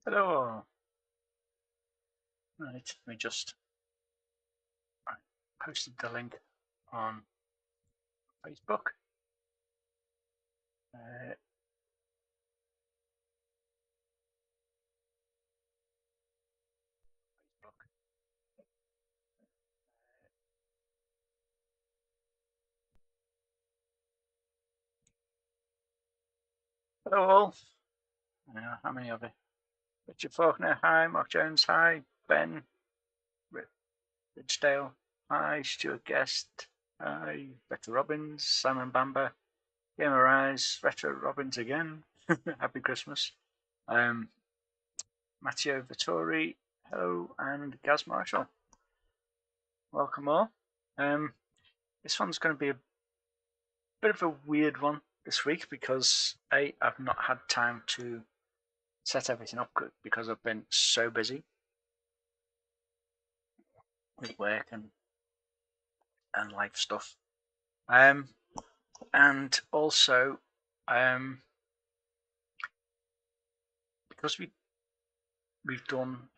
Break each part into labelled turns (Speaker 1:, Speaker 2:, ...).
Speaker 1: Hello. Right, let me just posted the link on Facebook. Hello all. How many of you? Richard Faulkner, hi. Mark Jones, hi. Ben Ridgedale, hi. Stuart Guest, hi. Retro Robbins, Simon Bamber, Gamer Rise, Retro Robbins again. Happy Christmas. Matteo Vittori, hello, and Gaz Marshall. Welcome all. This one's going to be a bit of a weird one this week because I've not had time to set everything up because I've been so busy with work and life stuff. And also because we've done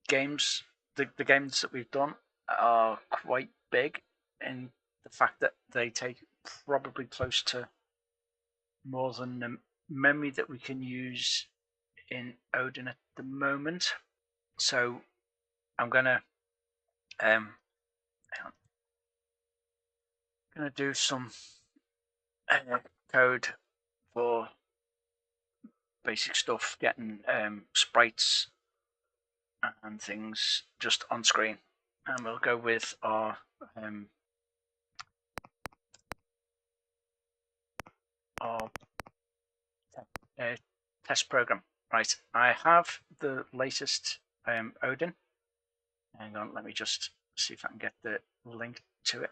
Speaker 1: games, the games that we've done are quite big in the fact that they take probably close to more than the memory that we can use in Odin at the moment. So I'm gonna do some code for basic stuff, getting sprites and things just on screen, and we'll go with our test program. Right, I have the latest Odin. Hang on, let me just see if I can get the link to it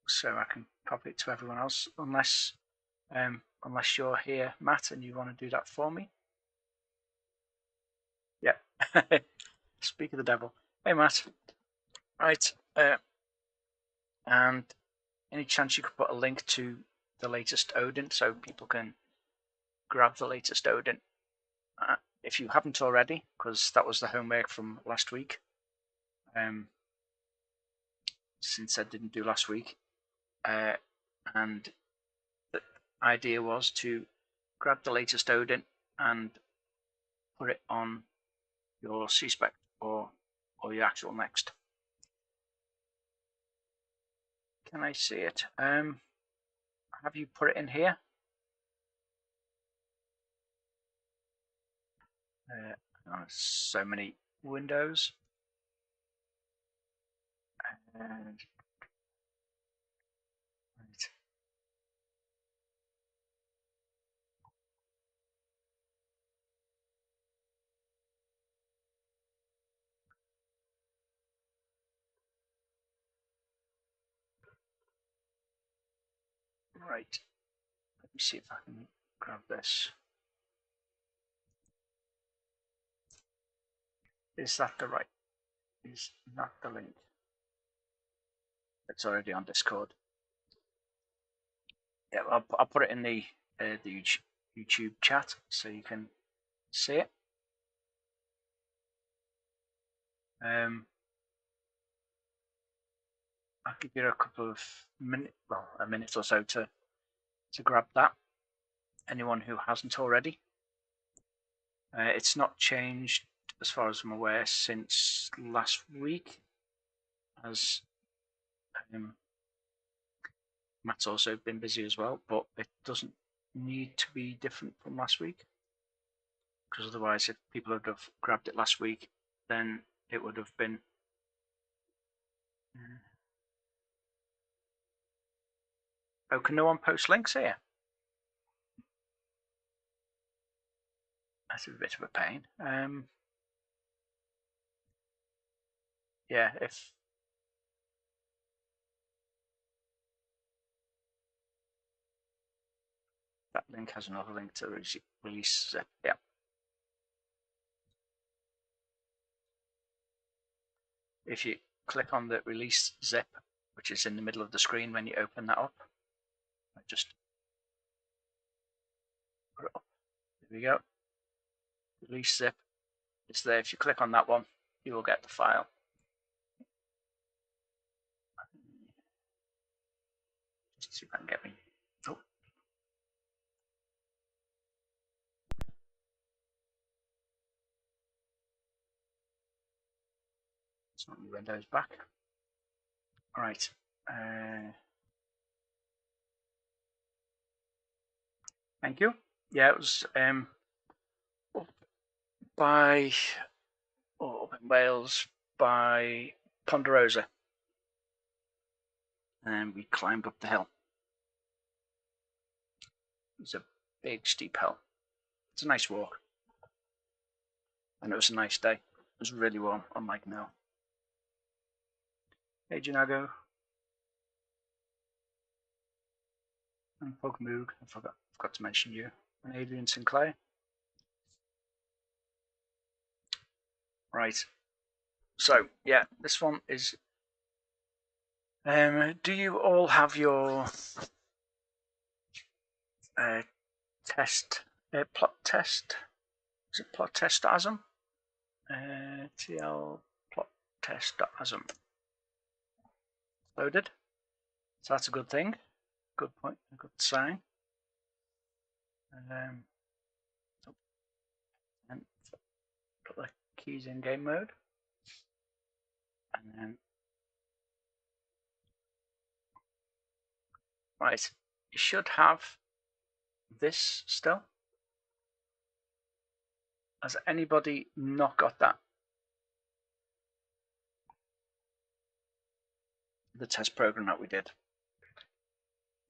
Speaker 1: so I can copy it to everyone else, unless you're here, Matt, and you want to do that for me. Yeah. Speak of the devil. Hey, Matt. Right. And any chance you could put a link to the latest Odin so people can grab the latest Odin? If you haven't already, because that was the homework from last week. Since I didn't do last week. And the idea was to grab the latest Odin and put it on your C-Spec or your actual Next. Can I see it? Have you put it in here? So many windows. Right. Right. Let me see if I can grab this. Is that the right? Is not the link? It's already on Discord. Yeah, I'll put it in the YouTube chat so you can see it. I'll give you a couple of minutes, well, a minute or so to grab that. Anyone who hasn't already. It's not changed as far as I'm aware since last week, as Matt's also been busy as well, but it doesn't need to be different from last week, because otherwise if people would have grabbed it last week, then it would have been oh, can no one post links here? That's a bit of a pain. Yeah, if that link has another link to release zip. Yeah. If you click on the release zip, which is in the middle of the screen when you open that up, just put it up. There we go. release zip is there. If you click on that one, you will get the file. Just see if I can get me. Oh. It's not Windows back. All right. Thank you. Yeah, it was up by up in Wales by Ponderosa, and we climbed up the hill. It was a big steep hill. It's a nice walk, and it was a nice day. It was really warm, unlike now. Hey, Janago. And Pogmoog, I forgot to mention you. And Adrian Sinclair. Right. So, yeah, this one is... do you all have your test, plot test? Is it plot test.asm? TL plot test.asm. Loaded. So that's a good thing. Good point, a good sign. And put the keys in game mode. And then, right, you should have this still. Has anybody not got that? The test program that we did.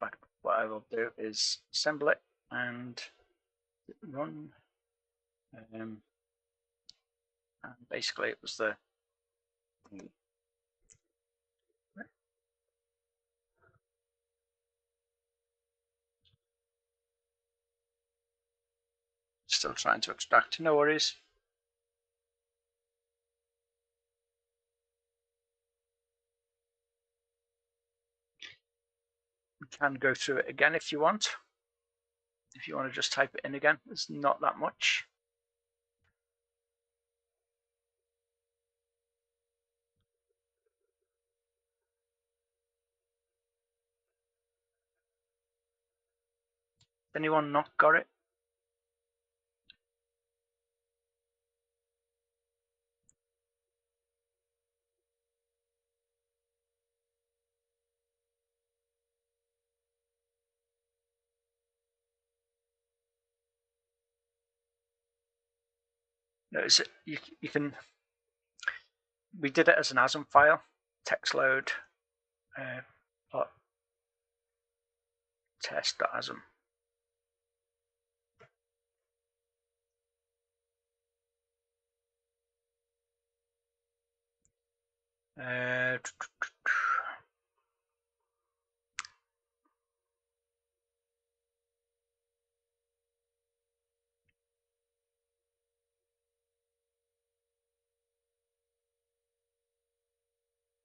Speaker 1: But what I will do is assemble it and run. And basically it was the still trying to extract, no worries. We can go through it again if you want. If you want to just type it in again, there's not that much. Anyone not got it? No, is it, you can. We did it as an ASM file, text load, plot test.asm.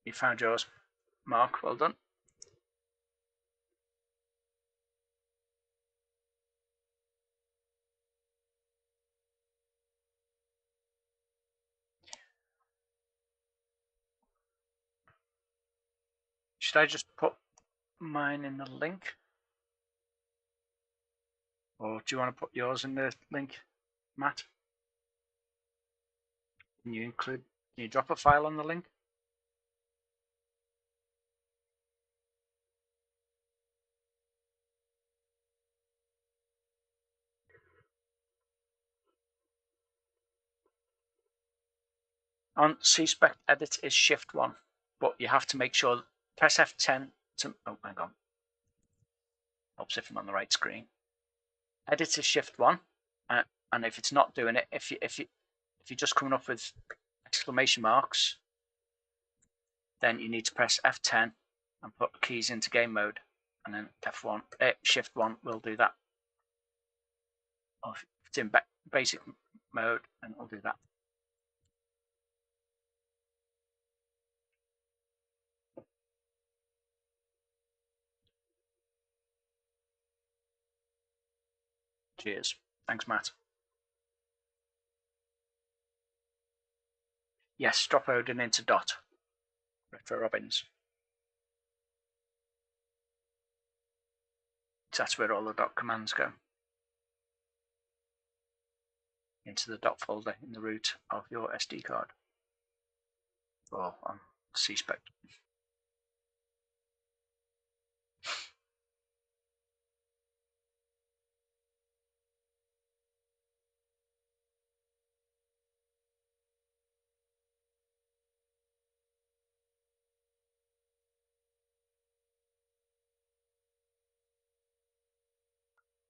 Speaker 1: You found yours, Mark. Well done. Should I just put mine in the link? Or do you want to put yours in the link, Matt? Can you drop a file on the link? On CSpec edit is shift 1, but you have to make sure, press F10 to, oh, hang on. Helps if I'm on the right screen. Edit is shift 1, and if it's not doing it, if you're just coming up with exclamation marks, then you need to press F10 and put keys into game mode, and then F1, shift 1 will do that. Or if it's in basic mode, and it'll do that. Cheers. Thanks, Matt. Yes, drop Odin into dot. Retro Robbins. So that's where all the dot commands go. Into the dot folder in the root of your SD card. Or on CSpec.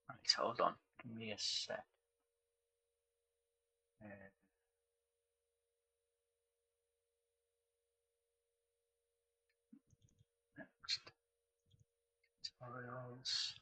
Speaker 1: Right, hold on. Give me a sec. Next. Tutorials.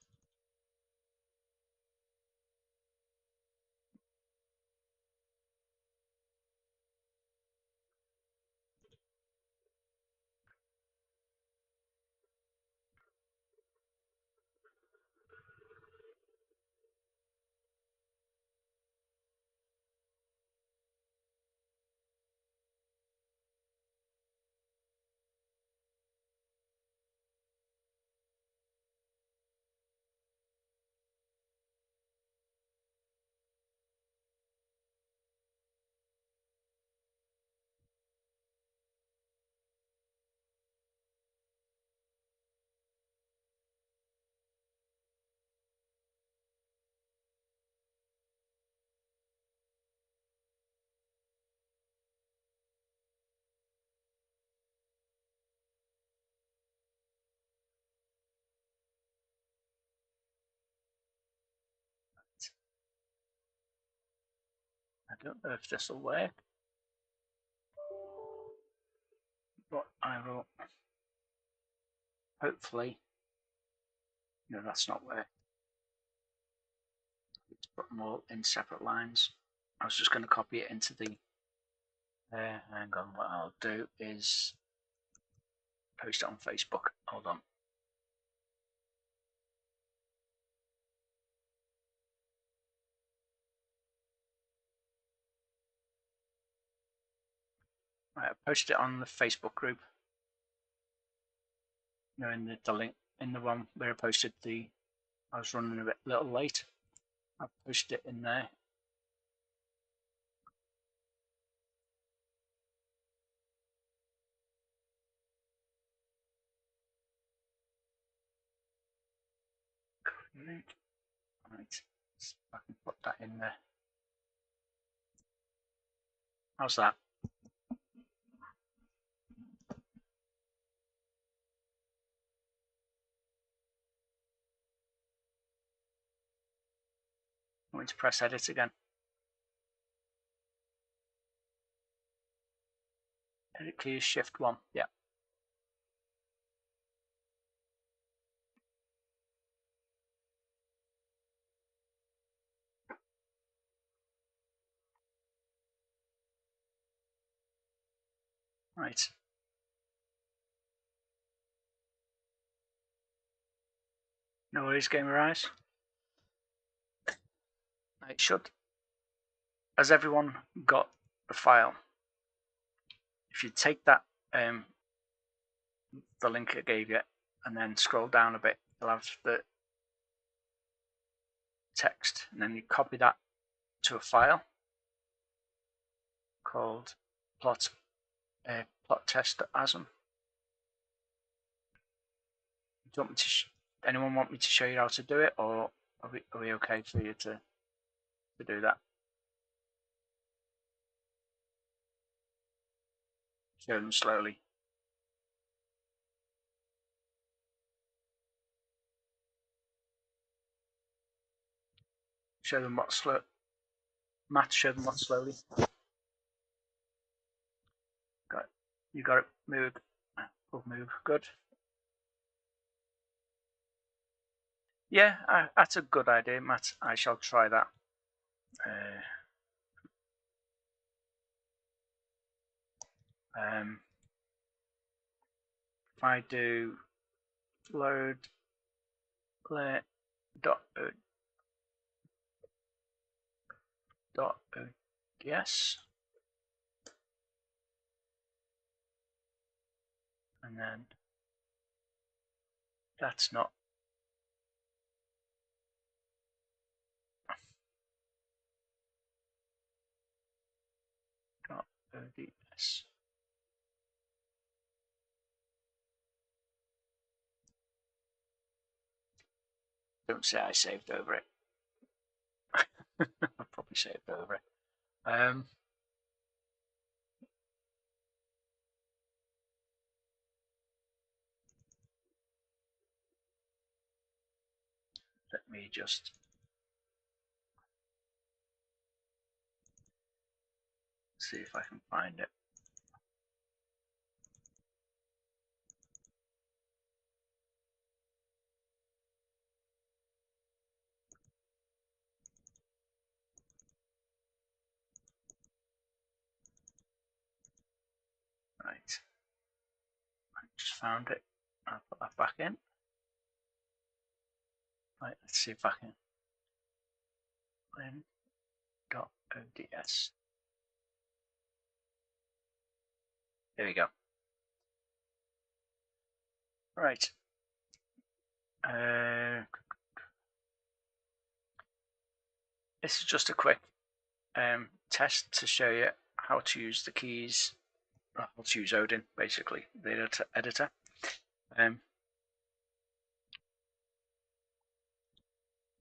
Speaker 1: I don't know if this will work, but I will hopefully. No, that's not working. Let's put them all in separate lines. I was just going to copy it into the. Hang on, what I'll do is post it on Facebook. Hold on. Right, I posted it on the Facebook group. You know, in the link in the one where I posted the. I was running a little late. I posted it in there. Right, I can put that in there. How's that? I'm going to press edit again. Edit key is Shift 1. Yeah. Right. No worries, Gamer Eyes. It should. Has everyone got the file? If you take that, the link I gave you, and then scroll down a bit, you'll have the text, and then you copy that to a file called plot test.asm. Do you want me to? Anyone want me to show you how to do it, or are we okay for you to do that? Show them slowly. Show them what slow. Matt, show them what slowly. Got it. You got it. Move. Move. Good. Yeah, that's a good idea, Matt. I shall try that. If I do load play dot ods, and then that's not .ods. Don't say I saved over it. I probably saved over it. Let me just see if I can find it. Right, I just found it. I'll put that back in. Right, let's see if I can. Lin.ods. There we go. Right. This is just a quick test to show you how to use the keys, how to use Odin, basically, the editor.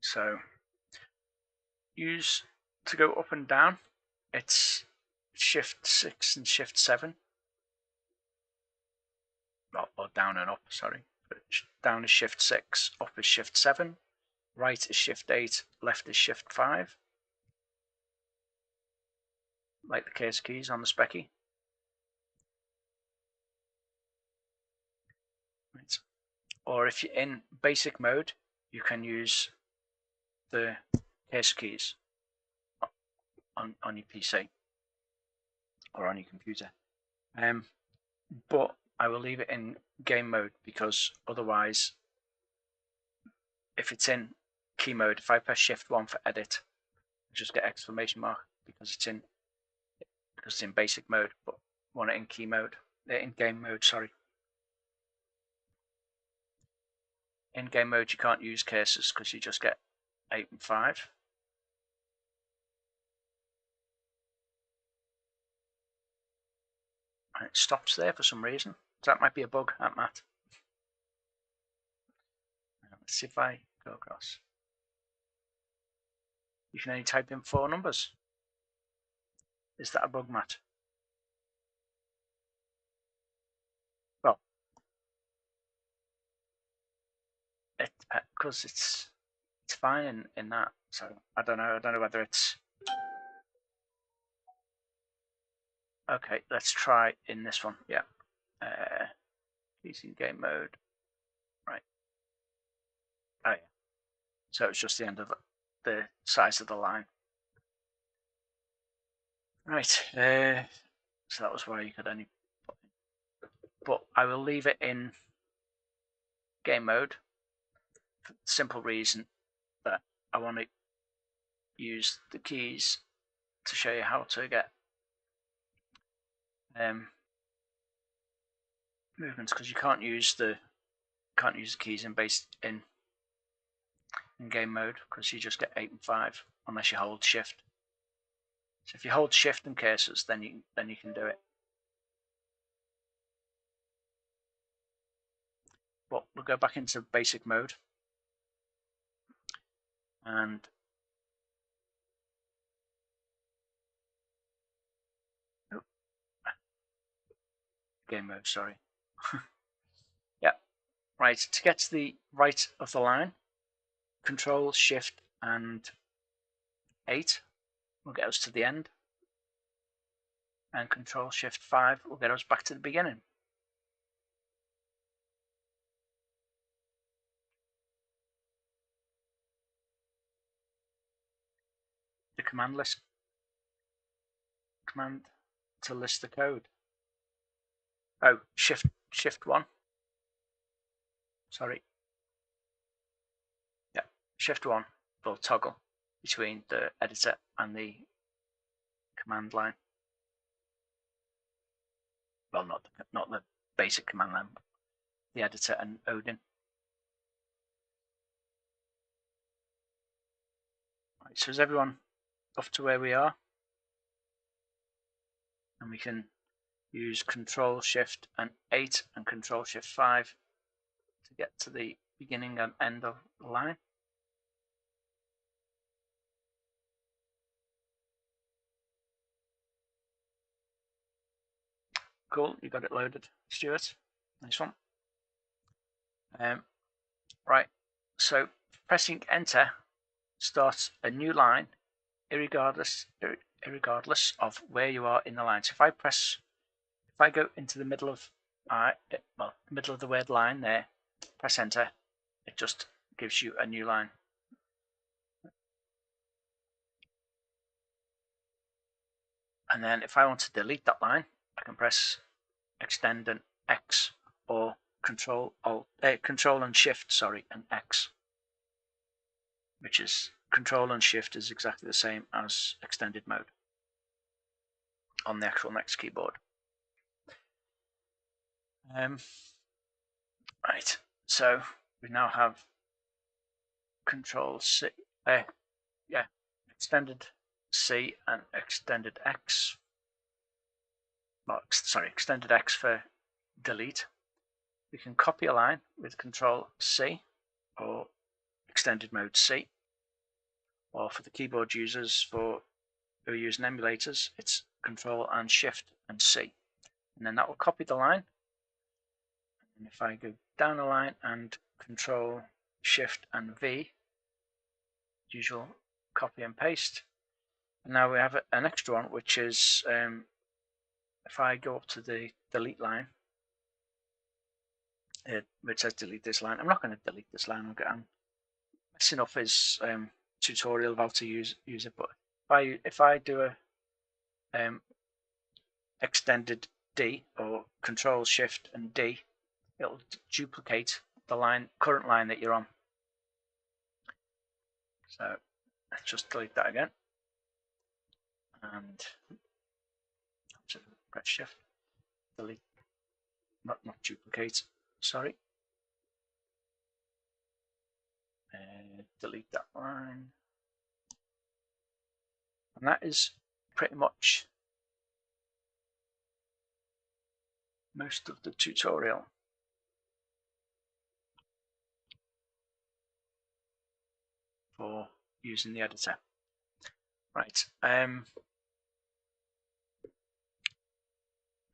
Speaker 1: So use to go up and down, it's Shift 6 and Shift 7. Or down and up, sorry. Down is Shift 6, up is Shift 7, right is Shift 8, left is Shift 5. Like the case keys on the Speccy. Right. Or if you're in basic mode, you can use the case keys on your PC or on your computer. But I will leave it in game mode because otherwise, if it's in key mode, if I press Shift 1 for edit, I just get exclamation mark because it's in basic mode, but want it in key mode, in game mode, sorry. In game mode, you can't use cases because you just get 8 and 5. And it stops there for some reason. So that might be a bug at Matt. Let's see if I go across. You can only type in 4 numbers. Is that a bug, Matt? Well, because it's fine in that. So I don't know whether it's okay. Let's try in this one. Yeah, using game mode. Right. Oh yeah. So it's just the end of the size of the line. Right. So that was where you could only put in. But I will leave it in game mode for the simple reason that I want to use the keys to show you how to get movements, because you can't use the keys in game mode because you just get 8 and 5 unless you hold Shift. So if you hold Shift and cases, then you can do it. But we'll go back into basic mode and game mode, sorry. Yeah, right, to get to the right of the line, Control, Shift and 8 will get us to the end, and Control, Shift 5 will get us back to the beginning. The command to list the code. Oh, Shift 1. Sorry. Yeah, Shift 1 will toggle between the editor and the command line. Well, not the basic command line, the editor and Odin. Right, so is everyone up to where we are? And we can use Control Shift and 8 and Control Shift 5 to get to the beginning and end of the line. Cool, you got it loaded, Stuart. Nice one. Right, so pressing Enter starts a new line, irregardless of where you are in the line. So if I go into the middle of middle of the word line there, press Enter, it just gives you a new line. And then if I want to delete that line, I can press Extend and X, or Control and Shift, sorry, and X, which is Control and Shift is exactly the same as extended mode on the actual Next keyboard. Right, so we now have Control C, extended C and extended X. Well, sorry, extended X for delete. We can copy a line with Control C or extended mode C, or for the keyboard users who are using emulators, it's Control and Shift and C, and then that will copy the line. And if I go down the line and Control Shift and V, usual copy and paste, and now we have an extra one, which is if I go up to the delete line, it says delete this line. I'm not going to delete this line. I'm messing up his tutorial of how to use it. But if I do a extended D or Control Shift and D, it'll duplicate the current line that you're on. So let's just delete that again, and press Shift, delete, not duplicate. Sorry. Delete that line. And that is pretty much most of the tutorial. For using the editor. Right.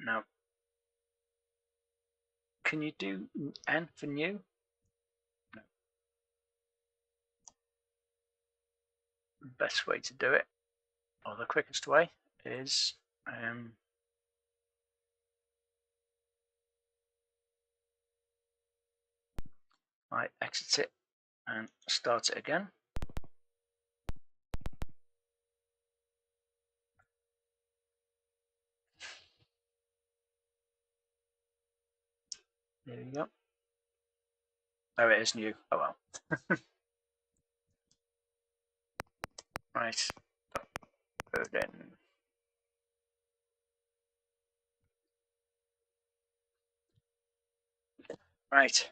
Speaker 1: Now, can you do N for new? No. The best way to do it, or the quickest way, is I exit it and start it again. There you go. Oh, it is new. Oh well. Right. Odin. Right.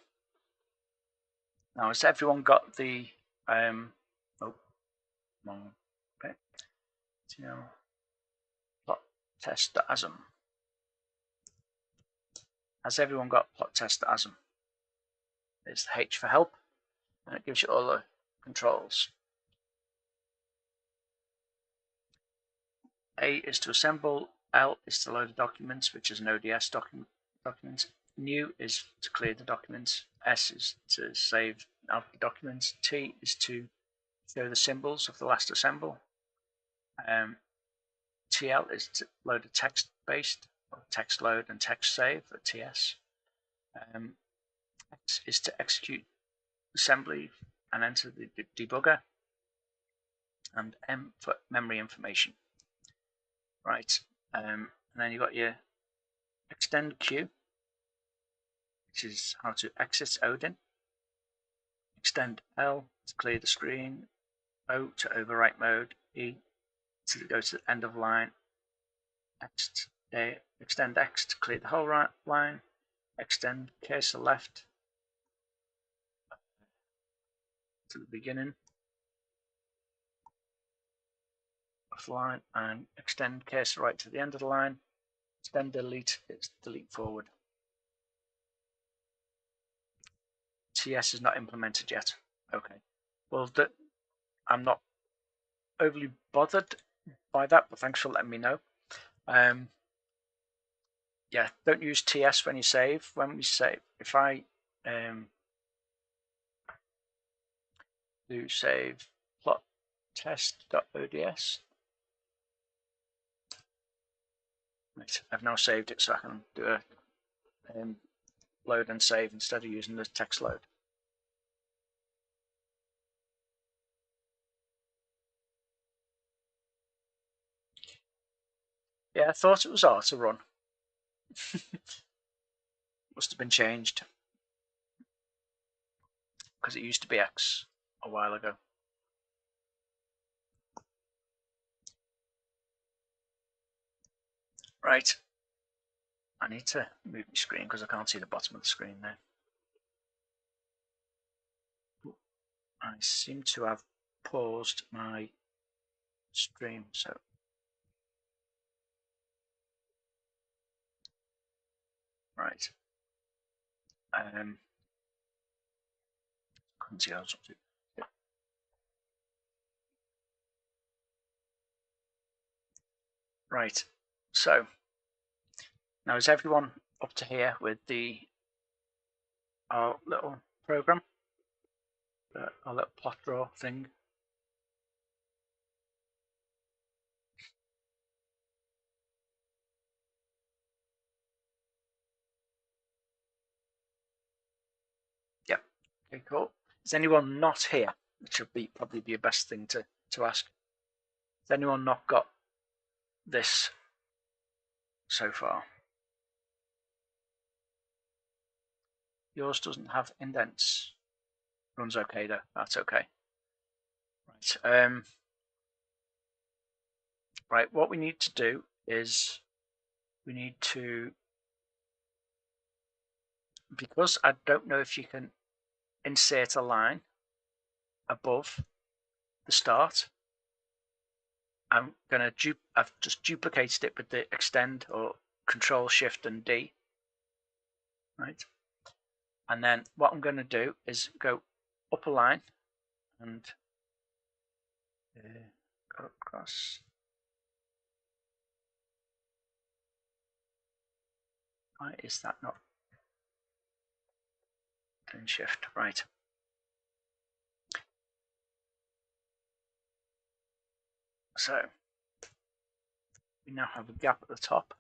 Speaker 1: Now, has everyone got the okay. Plot test ASM. Has everyone got plot test ASM? There's the H for help, and it gives you all the controls. A is to assemble, L is to load the documents, which is an ODS document. New is to clear the documents, S is to save out the documents, T is to show the symbols of the last assemble, TL is to load a text-based, or text load and text save, or TS. X is to execute assembly and enter the debugger, and M for memory information. Right, and then you've got your extend Q, which is how to exit Odin. Extend L to clear the screen, O to overwrite mode, E to go to the end of line, extend X to clear the whole line, extend cursor left to the beginning of the line and extend cursor right to the end of the line. Extend delete, it's delete forward. TS is not implemented yet. Okay. Well, I'm not overly bothered by that, but thanks for letting me know. Yeah, don't use TS when you save. When we save, if I do save plot test.ods, right, I've now saved it, so I can do a load and save instead of using the text load. Yeah, I thought it was R to run. Must have been changed because it used to be X a while ago. Right. I need to move my screen because I can't see the bottom of the screen there. I seem to have paused my stream, so right. Couldn't see how I was up to. Yeah. Right. So now is everyone up to here with our little program, our little plot draw thing? Yep. Okay, cool. Is anyone not here? Which would probably be the best thing to ask. Has anyone not got this so far? Yours doesn't have indents. Runs okay though. That's okay. Right. Right. What we need to do is we need to, because I don't know if you can insert a line above the start. I've just duplicated it with the extend or Control Shift and D. Right. And then what I'm going to do is go up a line and go across. Why is that not doing Shift? Right. So we now have a gap at the top,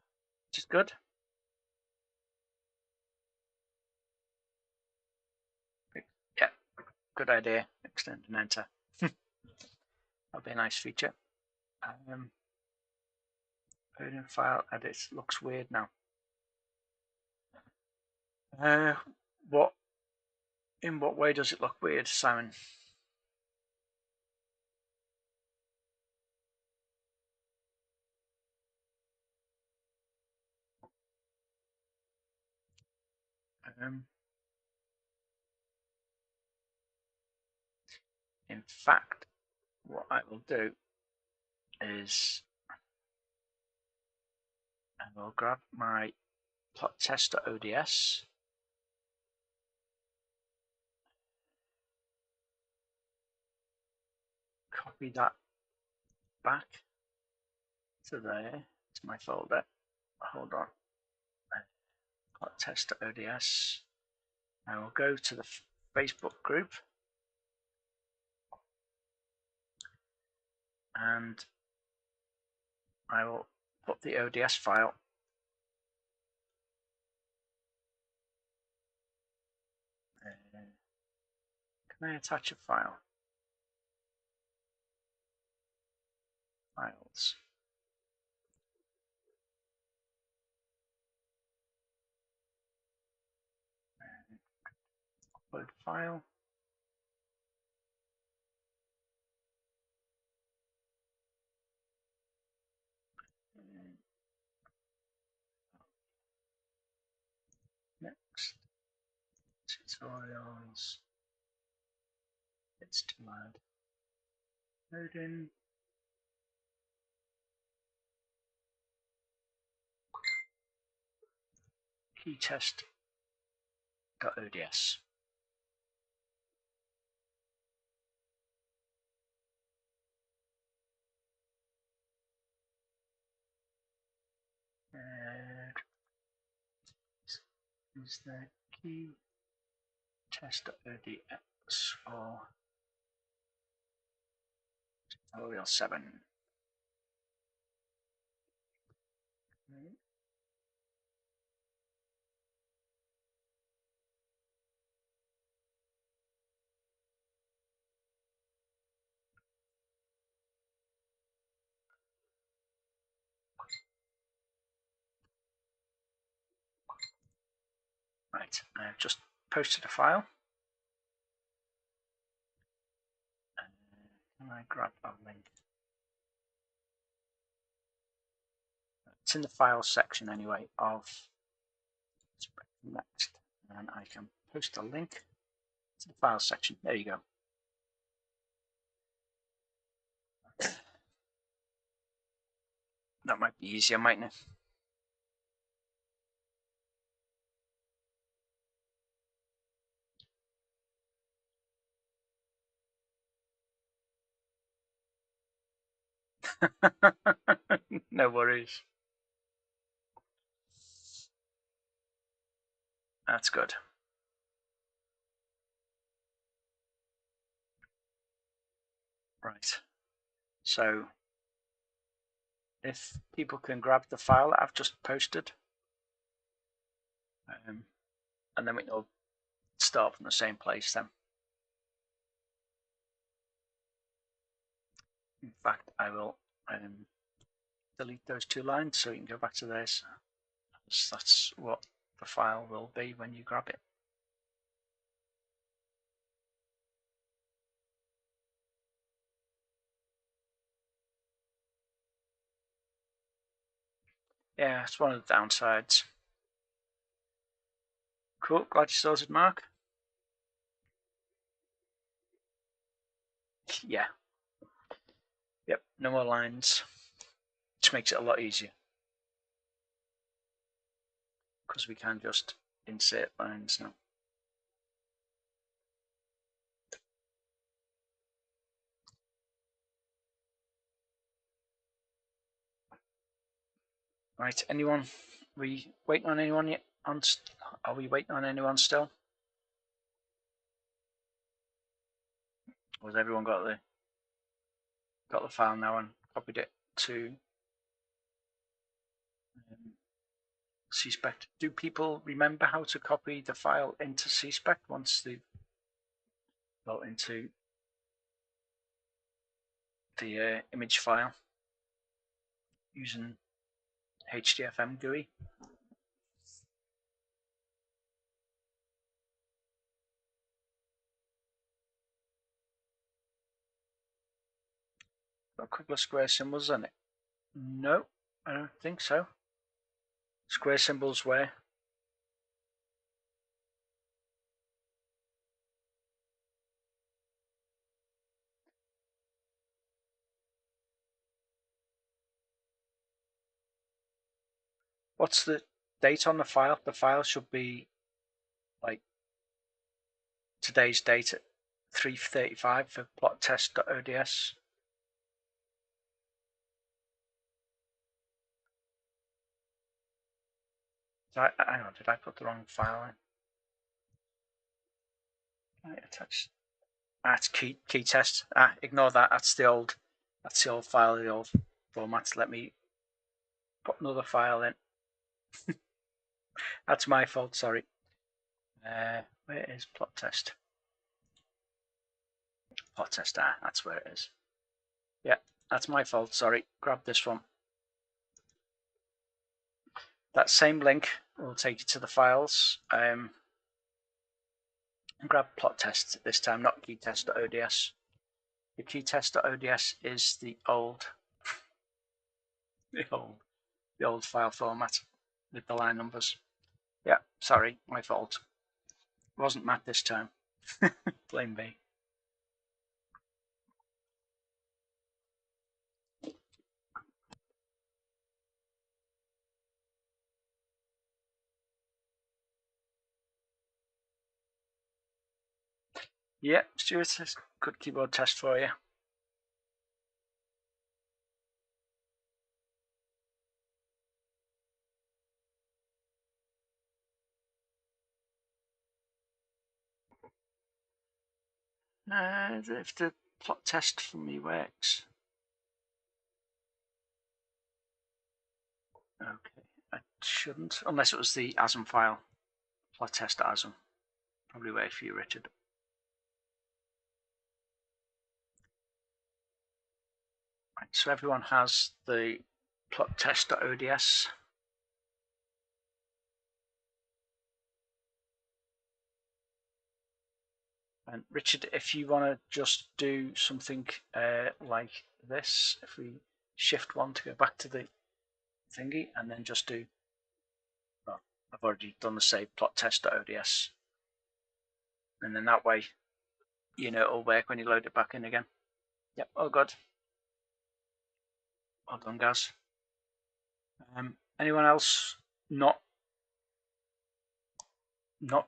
Speaker 1: which is good. Yeah, good idea. Extend and enter. That'll be a nice feature. Opening file edit looks weird now. In what way does it look weird, Simon? In fact, what I will do is I will grab my plot test.ods. Copy that back to there, to my folder. Hold on. Plot test.ods. I will go to the Facebook group and I will put the ODS file can I attach a file? Files. Upload file. Next. tutorials. It's too loud. Odin. Keytest.ods. Is the key test.ods for tutorial 7. Right, I've just posted a file. Can I grab a link? It's in the files section anyway of Next, and I can post a link to the files section. There you go. That might be easier, mightn't it? No worries. That's good. Right. So if people can grab the file that I've just posted, and then we'll start from the same place then. In fact, I will delete those 2 lines so you can go back to this. That's what the file will be when you grab it. Yeah, it's one of the downsides. Cool, glad you sorted, Mark. Yeah. Yep, no more lines, which makes it a lot easier because we can just insert lines now. Right, anyone? We waiting on anyone yet? Are we waiting on anyone still? Or has everyone got the file now and copied it to CSpec? Do people remember how to copy the file into CSpec once they've got into the image file using HDFM GUI? Got a couple of square symbols on it. No, I don't think so. Square symbols where? What's the date on the file? The file should be like today's date at 3:35 for plot test.ods. Hang on, did I put the wrong file in? Right, attach. It's key test. Ignore that. That's the old file, the old format. Let me put another file in. That's my fault, sorry. Where is plot test? Plot test, that's where it is. Yeah, that's my fault, sorry. Grab this one. That same link will take you to the files. Grab plot test this time, not keytest.ods. The keytest.ods is the old file format with the line numbers. Yeah, sorry, my fault. Wasn't Matt this time. Blame me. Yeah, Stuart says good keyboard test for you. If the plot test for me works. Okay, I shouldn't, unless it was the ASM file. Plot test ASM. Probably wait for you, Richard. Right, so everyone has the plot test.ods. And Richard, if you want to just do something like this, if we shift one to go back to the thingy and then just do, well, I've already done the save plot test.ods. And then that way, you know, it'll work when you load it back in again. Yep, all good. Well done, Gaz. Anyone else not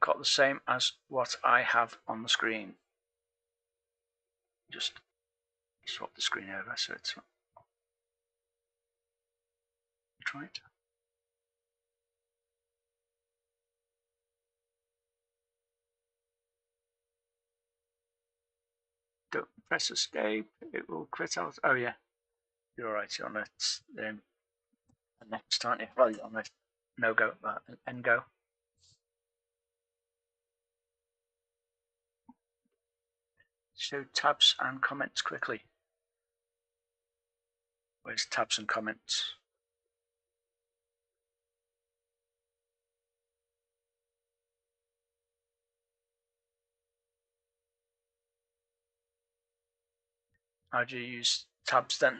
Speaker 1: got the same as what I have on the screen? Just swap the screen over so it's right. Don't press escape, it will quit out. Oh yeah, you're right, you're on the next, aren't you? Well, you're on the no-go, end-go. Show tabs and comments quickly. Where's tabs and comments? How do you use tabs then?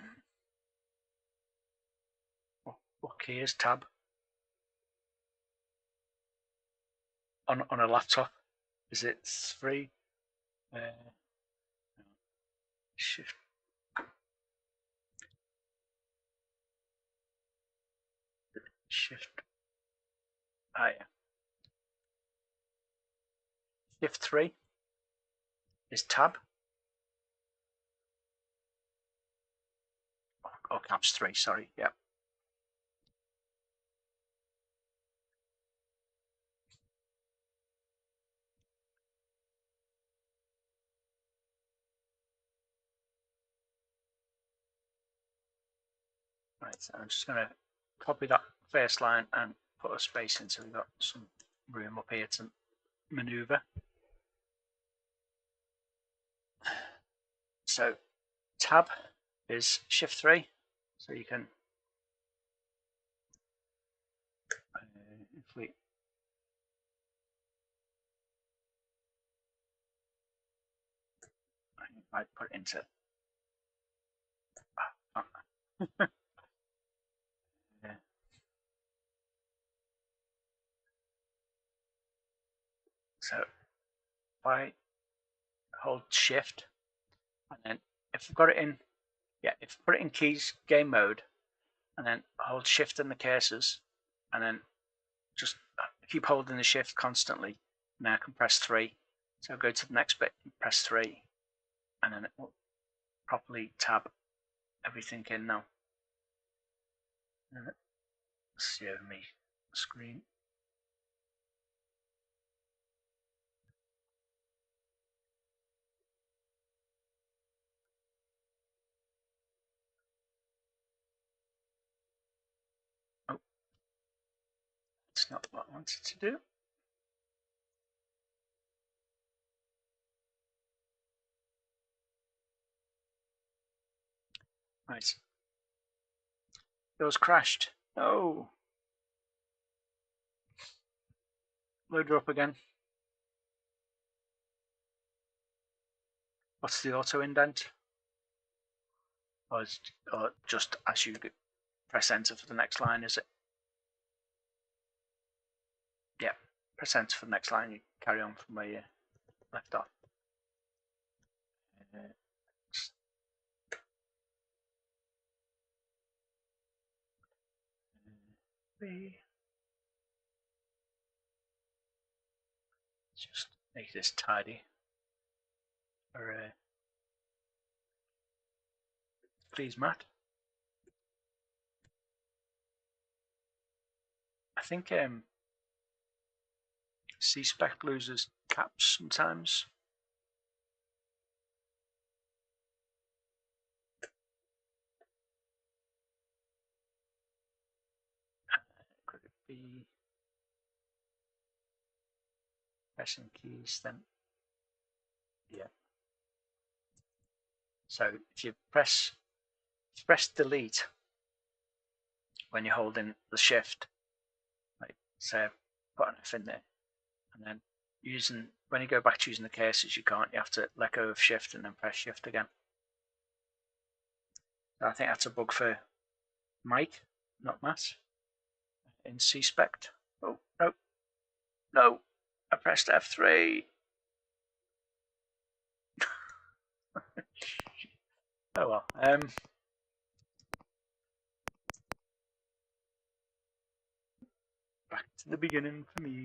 Speaker 1: What key is tab? On a laptop? Is it 3? Shift. Shift. Ah, yeah. Shift 3 is tab. Oh, caps 3, sorry. Yeah. Right, so I'm just going to copy that first line and put a space in so we've got some room up here to maneuver. So tab is shift 3, so you can if we I put it into yeah. So if I hold shift and then if we've got it in, yeah, if we put it in keys game mode and then hold shift in the cursors and then just keep holding the shift constantly. Now I can press 3. So go to the next bit and press 3 and then it will properly tab everything in now. And let's see over my screen. Oh, it's not what I wanted to do. Right. Yours crashed. Oh. Load her up again. What's the auto indent? Or just as you press enter for the next line, is it? Yeah, press enter for the next line, you carry on from where you left off. Just make this tidy. Or, please, Matt. I think C-Spec loses caps sometimes. Could it be pressing keys then? Yeah. So if you press delete when you're holding the shift, like say put an F in there, and then when you go back to using the cases, you have to let go of shift and then press shift again. So I think that's a bug for Mike, not Matt, in C-Spec. Oh, no, I pressed F3. Oh well. Back to the beginning for me.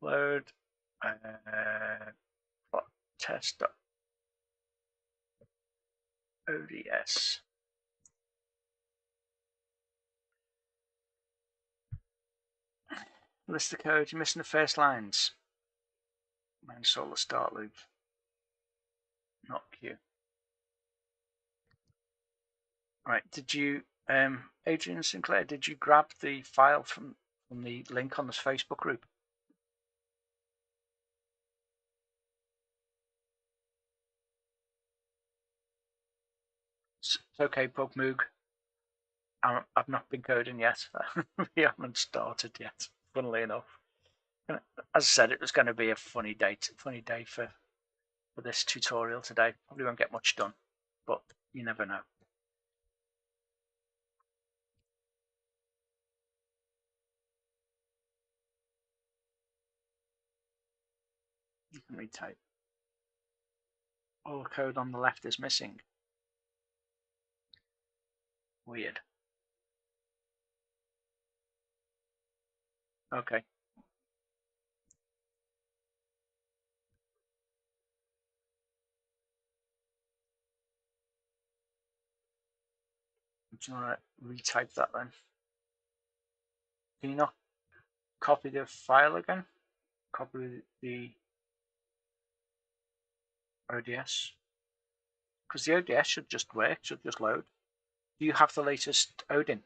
Speaker 1: Load test ODS. List the code. You're missing the first lines. Install the start loop. Not Q. Right. Did you, Adrian Sinclair? Did you grab the file from the link on this Facebook group? It's okay, Pugmoog. I've not been coding yet. We haven't started yet, funnily enough. As I said, it was going to be a funny day for this tutorial today. Probably won't get much done, but you never know. You can retype. All the code on the left is missing. Weird. Okay. Do you want to retype that then? Can you not copy the file again? Copy the ODS? Because the ODS should just work, should just load. Do you have the latest Odin?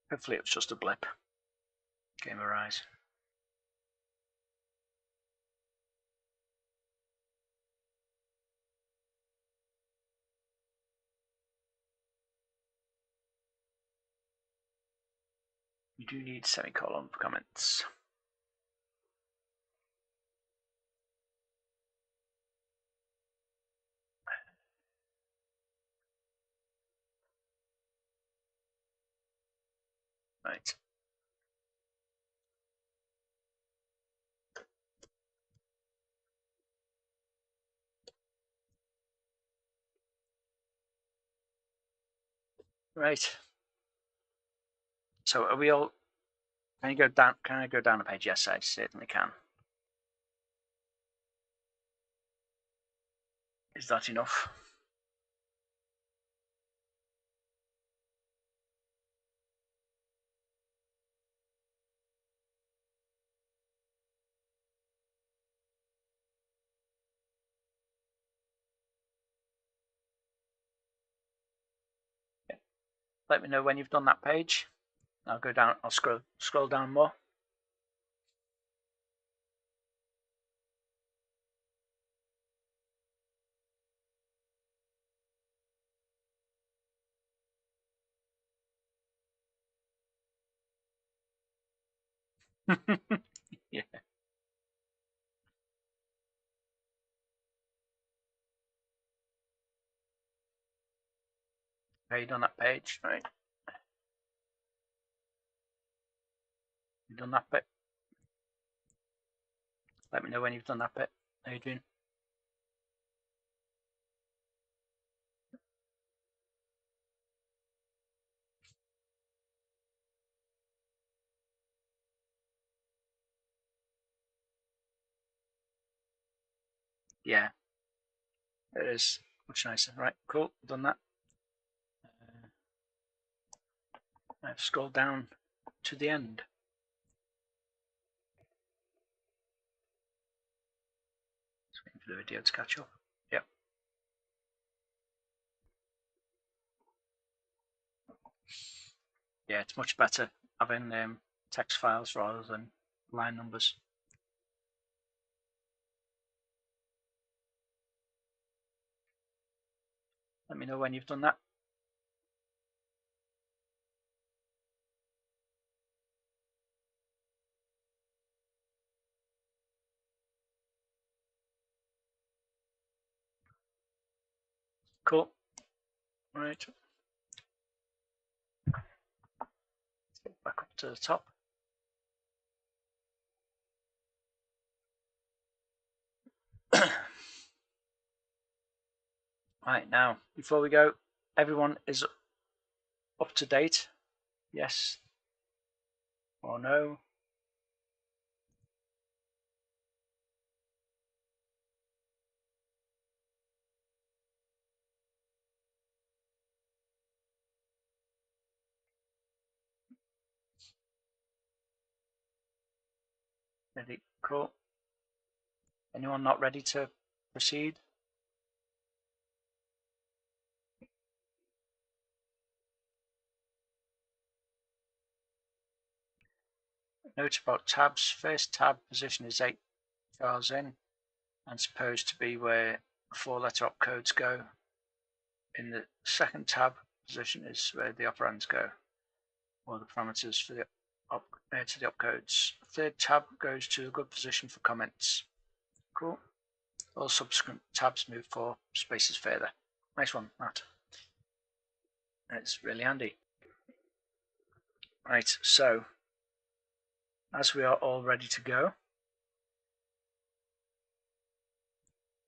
Speaker 1: Hopefully it's just a blip. Game Arise. You do need semicolon for comments. Right. Right. So are we all? Can you go down? Can I go down the page? Yes, I certainly can. Is that enough? Yeah. Let me know when you've done that page. I'll go down. I'll scroll down more. Yeah. Page on that page, right? You done that bit? Let me know when you've done that bit, Adrian. Yeah, it is much nicer. Right, cool, done that. I've scrolled down to the end. Just waiting for the video to catch up. Yep. Yeah, it's much better having text files rather than line numbers. Let me know when you've done that. Cool. Right. Back up to the top. Right, now, before we go, everyone is up to date? Yes or no? Ready? Cool. Anyone not ready to proceed? Note about tabs. First tab position is 8 files in and supposed to be where 4-letter opcodes go. In the second tab position is where the operands go, or the parameters for the to the opcodes. Third tab goes to a good position for comments. Cool. All subsequent tabs move 4 spaces further. Nice one, Matt. It's really handy. Right, so as we are all ready to go,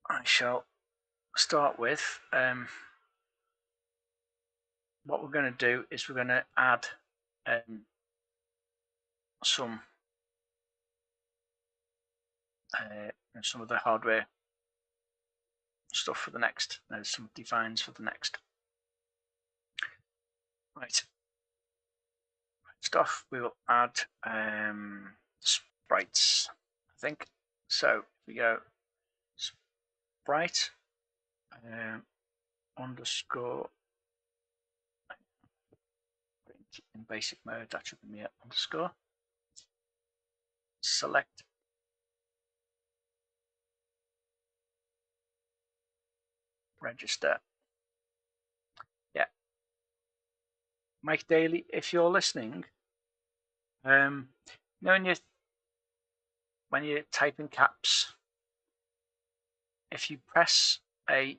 Speaker 1: I shall start with what we're going to do is we're going to add some of the hardware stuff for the next. There's some defines for the next. Right. Stuff we will add sprites, I think. So we go sprite underscore in basic mode, that should be underscore select register. Yeah, Mike Daly, if you're listening, you know when you type in caps, if you press a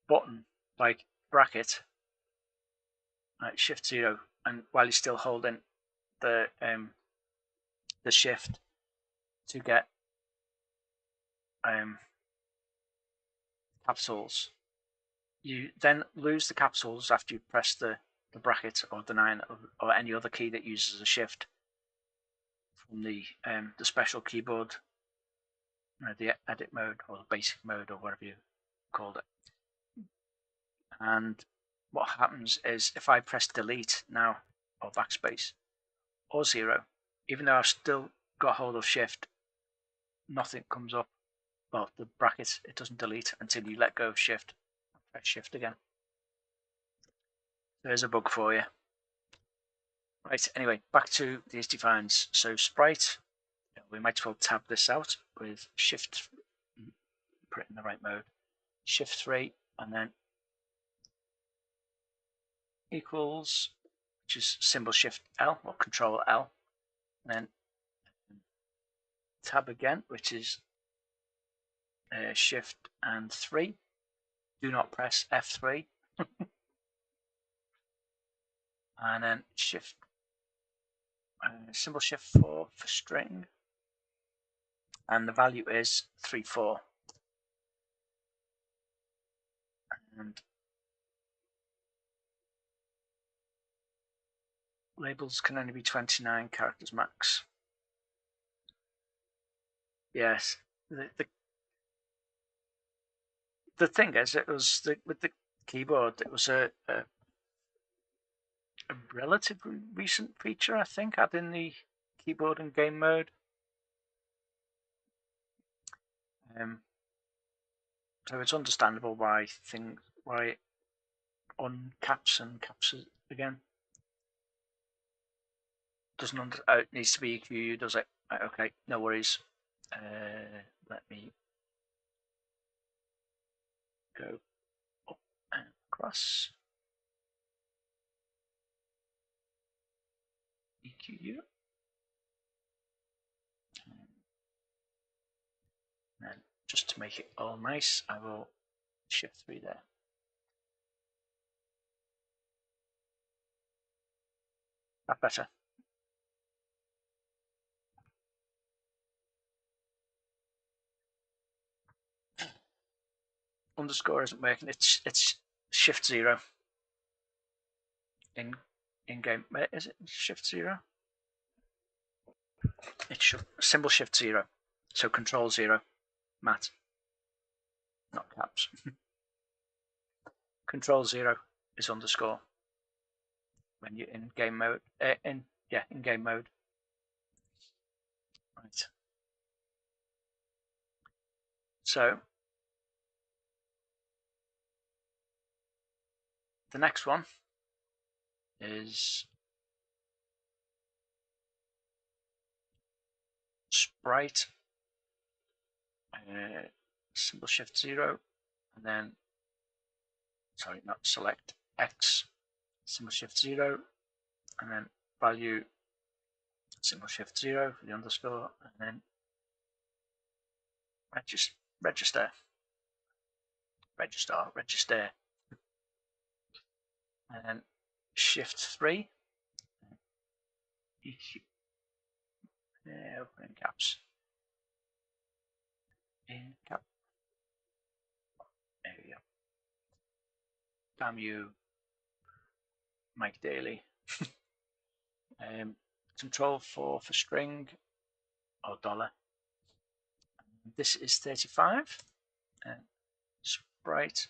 Speaker 1: button like bracket, Shift 0, and while you're still holding the shift to get capsules, you then lose the capsules after you press the bracket or the 9 or any other key that uses a shift from the special keyboard, the edit mode or the basic mode or whatever you called it. And what happens is if I press delete now or backspace or 0, even though I've still got hold of shift, nothing comes up. Well, the bracket, it doesn't delete until you let go of shift and press shift again. There's a bug for you. Right, anyway, back to these defines. So sprite, we might as well tab this out with shift, put it in the right mode, shift 3, and then equals, which is symbol shift L or control L, and then tab again, which is Shift and 3. Do not press F3. And then Shift, symbol Shift 4 for string. And the value is 34. And labels can only be 29 characters max. Yes, the thing is, it was with the keyboard, it was a relatively recent feature, I think, adding the keyboard in game mode. So it's understandable why on caps and caps again doesn't it needs to be EQ, does it? Okay, no worries. Let me go up and across. EQ. And just to make it all nice, I will Shift 3 there. That better. Underscore isn't working. It's Shift 0 in game. Is it Shift 0? It should symbol Shift 0. So Control 0. Matt, not caps. Control 0 is underscore when you're in game mode. In game mode. Right. So the next one is sprite, symbol Shift 0, and then not select X, symbol Shift 0, and then value, symbol Shift 0 for the underscore, and then register, and then Shift 3, open in caps, in cap. There we go. Damn you, Mike Daly. Control 4 for string or dollar. This is 35. Sprite.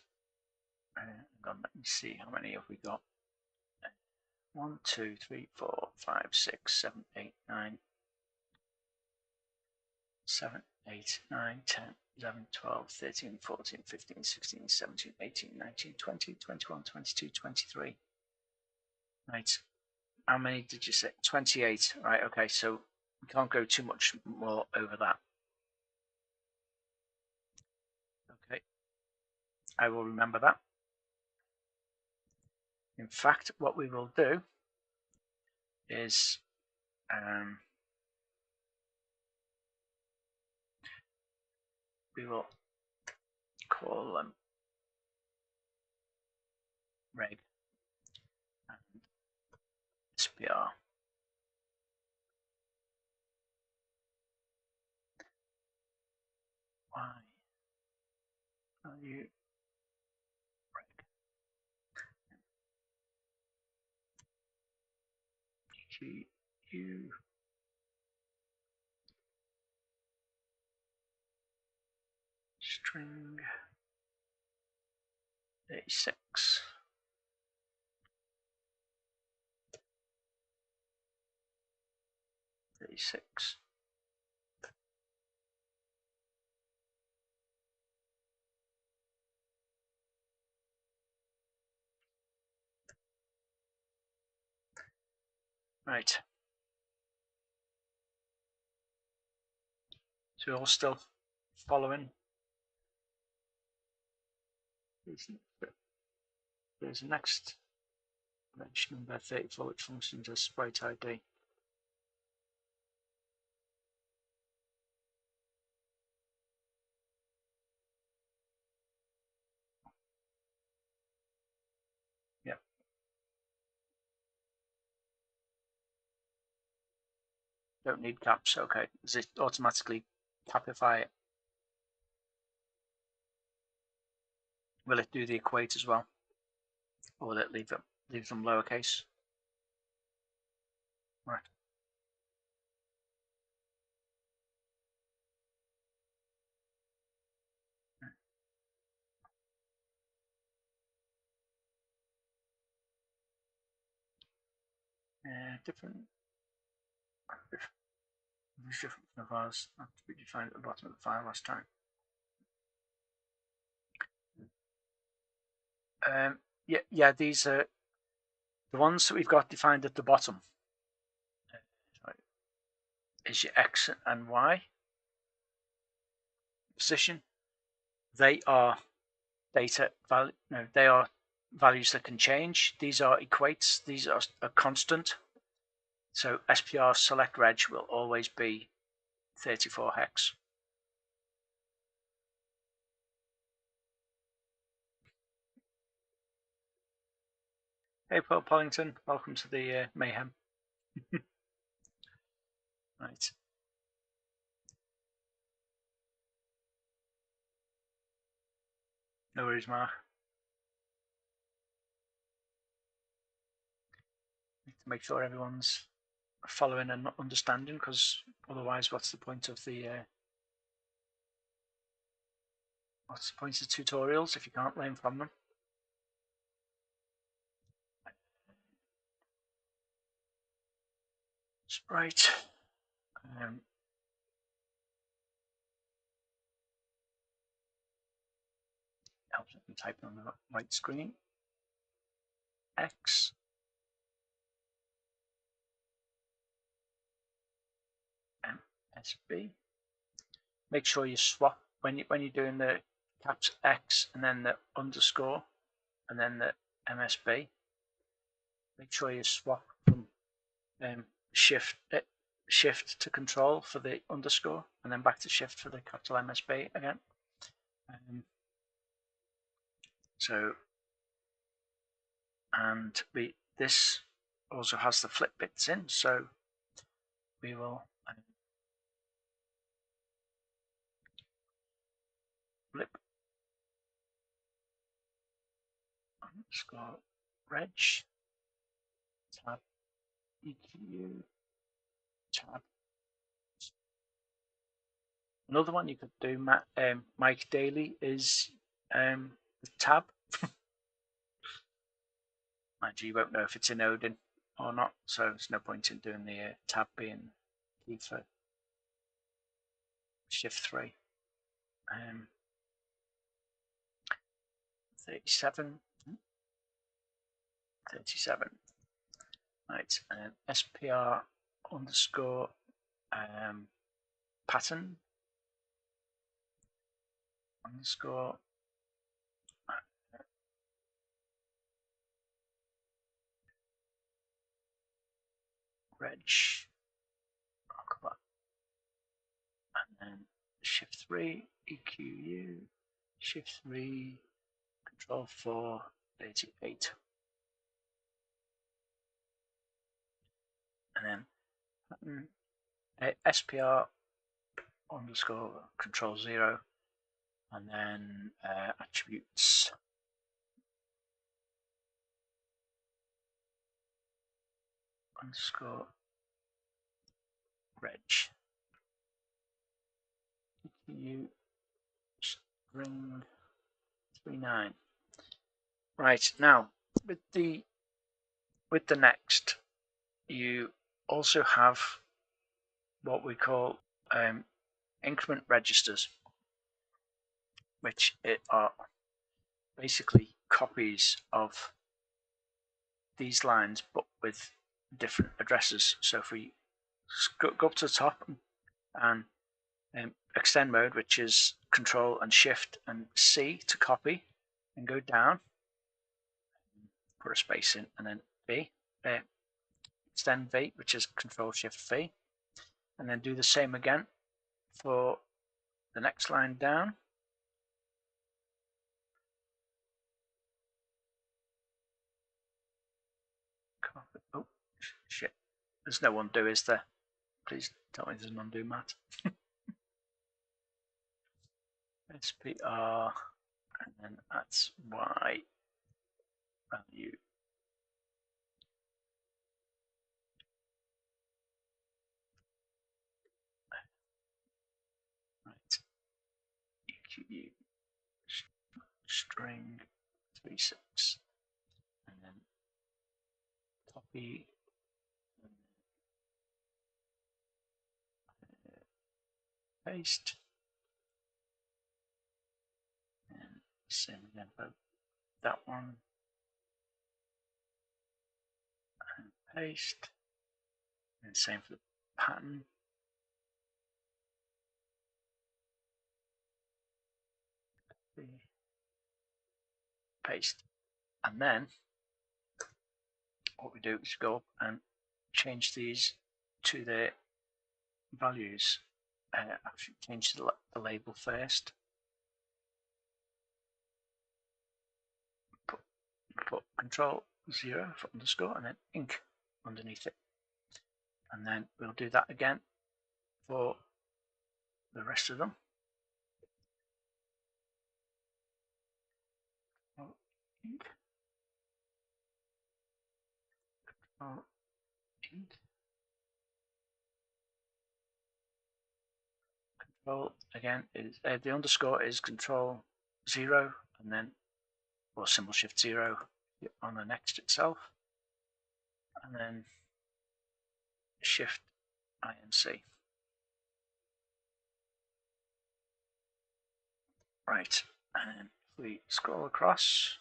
Speaker 1: Let me see how many have we got. 1, 2, 3, 4, 5, 6, 7, 8, 9, 7, 8, 9, 10, 11, 12, 13, 14, 15, 16, 17, 18, 19, 20, 21, 22, 23. Right. How many did you say? 28. Right, okay, so we can't go too much more over that. Okay. I will remember that. In fact, what we will do is we will call them reg and SPR. Y value reg EQ string 36. Right. So you're all still following. There's the next mention number 34, which functions as sprite ID. Don't need caps. Okay. Does it automatically capify it? Will it do the equate as well? Or will it leave them lowercase? Right. Different from the files that to be defined at the bottom of the file last time. Yeah, these are the ones that we've got defined at the bottom. Is your X and Y position. They are data value. No, they are values that can change. These are equates. These are a constant. So SPR select reg will always be 34 hex. Hey, Paul Pollington, welcome to the mayhem. Right. No worries, Mark. Need to make sure everyone's following and understanding, because otherwise, what's the point of the tutorials if you can't learn from them? Right. Helps if you type on the right screen. X MSB. Make sure you swap when you're doing the caps X and then the underscore and then the MSB. Make sure you swap from shift to control for the underscore and then back to shift for the capital MSB again. And this also has the flip bits in, so we will flip underscore reg tab EQ tab. Another one you could do, Mike Daly, is the tab. Mind you won't know if it's in Odin or not, so there's no point in doing the tab being key for shift 3. 37. Right, and then SPR underscore pattern underscore reg, and then shift 3 EQU, shift 3 control 4 88, and then pattern SPR underscore control 0, and then attributes underscore reg EQ string 39. Right, now with the next, you also have what we call increment registers, which are basically copies of these lines but with different addresses. So if we go up to the top and extend mode, which is control and shift and C to copy, and go down, put a space in, and then V, extend V, which is control shift V, and then do the same again for the next line down. Oh shit, there's no undo, is there? Please tell me there's an undo, Matt. SPR, and then that's Y value. Right. EQ string 36, and then copy, paste, and same again for that one, and paste, and same for the pattern. Paste, and then what we do is go up and change these to their values. Actually, change the label first. Put control 0 for underscore and then ink underneath it, and then we'll do that again for the rest of them. Ink. Control ink. Control again is the underscore is control 0 and then or symbol shift 0 on the next itself, and then shift INC. Right, and if we scroll across,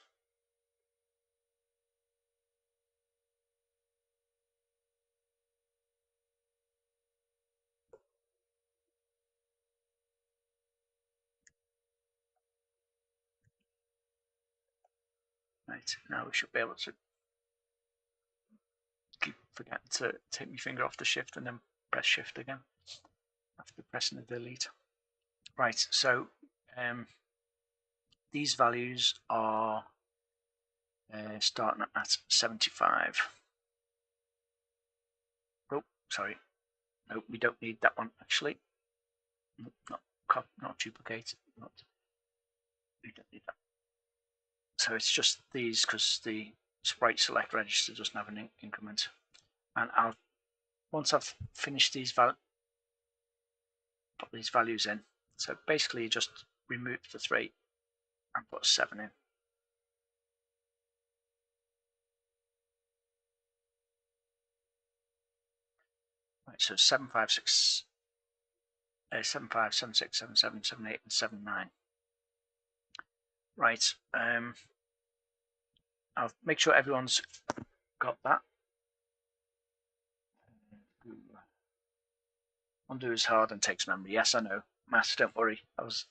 Speaker 1: right, now we should be able to keep forgetting to take my finger off the shift and then press shift again after pressing the delete. Right, so these values are starting at 75. Oh, sorry. No, we don't need that one actually. Not duplicate. We don't need that. So it's just these because the sprite select register doesn't have an increment. And once I've finished these put these values in. So basically, you just remove the 3 and put a 7 in. Right, so 7, 5, 6, 7, 5, 7, 6, 7, 7, 7, 8, and 7, 9. Right, I'll make sure everyone's got that. Undo is hard and takes memory. Yes, I know. Matt, don't worry. I was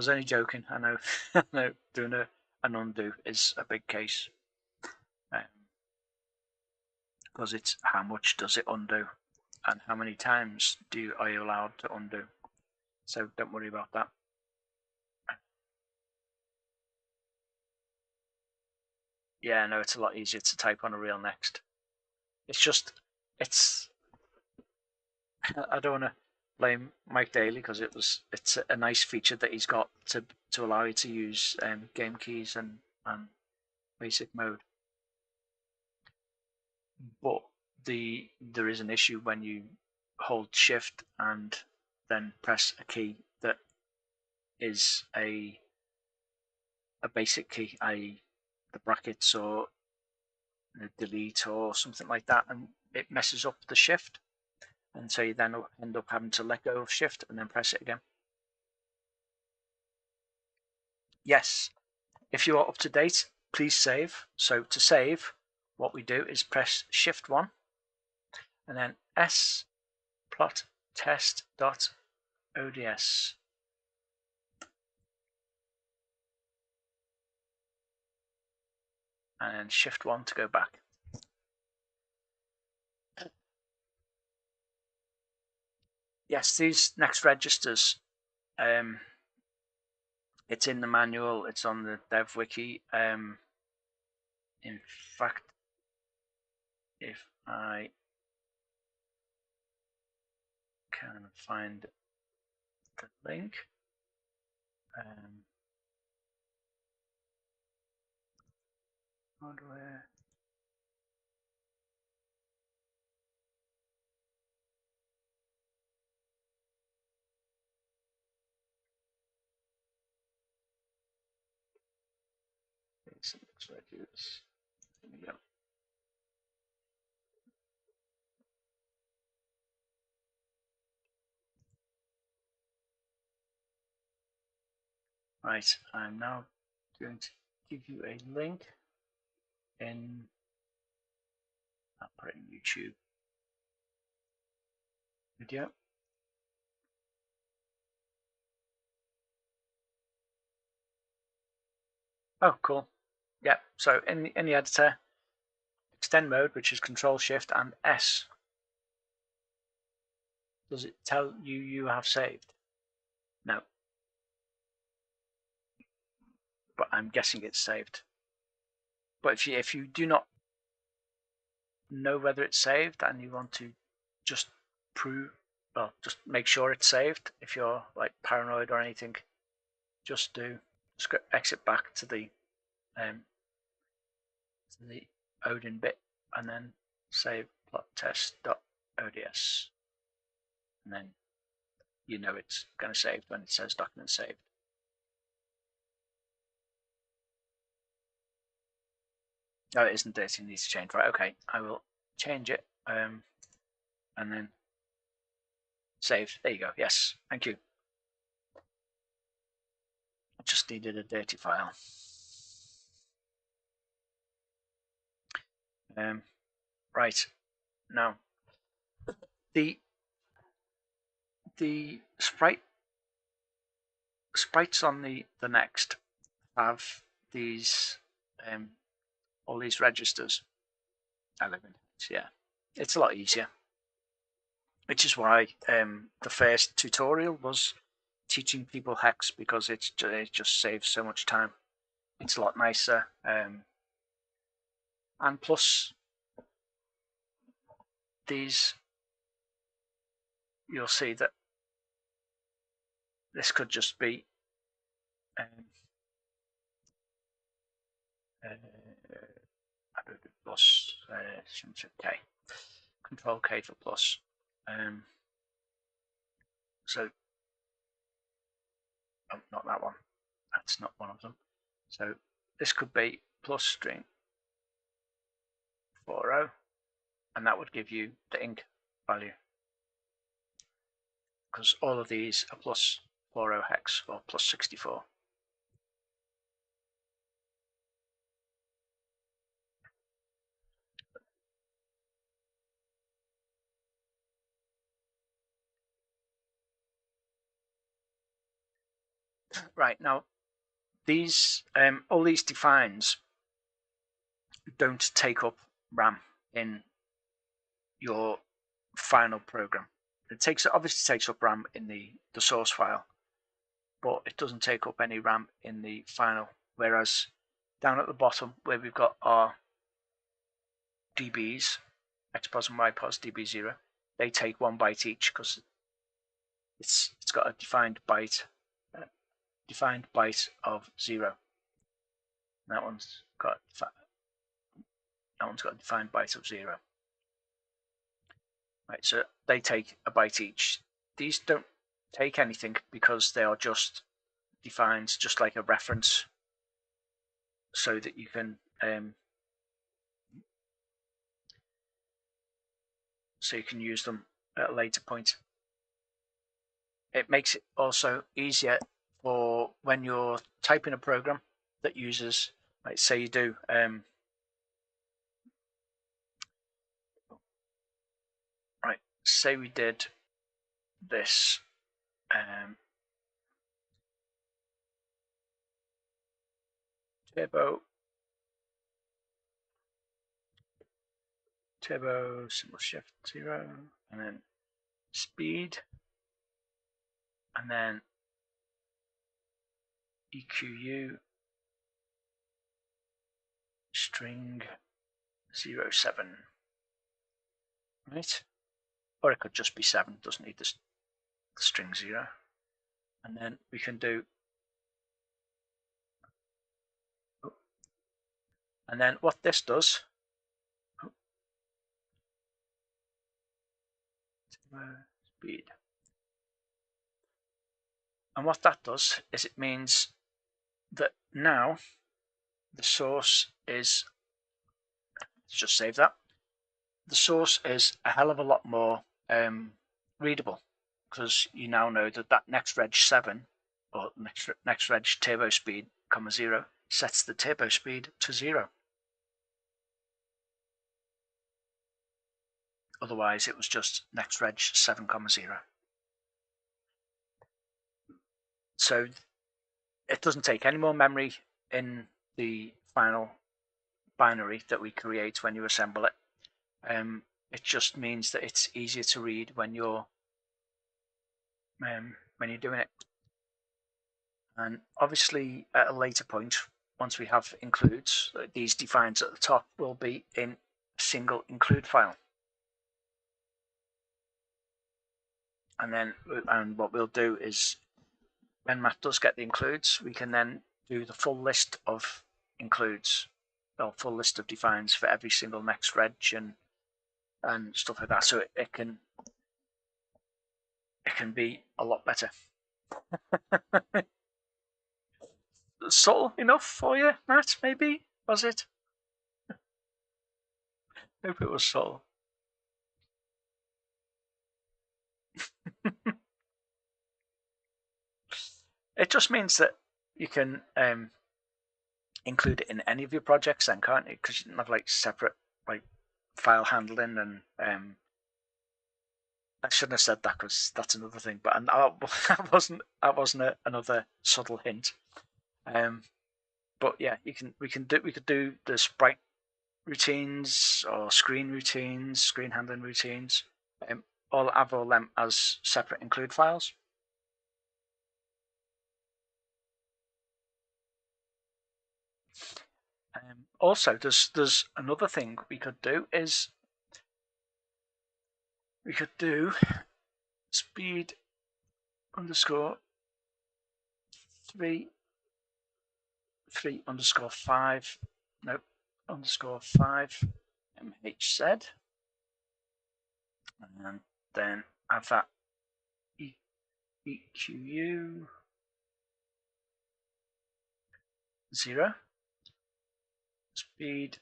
Speaker 1: only joking. I know. I know. Doing an undo is a big case. Because it's how much does it undo, and how many times are you allowed to undo. So don't worry about that. Yeah, no, it's a lot easier to type on a real next. It's just, I don't want to blame Mike Daly because it's a nice feature that he's got to allow you to use game keys and basic mode. But there is an issue when you hold shift and then press a key that is a basic key, i.e. the brackets or the delete or something like that, and it messes up the shift, and so you then end up having to let go of shift and then press it again. Yes, if you are up to date, please save. So to save, what we do is press shift 1 and then s plot test.ods. And then shift 1 to go back. Yes, these next registers, it's in the manual, it's on the dev wiki. In fact, if I can find the link. Hardware. So let's do this. There we go. Right, I'm now going to give you a link in, I'll put it in YouTube video. Oh, cool. Yeah, so in the editor, extend mode, which is Control Shift and S. Does it tell you you have saved? No. But I'm guessing it's saved. But if you do not know whether it's saved and you want to just just make sure it's saved, if you're like paranoid or anything, just exit back to the Odin bit and then save plot test.ods, and then you know it's going to save when it says document saved. Oh, it isn't this, it needs to change. Right, okay, I will change it and then save. There you go. Yes, thank you. I just needed a dirty file. Right, now the sprites on the next have these all these registers. Yeah, it's a lot easier, which is why the first tutorial was teaching people hex, because it just saves so much time. It's a lot nicer, and plus these, you'll see that this could just be plus K, Control K for plus. So, oh, not that one. That's not one of them. So this could be plus string 40, and that would give you the ink value, because all of these are plus 40 hex or plus 64. Right, now these all these defines don't take up RAM in your final program. It obviously takes up RAM in the source file, but it doesn't take up any RAM in the final. Whereas down at the bottom, where we've got our DBs, XPOS and YPOS DB0, they take 1 byte each, because it's got a defined byte of 0. That one's got a defined byte of 0. Right, so they take a byte each. These don't take anything because they are just defined, just like a reference, so that you can use them at a later point. It makes it also easier for when you're typing a program that uses, like say you do right, say we did this turbo symbol shift 0, and then speed, and then EQU string 07, right? Or it could just be 7, doesn't need this the string 0, and then we can do, and then what this does, speed, and what that does is it means that now the source is, let's just save that, the source is a hell of a lot more readable, because you now know that that next reg 7 or next reg turbo speed, 0 sets the turbo speed to 0. Otherwise it was just next reg 7, 0. So it doesn't take any more memory in the final binary that we create when you assemble it. It just means that it's easier to read when you're doing it. And obviously at a later point, once we have includes, these defines at the top will be in a single include file. And then what we'll do is when Matt does get the includes, we can then do the full list of includes, or full list of defines for every single next reg and stuff like that. So it can be a lot better. Subtle enough for you, Matt? Maybe, was it? Hope it was subtle. It just means that you can include it in any of your projects, then, can't you? Because you don't have like separate like file handling and I shouldn't have said that because that's another thing. But that wasn't another subtle hint. But yeah, we could do the sprite routines or screen routines, screen handling routines. All have all them as separate include files. Also, there's another thing we could do is we could do speed underscore 3 underscore 5 underscore 5 mhz, and then have that EQU 0 speed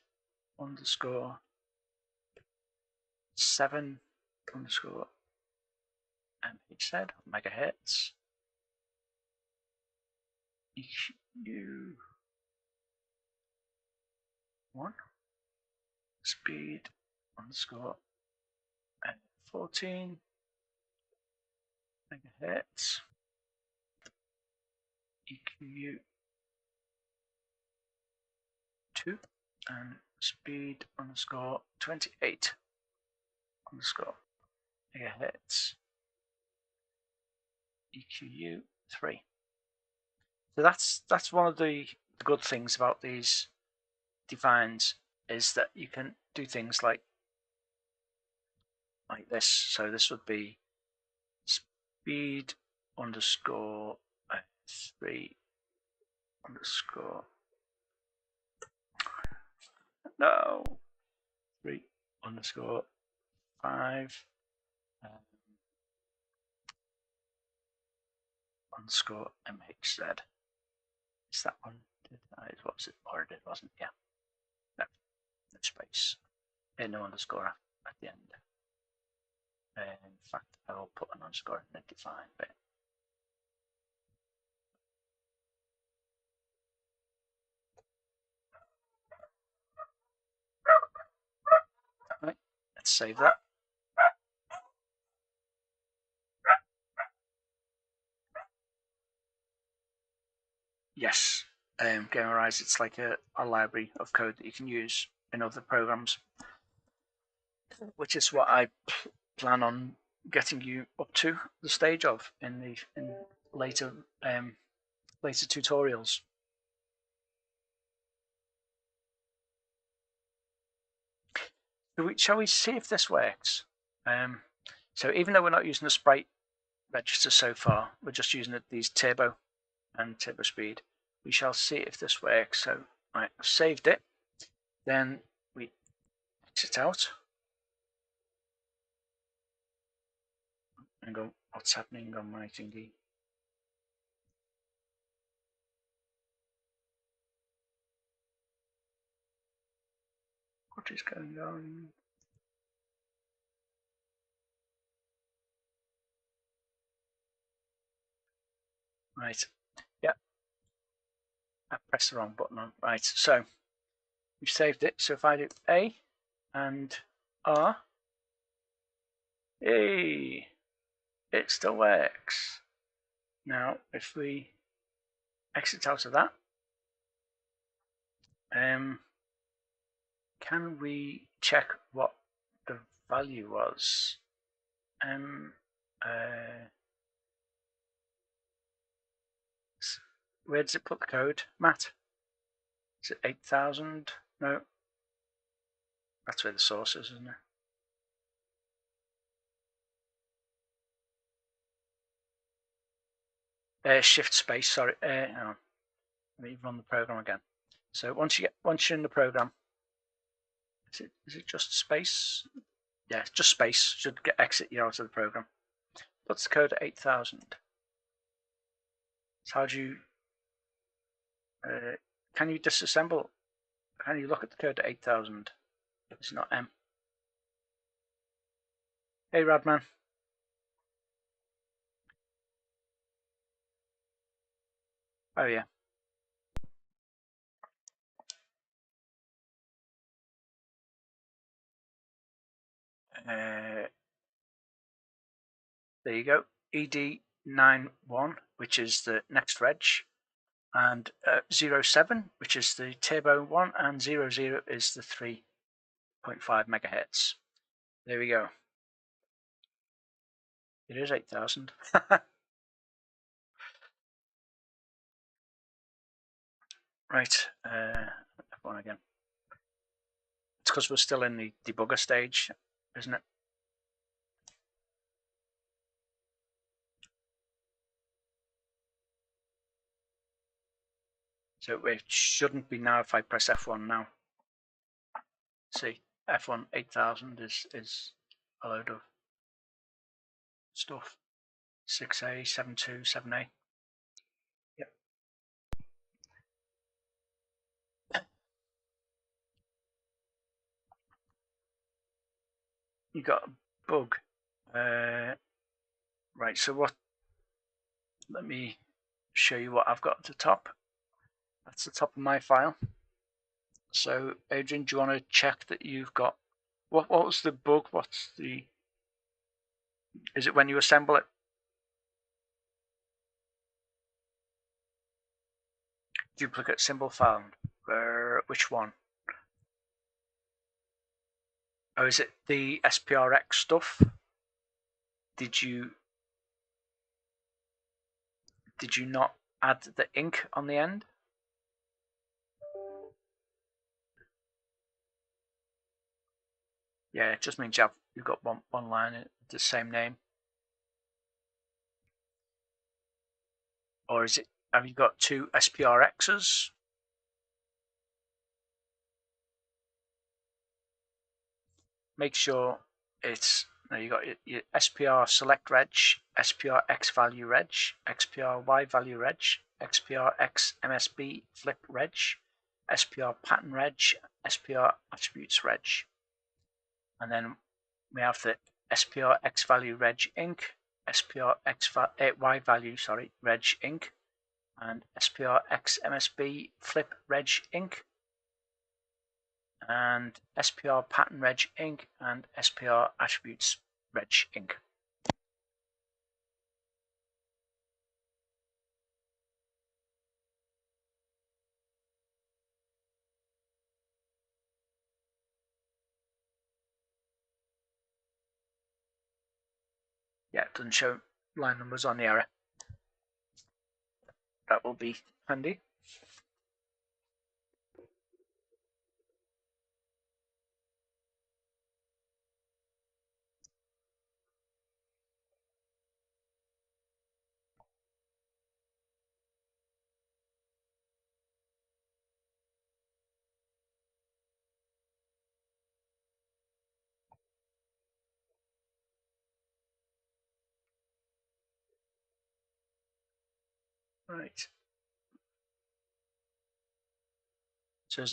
Speaker 1: underscore 7 underscore mhz megahertz EQ 1 speed underscore 14 megahertz EQ 2 and speed underscore 28 underscore megahertz EQU 3. So that's one of the good things about these defines, is that you can do things like this. So this would be speed underscore 3 underscore 3 underscore 5 underscore mhz. Is that one? What was it? Or it wasn't? Yeah. No space. No underscore at the end. In fact, I will put an underscore in the define bit. Right, let's save that. Yes, Gamerize, it's like a library of code that you can use in other programs, which is what I plan on getting you up to the stage of in later tutorials. Shall we see if this works? So even though we're not using the sprite register so far. We're just using these turbo and turbo speed. We shall see if this works. So I've saved it. Then we exit out and go, what's happening on my thingy? What is going on? Right. Yeah. I pressed the wrong button on. Right. So we've saved it. So if I do A and R, hey, it still works. Now, if we exit out of that, can we check what the value was? Where does it put the code, Matt? Is it 8,000? No, that's where the source is, isn't it? Shift space. Sorry. Hang on. Let me run the program again. So once you're in the program, is it just space? Yeah, just space. Should exit you out of the program. Puts the code at 8,000. So how do you? Can you disassemble? Can you look at the code at 8,000? It's not M. Hey, Radman. Oh yeah. There you go. ED91, which is the next reg, and 07, which is the turbo one, and 00 is the 3.5 megahertz. There we go. It is 8,000. Right. F1 again. It's because we're still in the debugger stage, isn't it? So it shouldn't be now if I press F1 now. See, F1 8000 is a load of stuff. 6A, 7.2, 7A. Yep. You got a bug. Right, so what? Let me show you what I've got at the top. That's the top of my file. So, Adrian, do you want to check that you've got what was the bug? What's the? Is it when you assemble it? Duplicate symbol found. Which one? Oh, is it the SPRX stuff? Did you not add the ink on the end? Yeah, it just means you've got one line, the same name. Or is it? Have you got two SPRXs? Make sure it's you got your SPR select reg, SPR X value reg, XPR Y value reg, XPR X MSB flip reg, SPR pattern reg, SPR attributes reg, and then we have the SPR X value reg inc, SPR X Y value reg inc, and SPR X MSB flip reg inc, and SPR pattern reg inc, and SPR attributes reg inc. Yeah, it doesn't show line numbers on the error. That will be handy. Right. So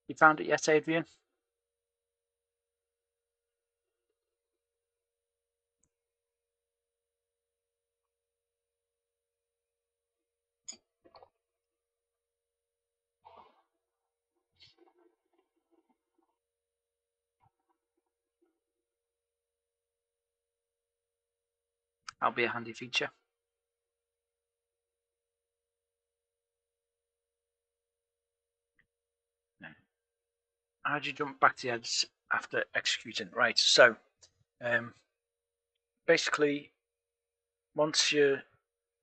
Speaker 1: you found it yet, Adrian? That'll be a handy feature. How do you jump back to the edit after executing? Right, so basically, once you're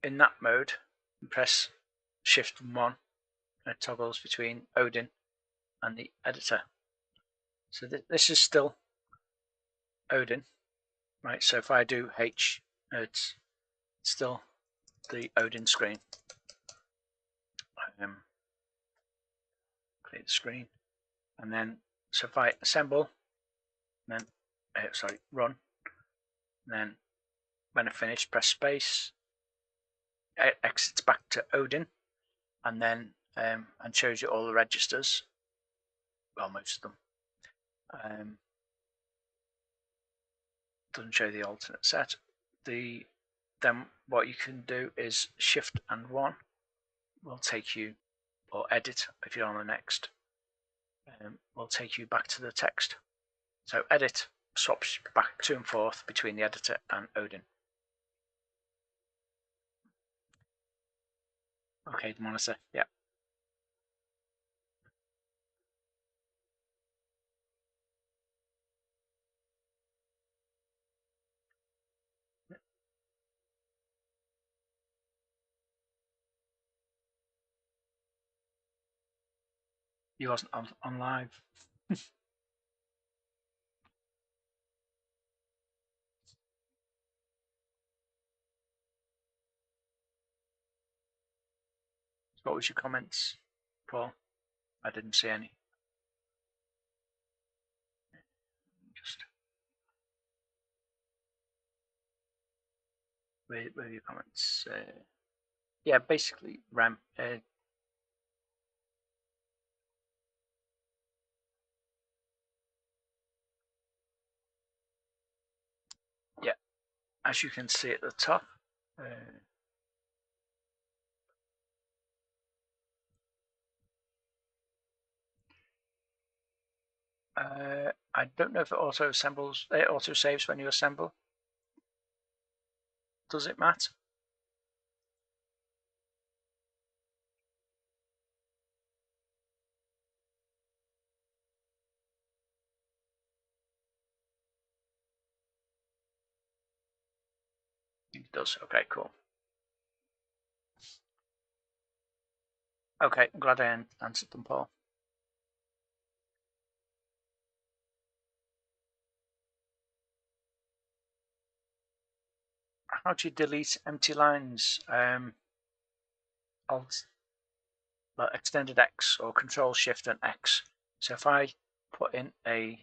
Speaker 1: in that mode, you press Shift 1 and it toggles between Odin and the editor. So this is still Odin, right? So if I do H, it's still the Odin screen. Clear the screen, and then so if I assemble, then run, and then when I finish, press space, it exits back to Odin, and then and shows you all the registers. Well, most of them. Doesn't show the alternate set. Then what you can do is Shift and 1 will take you, or Edit if you're on the next, will take you back to the text. So Edit swaps back to and forth between the editor and Odin. Okay, the monitor, yeah. You wasn't on live. What was your comments, Paul? I didn't see any. Just where are your comments? Yeah, basically RAM. Yeah, as you can see at the top. I don't know if it auto assembles. It auto saves when you assemble. Does it, Matt? It does. Okay, cool. Okay, I'm glad I answered them, Paul. How do you delete empty lines? Alt, extended X or Control Shift and X. So if I put in if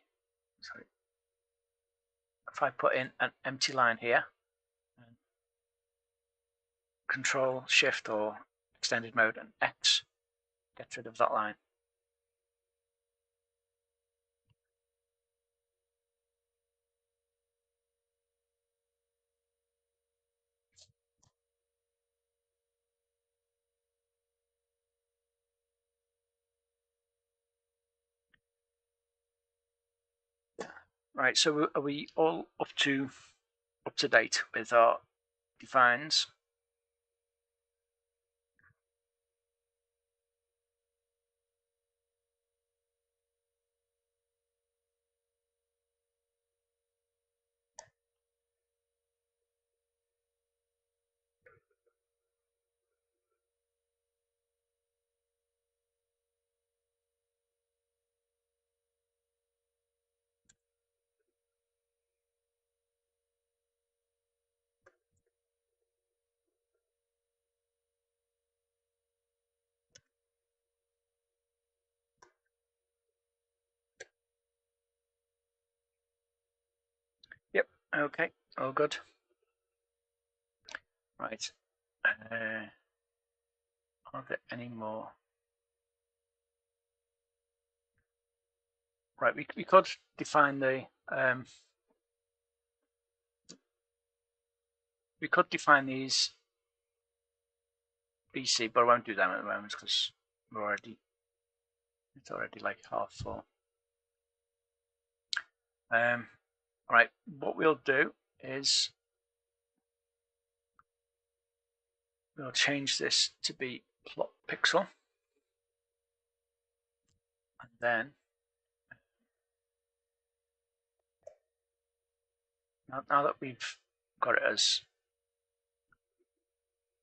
Speaker 1: I put in an empty line here, Control Shift or extended mode and X, get rid of that line. Right, so are we all up to date with our defines? Yep, okay, all good. Right, Are there any more? Right, we could define the we could define these BC, but I won't do that at the moment because it's already like 4:30. Right, what we'll do is we'll change this to be plot pixel, and then now that we've got it as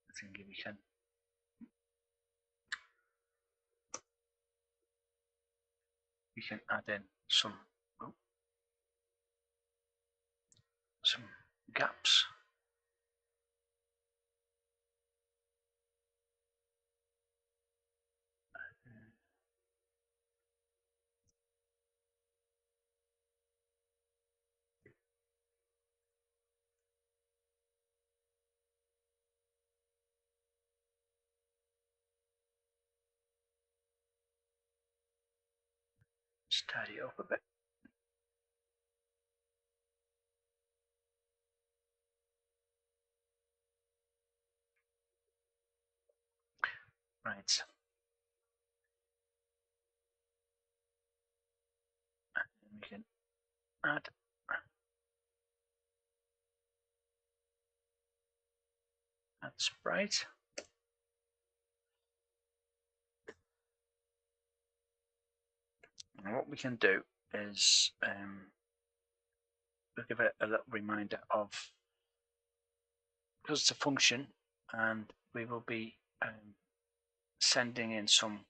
Speaker 1: I think we can add in some gaps. Just tidy up a bit. Right. And we can add sprite. And what we can do is we'll give it a little reminder of, because it's a function and we will be sending in some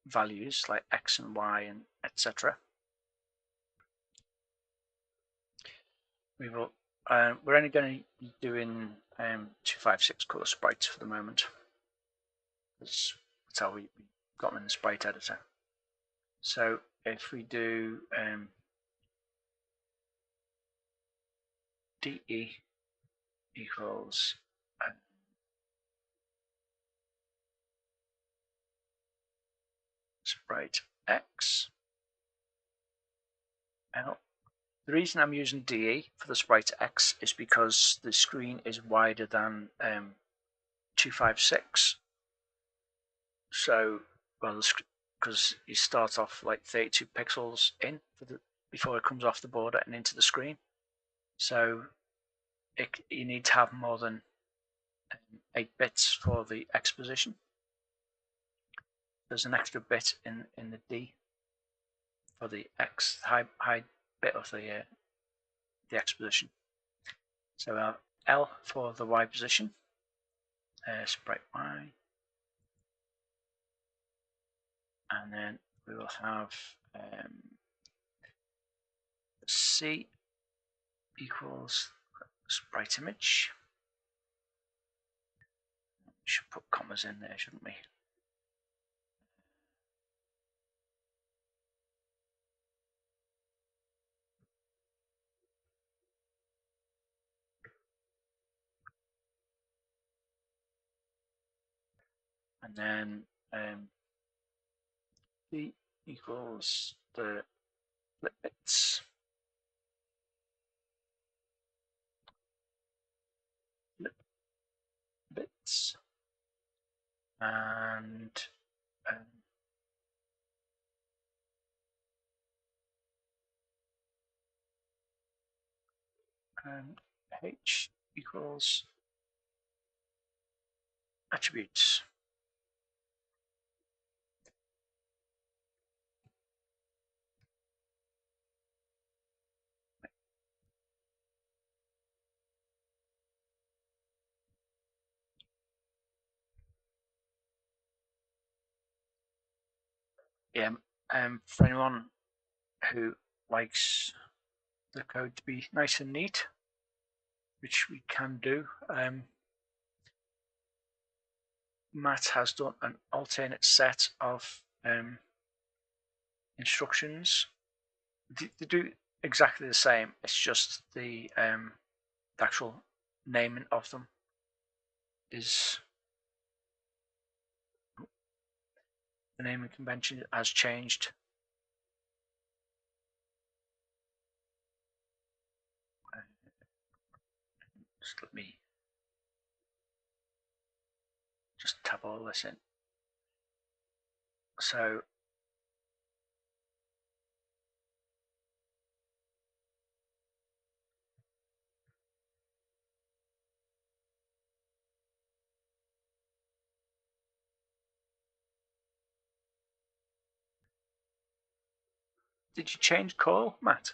Speaker 1: values like x and y and etc. We will we're only going to be doing 256 color sprites for the moment. That's how we got them in the sprite editor. So if we do DE equals sprite X L. The reason I'm using DE for the sprite X is because the screen is wider than 256. So, well, because you start off like 32 pixels in before it comes off the border and into the screen. So you need to have more than 8 bits for the X position. There's an extra bit in the D for the X high bit of the X position. So L for the Y position, sprite Y, and then we will have C equals sprite image. We should put commas in there, shouldn't we? And then B equals the flip bits. And H equals attributes. Yeah, for anyone who likes the code to be nice and neat, which we can do, Matt has done an alternate set of instructions. They do exactly the same. It's just the actual naming of them is the naming convention has changed. Just let me just tab all this in. So did you change call, Matt?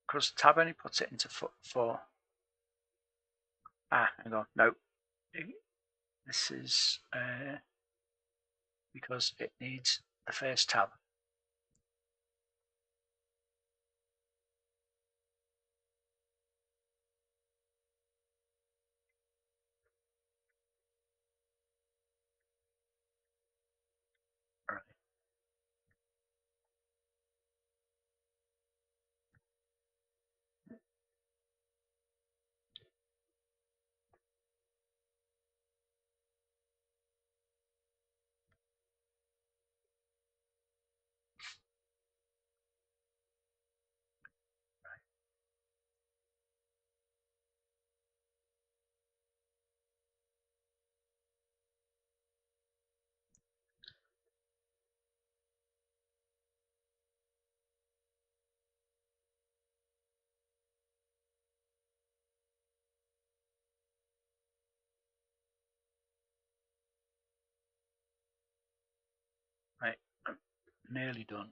Speaker 1: Because tab only puts it into four. Hang on, no. This is because it needs the first tab. All right. Right, I'm nearly done.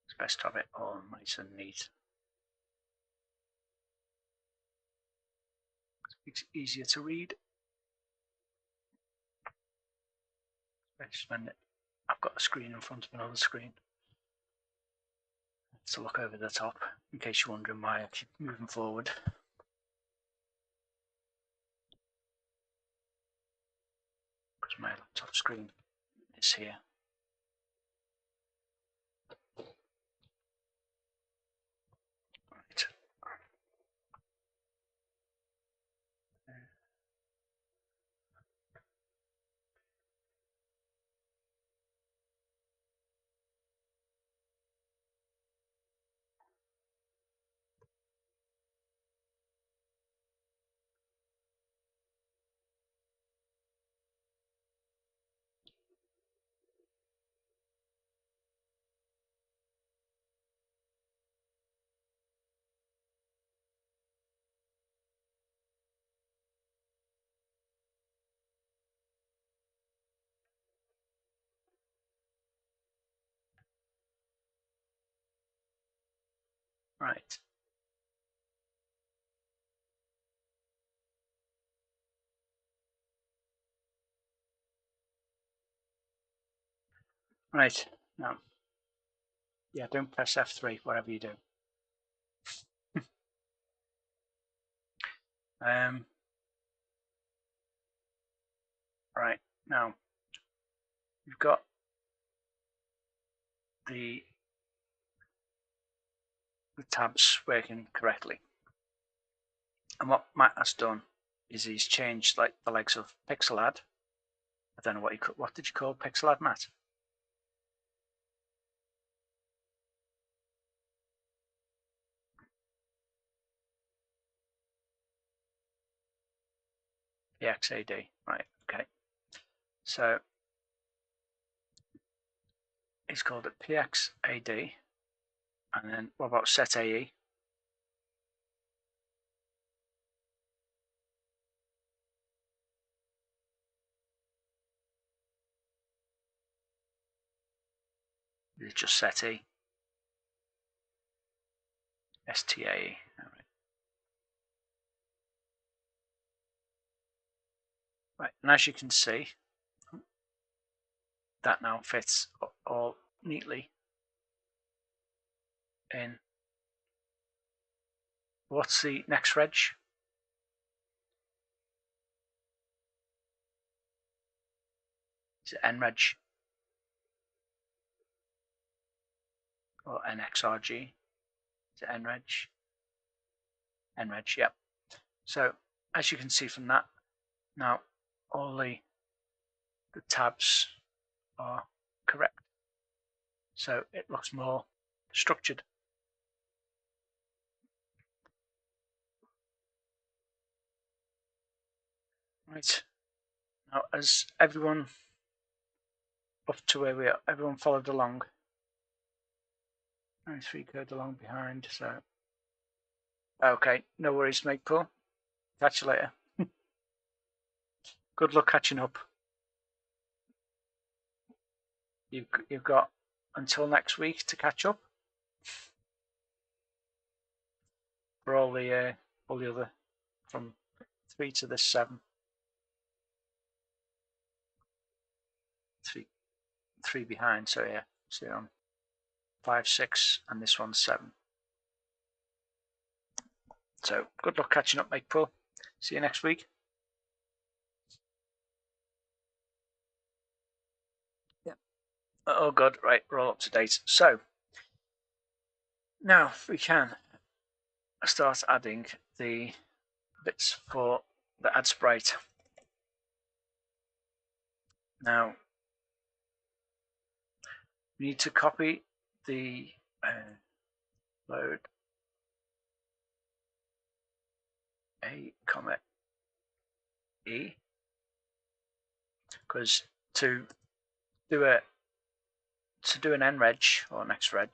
Speaker 1: It's best to have it all nice and neat. It's easier to read. I've got a screen in front of another screen to look over the top, in case you're wondering why I keep moving forward. Because my laptop screen is here. Right. Right. Right. Now, yeah, don't press F3, whatever you do. Right. Now, you've got the tabs working correctly. And what Matt has done is he's changed like the likes of Pixelad. I don't know what did you call Pixelad, Matt? PXAD, right? Okay. So he's called it PXAD, and then what about Set AE? It's just Set E. STAE. All right. Right, and as you can see, that now fits all neatly in. What's the next reg? Is it nreg or nxrg? Is it nreg? Nreg, yep. So as you can see from that, now all the tabs are correct. So it looks more structured. Right. Now, as everyone up to where we are, everyone followed along. 93 code along behind, so okay, no worries, mate. Paul. Catch you later. Good luck catching up. You've got until next week to catch up for all the other from 3 to this 7. 3 behind, so yeah, so you're on 5, 6, and this one's 7. So good luck catching up, mate. Paul. See you next week. Yeah. Oh good, right, we're all up to date. So now we can start adding the bits for the add sprite. Now we need to copy the load a comma e, because to do an nreg or next reg,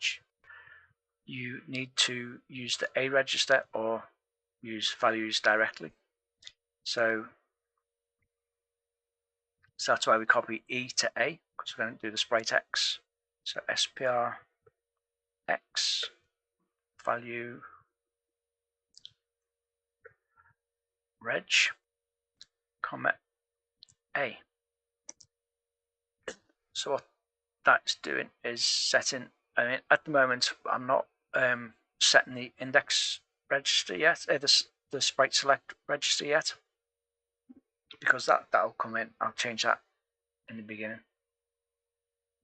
Speaker 1: you need to use the a register or use values directly. So that's why we copy E to A, because we're going to do the sprite X. So SPR X value reg, comma A. So what that's doing is setting, I mean, at the moment, I'm not setting the index register yet, the sprite select register yet, because that'll come in. I'll change that in the beginning,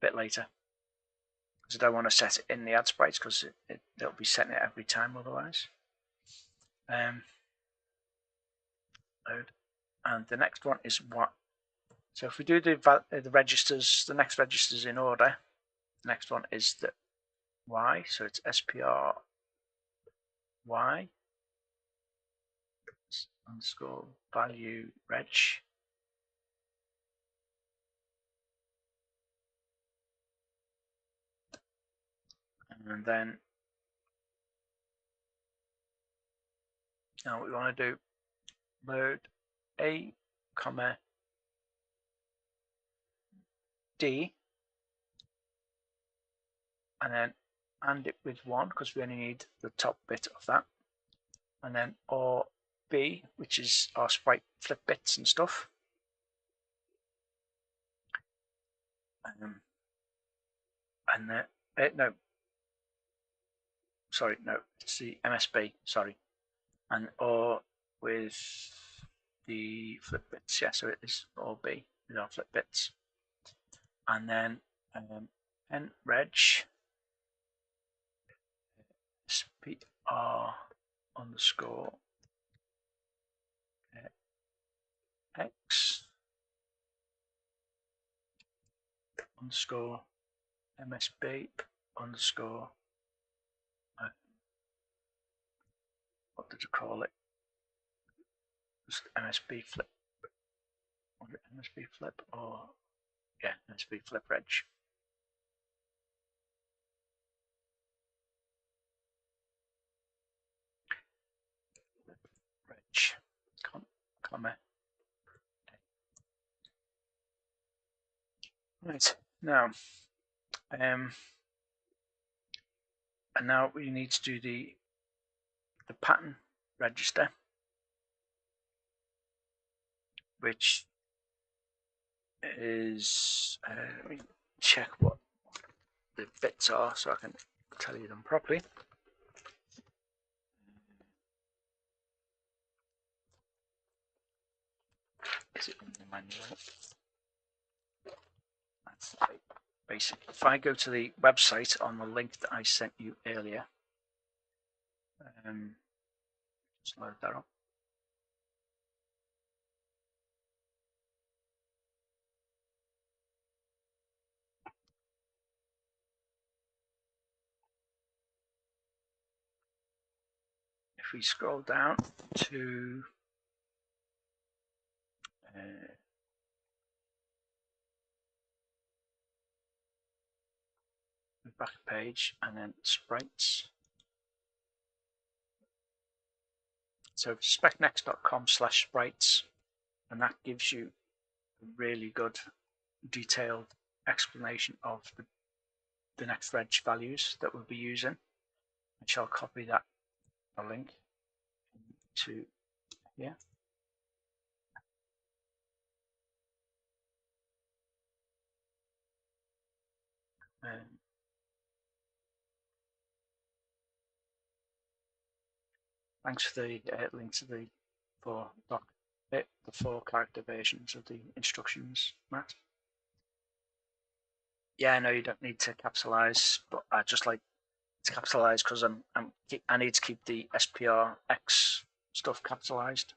Speaker 1: a bit later, because I don't want to set it in the add sprites, because it'll be setting it every time otherwise. Load, and the next one is what. So if we do the registers, the next registers in order, the next one is the Y, so it's SPR Y underscore value reg. And then now we want to do load a comma d, and then and it with 1, because we only need the top bit of that, and then or b, which is our sprite flip bits and stuff. And then no, sorry, no, it's the MSB, sorry, and or with the flip bits, yeah, so it is or B with our flip bits, and then nreg SPR underscore X underscore MSB underscore what did you call it? Just MSB flip. MSB flip, or yeah, MSB flip reg. Reg, comma. Right, now, and now we need to do the pattern register, which is, let me check what the bits are so I can tell you them properly. Is it in the manual? That's basic. If I go to the website on the link that I sent you earlier, just load that up. If we scroll down to the back page and then sprites. So specnext.com/sprites, and that gives you a really good detailed explanation of the next reg values that we'll be using. I shall copy that a link to here. Thanks for the link to the four character versions of the instructions, Matt. Yeah, I know you don't need to capitalize, but I just like to capitalize because I need to keep the SPRX stuff capitalized.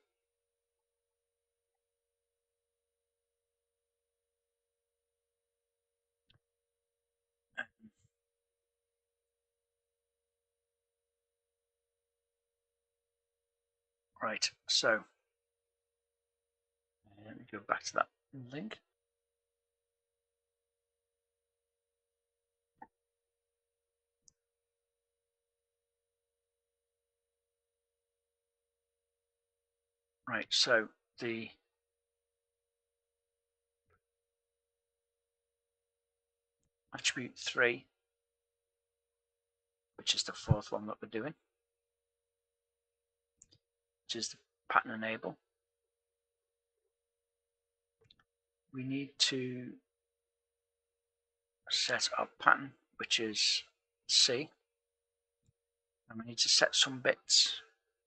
Speaker 1: Right, so let me go back to that link. Right, so the attribute 3, which is the fourth one that we're doing, which is the pattern enable. We need to set our pattern, which is C, and we need to set some bits.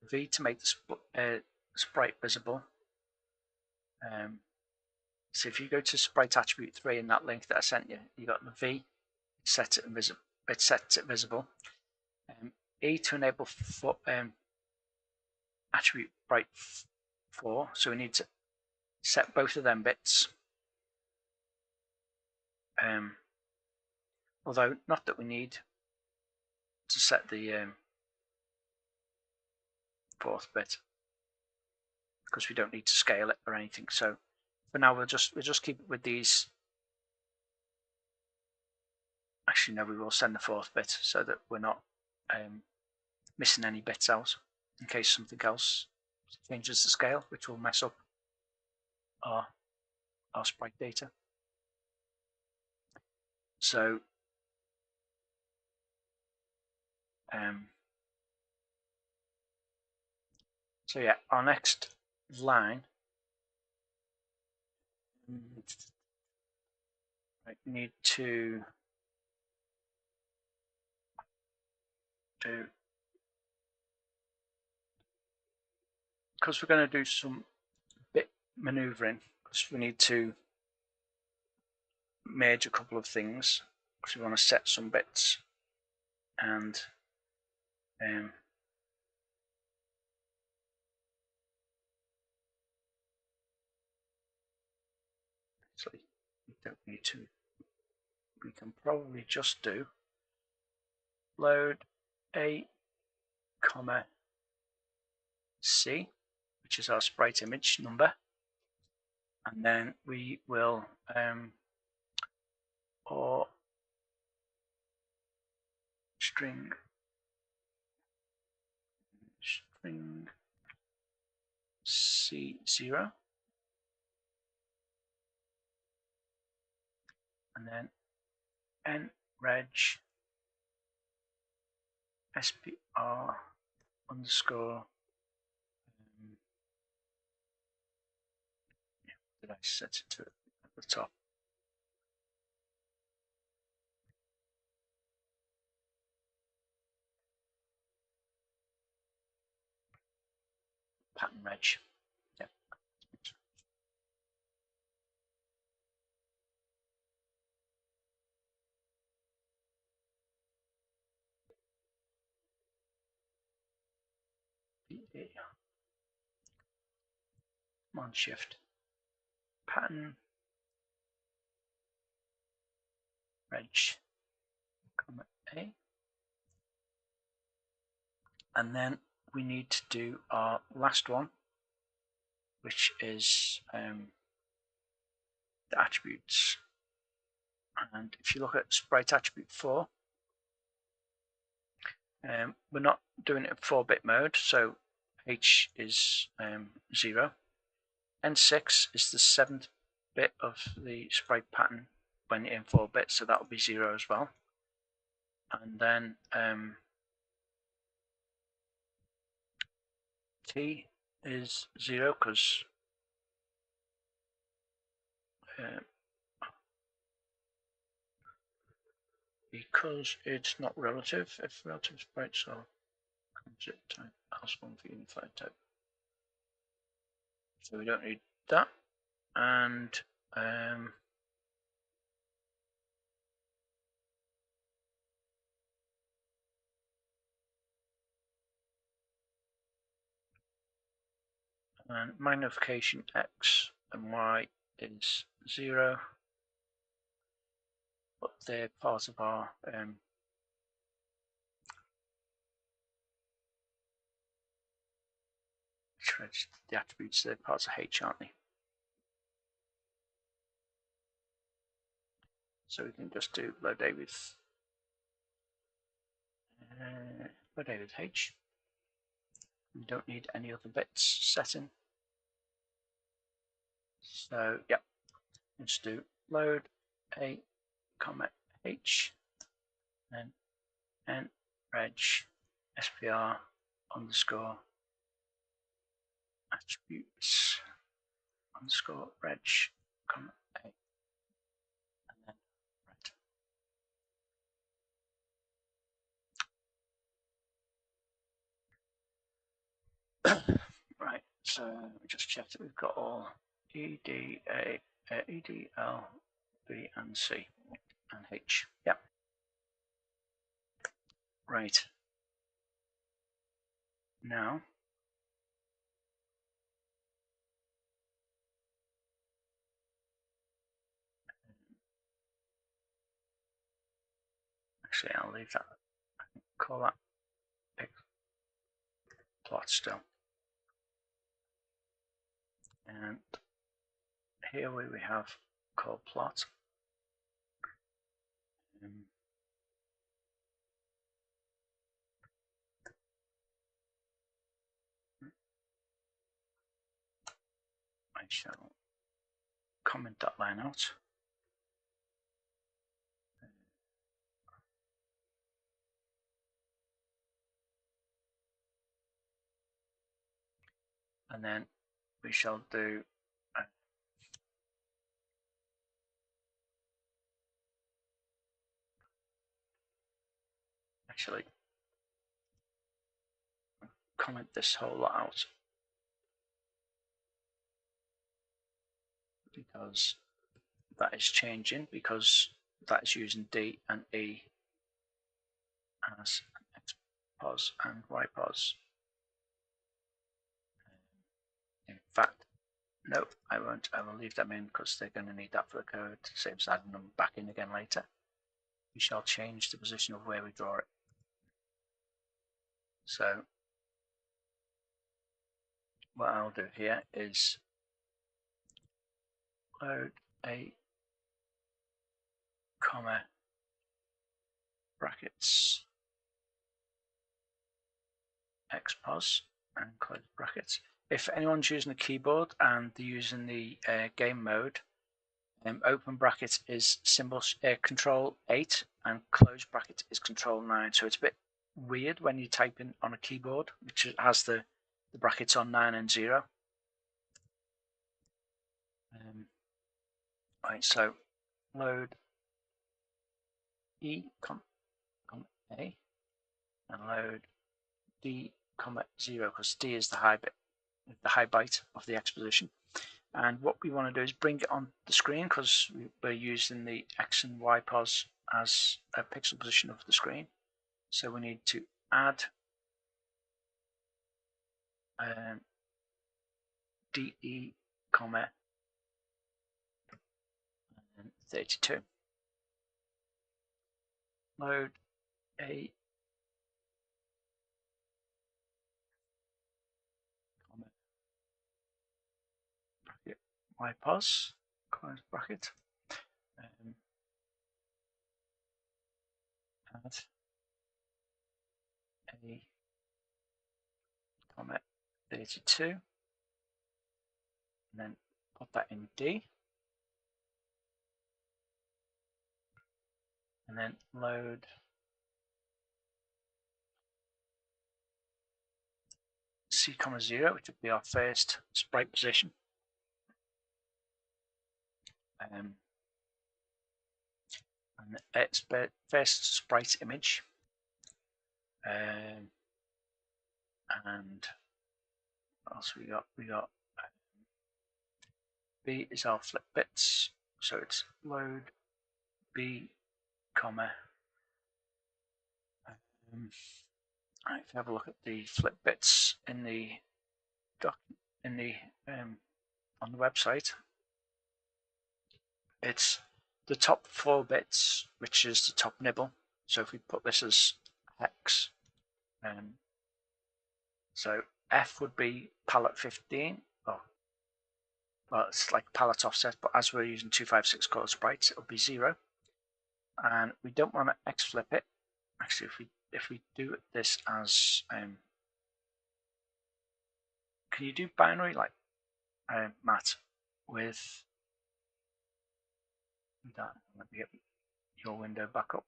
Speaker 1: V to make the sprite visible. So if you go to sprite attribute 3 in that link that I sent you, you got the V, it sets it visible. E to enable attribute sprite 4, so we need to set both of them bits. Although not that we need to set the fourth bit because we don't need to scale it or anything. So for now we'll just keep it with these. Actually, no, we will send the fourth bit so that we're not missing any bits out in case something else changes the scale, which will mess up our sprite data. So so yeah, our next line, I need to do, because we're going to do some bit maneuvering, because we need to merge a couple of things, because we want to set some bits, and so we don't need to. We can probably just do load A, comma C, which is our sprite image number, and then we will or string C0, and then nreg SPR underscore. Did I set it to at the top? pattern reg. Yeah. Command shift pattern reg, comma A. And then we need to do our last one, which is the attributes. And if you look at sprite attribute 4, we're not doing it in 4-bit mode, so H is 0. N6 is the 7th bit of the sprite pattern when in 4-bit, so that will be 0 as well. And then T is 0 because it's not relative. If relative sprites are composite type, else one for unified type. So we don't need that. And magnification X and Y is 0, but they're part of our the attributes, they're parts of H, aren't they? So we can just do load A with H. We don't need any other bits setting. So yeah, let's do load A, comma H, and N reg SPR underscore attributes underscore reg, comma A, and then right, so we just check that we've got all E, D, L, B, and C, and H. Yep. Right. Now, actually, I'll leave that. Call that big plot still. And here we have call plot. I shall comment that line out. And then we shall do actually comment this whole lot out because that is changing, because that is using D and E as XPOS and YPOS. In fact, no, I won't. I will leave them in because they're going to need that for the code. Saves adding them back in again later. We shall change the position of where we draw it. So what I'll do here is load A, comma, brackets, XPOS, and close brackets. If anyone's using a keyboard and they're using the game mode, open bracket is control 8 and close bracket is control 9. So it's a bit weird when you type in on a keyboard, which has the brackets on 9 and 0. Right, so load E, comma A, and load D, comma 0, because D is the high bit. the high byte of the X position. And what we want to do is bring it on the screen because we're using the X and Y pos as a pixel position of the screen. So we need to add DE, comma, and 32. Load a comma bracket Y pos close bracket. Add a comma 32, and then put that in D, and then load C, 0, which would be our first sprite position. And it's first sprite image. And what else we got? We got B is our flip bits, so it's load B, comma. Right, if you have a look at the flip bits in the on the website, it's the top 4 bits, which is the top nibble. So if we put this as hex, so F would be palette 15. Well, it's like palette offset, but as we're using 256 color sprites, it'll be 0. And we don't want to X flip it. Actually, if we do this as can you do binary like Matt with that? Let me get your window back up.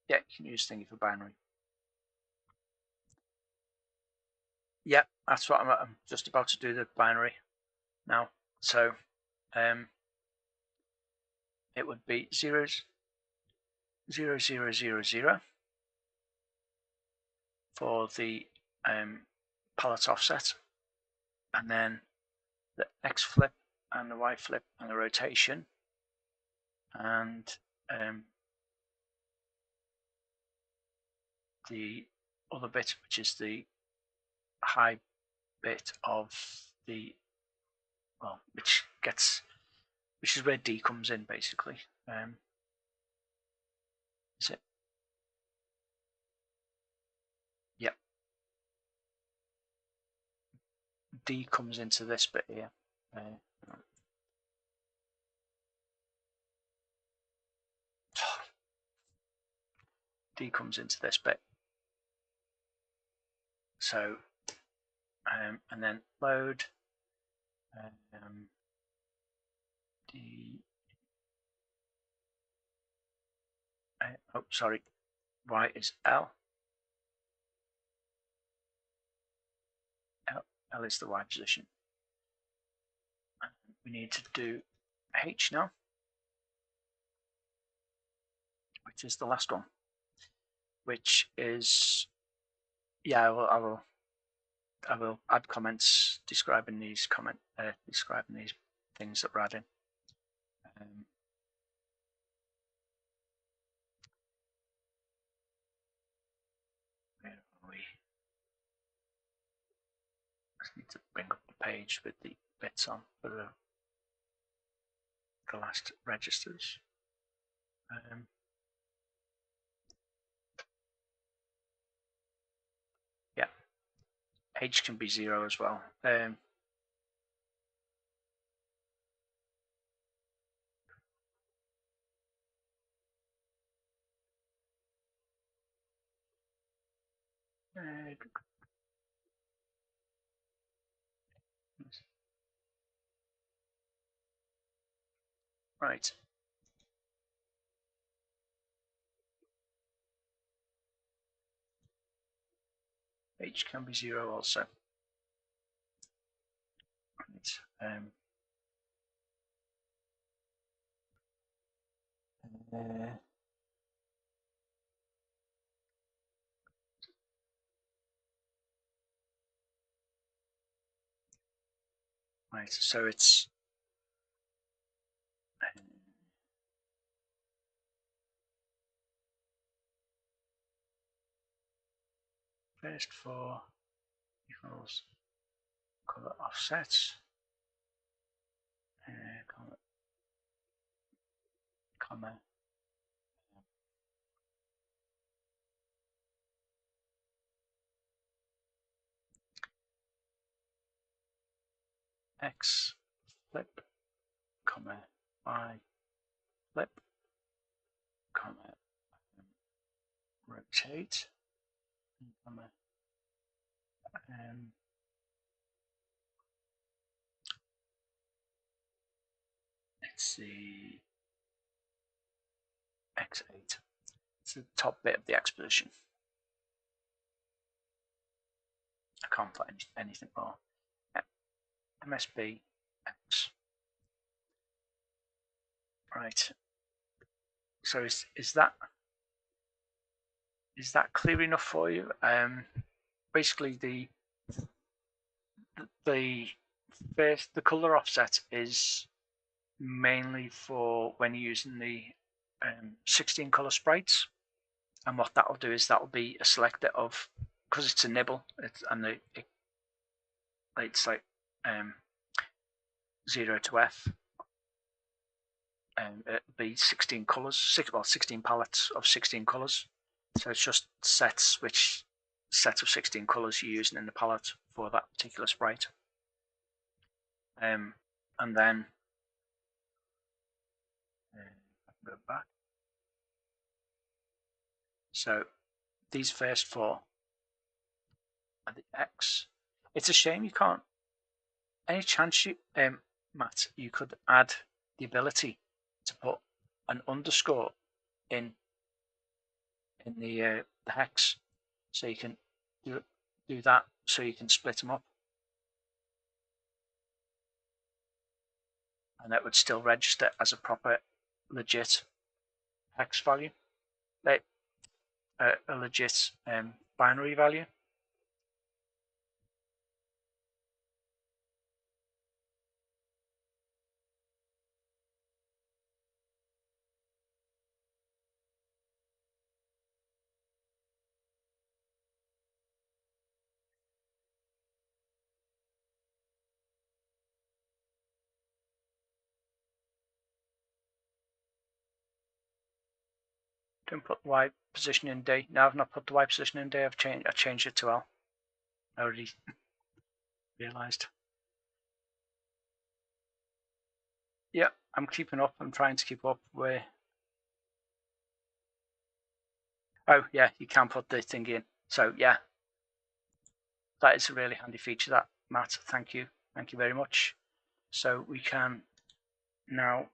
Speaker 1: Yeah, you can use thingy for binary. Yeah, that's what I'm just about to do, the binary now. So it would be 0, 0, 0, 0, 0 for the palette offset, and then the X flip and the Y flip and the rotation, and the other bit, which is the high bit of the, well, which is where D comes in basically. Is it? Yep. D comes into this bit here. D comes into this bit. So, and then load D. Oh, sorry. Y is L. L is the Y position. And we need to do H now, which is the last one, which is, yeah, I will add comments describing these things that we're adding. Where are we? Just need to bring up the page with the bits on for the last registers. Yeah, H can be 0 as well. Right. H can be 0 also. Right. Right, so it's first for equals color offsets, comma x flip, comma y flip, comma rotate, comma it's the x8. It's the top bit of the exposition. I can't put anything more. MSB X. Right. So is that clear enough for you? Basically, the color offset is mainly for when you're using the 16 color sprites, and what that will do is that will be a selector of, because it's a nibble, it's like 0 to F, and it'll be 16 colors, 16 palettes of 16 colors. So it's just sets which set of 16 colors you're using in the palette for that particular sprite. And then go back. So these first four are the X. It's a shame you can't. Any chance you, Matt, you could add the ability to put an underscore in the hex, so you can do that, so you can split them up, and that would still register as a proper legit hex value, like a legit binary value. Don't put Y position in D. No, I've not put the Y position in D. I changed it to L. I already realized. Yeah, I'm keeping up. I'm trying to keep up with. Oh yeah, you can put the thing in. So yeah, that is a really handy feature, that, Matt. Thank you very much. So we can now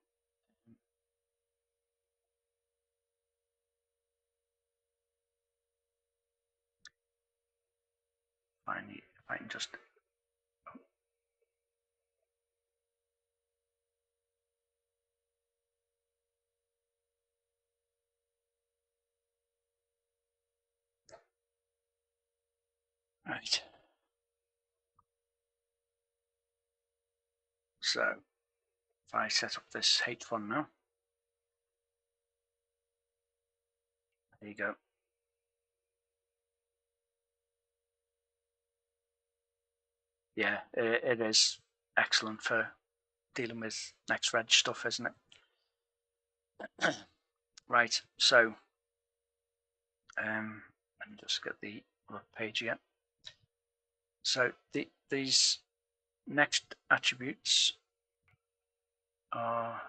Speaker 1: finally, if I can just right. So if I set up this hate fund now, there you go. Yeah, it is excellent for dealing with NextReg stuff, isn't it? Right, so let me just get the page here. So these next attributes are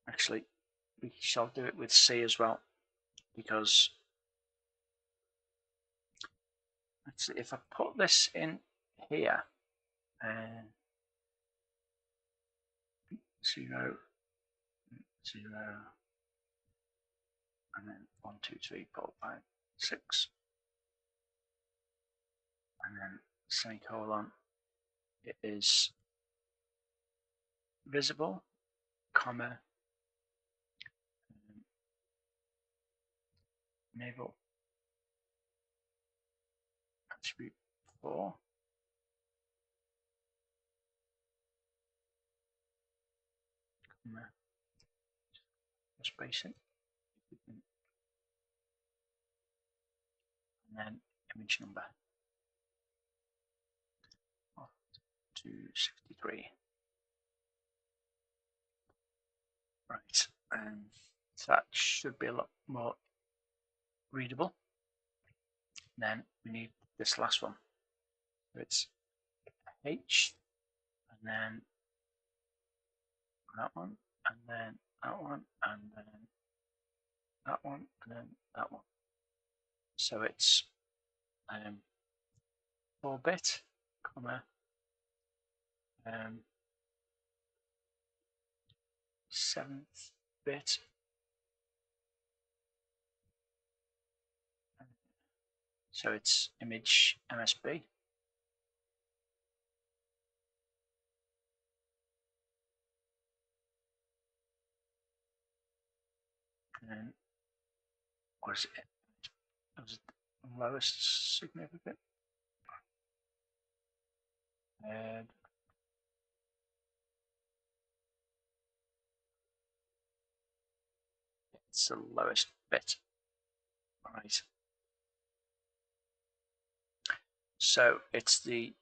Speaker 1: actually, we shall do it with C as well, because let's see, if I put this in here, 0, 0, and then 1, 2, 3, 4, 5, 6, and then semicolon, it is visible, comma, enable attribute 4. Space it. And then image number 263. Right, so that should be a lot more readable. Then we need this last one. So it's H, and then that one, and then that one, and then that one, and then that one. So it's 4-bit, comma, 7th bit, so it's image MSB. And then what is it? Was it the lowest significant? It's the lowest bit. Right. So it's the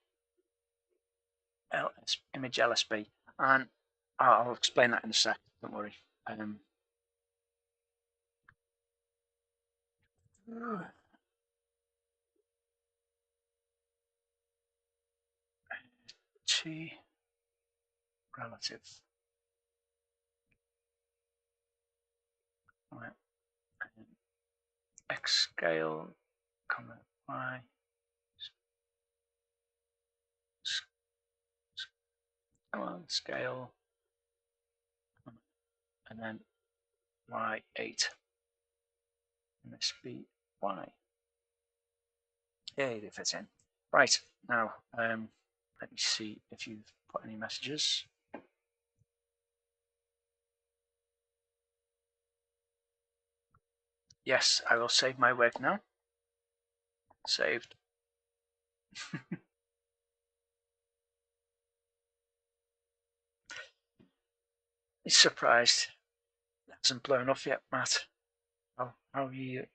Speaker 1: image LSB, and I'll explain that in a sec. Don't worry. T relative. Right. X scale, comma Y. Scale, and then Y8. MSB Y. Yay, they fit in. Right, now let me see if you've put any messages. Yes, I will save my work now. Saved. He's surprised. It hasn't blown off yet, Matt. How ye,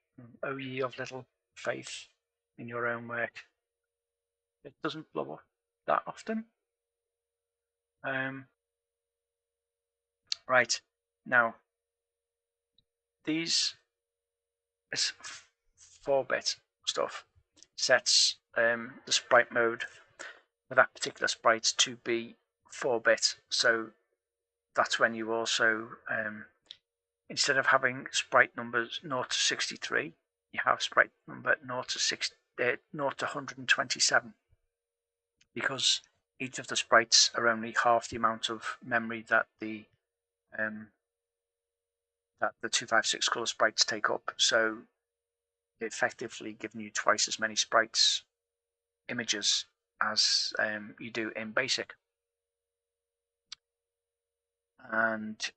Speaker 1: oh ye of little faith in your own work. It doesn't blow up that often. Right, now these is 4-bit stuff. Sets the sprite mode for that particular sprite to be 4-bit. So that's when you also, instead of having sprite numbers 0 to 63, you have sprite number 0 to 127, because each of the sprites are only half the amount of memory that the 256 color sprites take up. So effectively giving you twice as many sprites images as you do in BASIC. And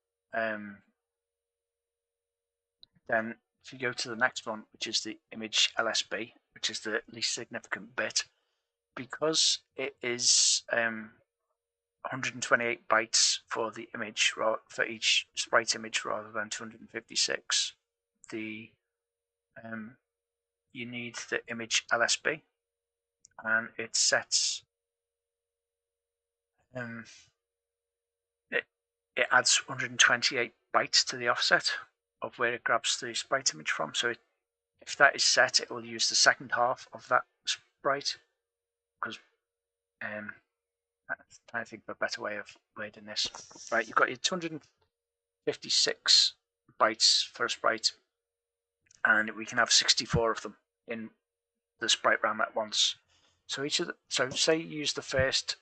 Speaker 1: then if you go to the next one, which is the image LSB, which is the least significant bit, because it is 128 bytes for the image, for each sprite image rather than 256, you need the image LSB, and it sets it adds 128 bytes to the offset of where it grabs the sprite image from. So if that is set, it will use the second half of that sprite, because I'm trying to think of a better way of wording this. Right, you've got your 256 bytes for a sprite, and we can have 64 of them in the sprite RAM at once. So so say you use the first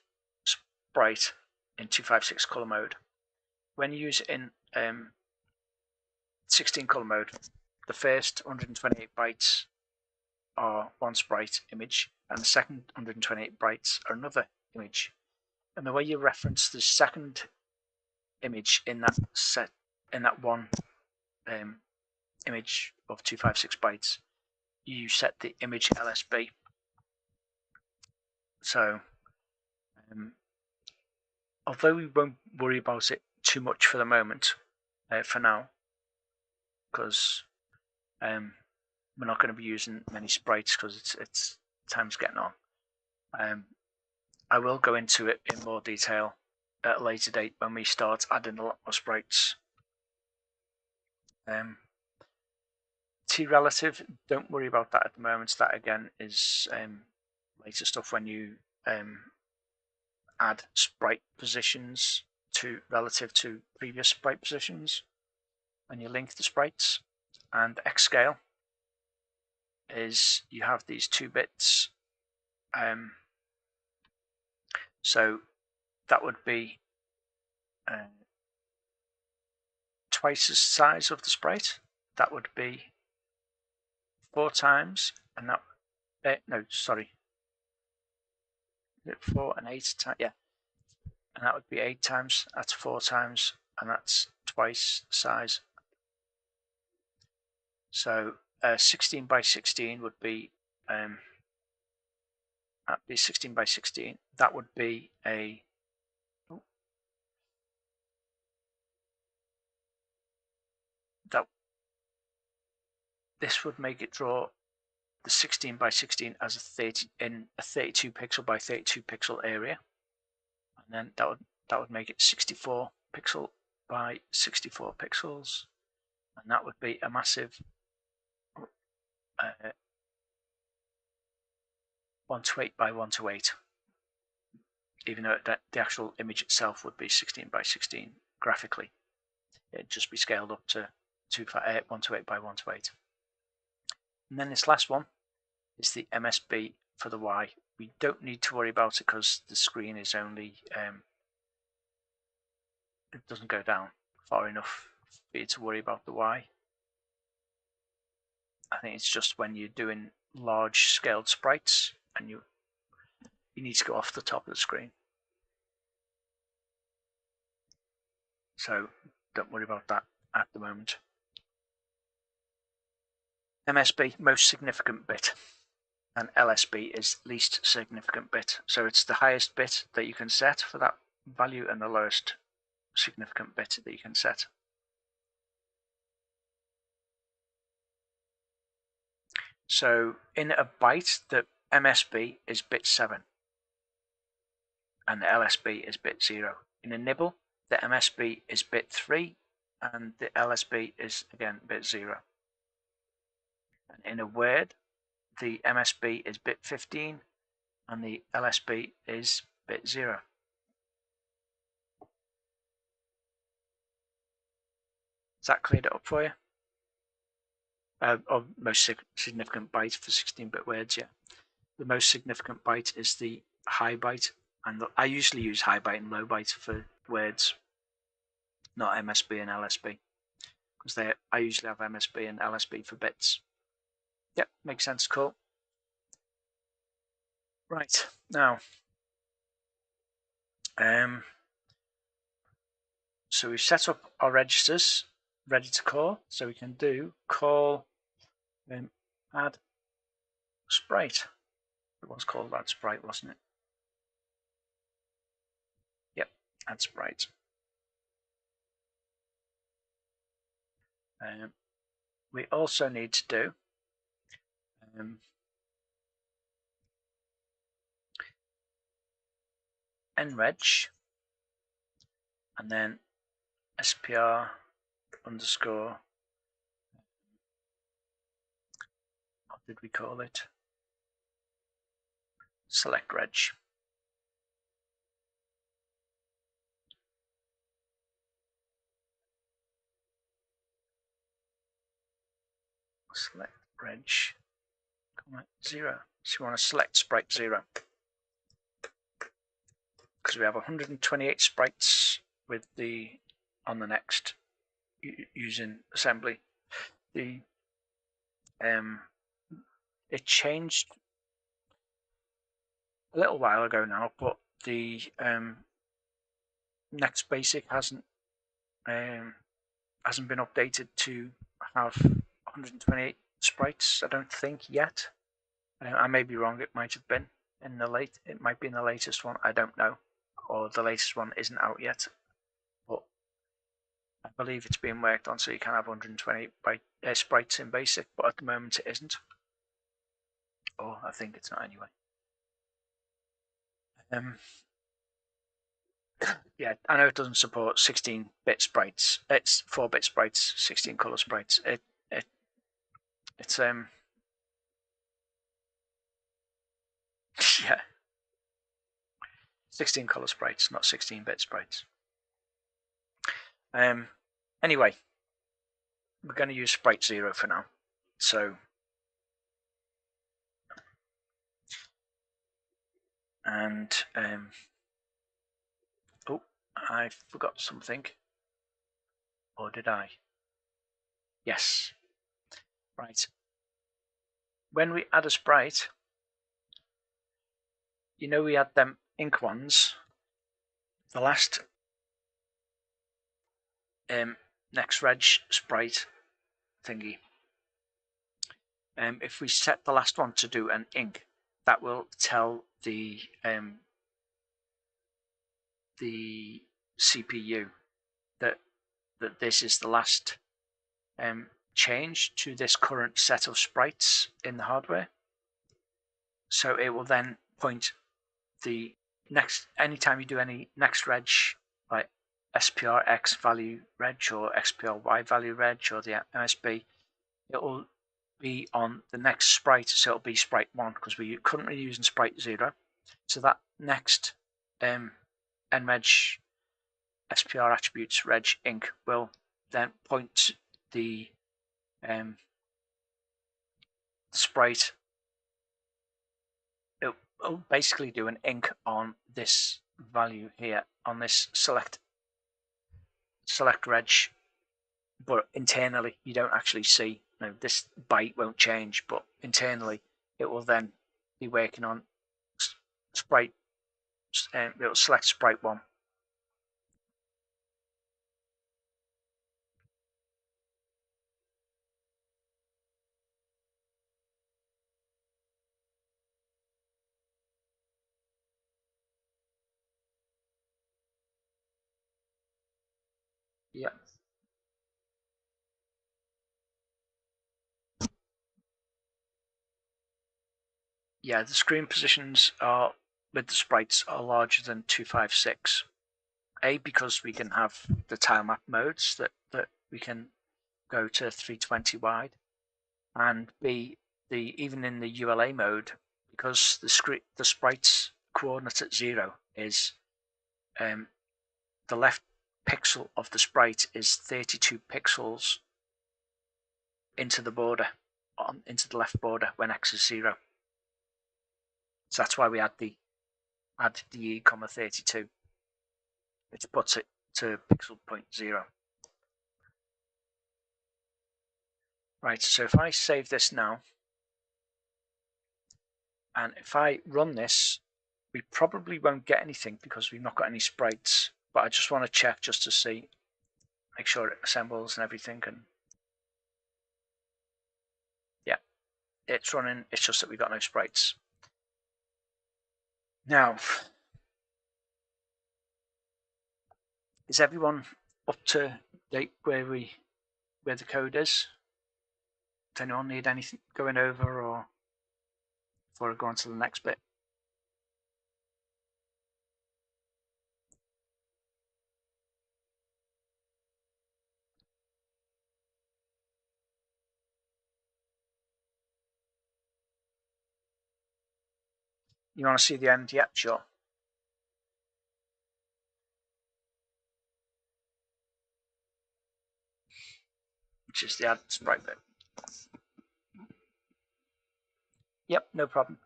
Speaker 1: sprite in 256 color mode. When you use it in 16 color mode, the first 128 bytes are one sprite image, and the second 128 bytes are another image. And the way you reference the second image in that one image of 256 bytes, you set the image LSB. So although we won't worry about it too much for the moment, for now, because we're not going to be using many sprites because it's time's getting on. I will go into it in more detail at a later date when we start adding a lot more sprites. T-relative, don't worry about that at the moment. That again is later stuff when you add sprite positions to relative to previous sprite positions when you link the sprites. And X-scale is you have these 2 bits. So that would be twice the size of the sprite. That would be 4 times, and that no, sorry, 4 and 8 times, yeah, and that would be 8 times. That's 4 times, and that's twice the size. So 16 by 16 would be that'd be 16 by 16. That would be a this would make it draw the 16 by 16 as a 32 pixel by 32 pixel area, and then that would make it 64 pixel by 64 pixels, and that would be a massive 128 by 128, even though the actual image itself would be 16 by 16 graphically. It'd just be scaled up to 128 by 128. And then this last one is the MSB for the Y. We don't need to worry about it because the screen is only it doesn't go down far enough for you to worry about the Y. I think it's just when you're doing large scaled sprites and you need to go off the top of the screen. So don't worry about that at the moment. MSB, most significant bit, and LSB is least significant bit. So it's the highest bit that you can set for that value and the lowest significant bit that you can set. So in a byte, the MSB is bit 7 and the LSB is bit 0. In a nibble, the MSB is bit 3 and the LSB is again bit 0. And in a word, the MSB is bit 15 and the LSB is bit 0. Has that cleared it up for you? Or most significant byte for 16-bit words, yeah. The most significant byte is the high byte, and I usually use high byte and low byte for words, not MSB and LSB, because I usually have MSB and LSB for bits. Yep, makes sense, cool. Right, now, so we've set up our registers ready to call, so we can do call add sprite. It was called add sprite, wasn't it? Yep, add sprite. We also need to do nreg and then spr underscore, what did we call it? Select reg. Select reg, 0. So we want to select sprite 0 because we have 128 sprites with on the next using assembly. It changed a little while ago now, but the next basic hasn't been updated to have 128 sprites, I don't think, yet. I may be wrong, it might have been. in the it might be in the latest one, I don't know, or the latest one isn't out yet, but I believe it's being worked on, so you can have 120 sprites in basic, but at the moment it isn't. Or I think it's not anyway. Yeah, I know it doesn't support 16-bit sprites. It's 4-bit sprites, 16 color sprites. It's yeah, 16 color sprites, not 16-bit sprites. Anyway, we're going to use sprite 0 for now. So, and oh, I forgot something. Or did I? Yes. Right. When we add a sprite, you know we had them ink ones. The last next reg sprite thingy. If we set the last one to do an ink, that will tell the CPU that this is the last change to this current set of sprites in the hardware. So it will then point the next, anytime you do any next reg, like SPRX value reg or XPRY value reg or the MSB, it will be on the next sprite, so it'll be sprite 1 because we're currently using sprite 0. So that next NREG SPR attributes reg inc will then point the sprite. It'll basically do an inc on this value here, on this select reg, but internally you don't actually see. No, this byte won't change, but internally it will then be working on sprite. It will select sprite 1. Yeah. Yeah, the screen positions are with the sprites are larger than 256. A, because we can have the tile map modes that we can go to 320 wide, and B, even in the ULA mode, because the sprite's coordinate at 0 is the left pixel of the sprite is 32 pixels into the border, into the left border when x is 0. So that's why we add the e, 32, which puts it to pixel point 0. Right, so if I save this now, and if I run this, we probably won't get anything because we've not got any sprites, but I just want to check just to see, make sure it assembles and everything, and yeah, it's running, it's just that we've got no sprites. Now, is everyone up to date where the code is? Does anyone need anything going over, or before I go on to the next bit? You want to see the end? Yeah, sure. Which is the add sprite bit. Yep, no problem.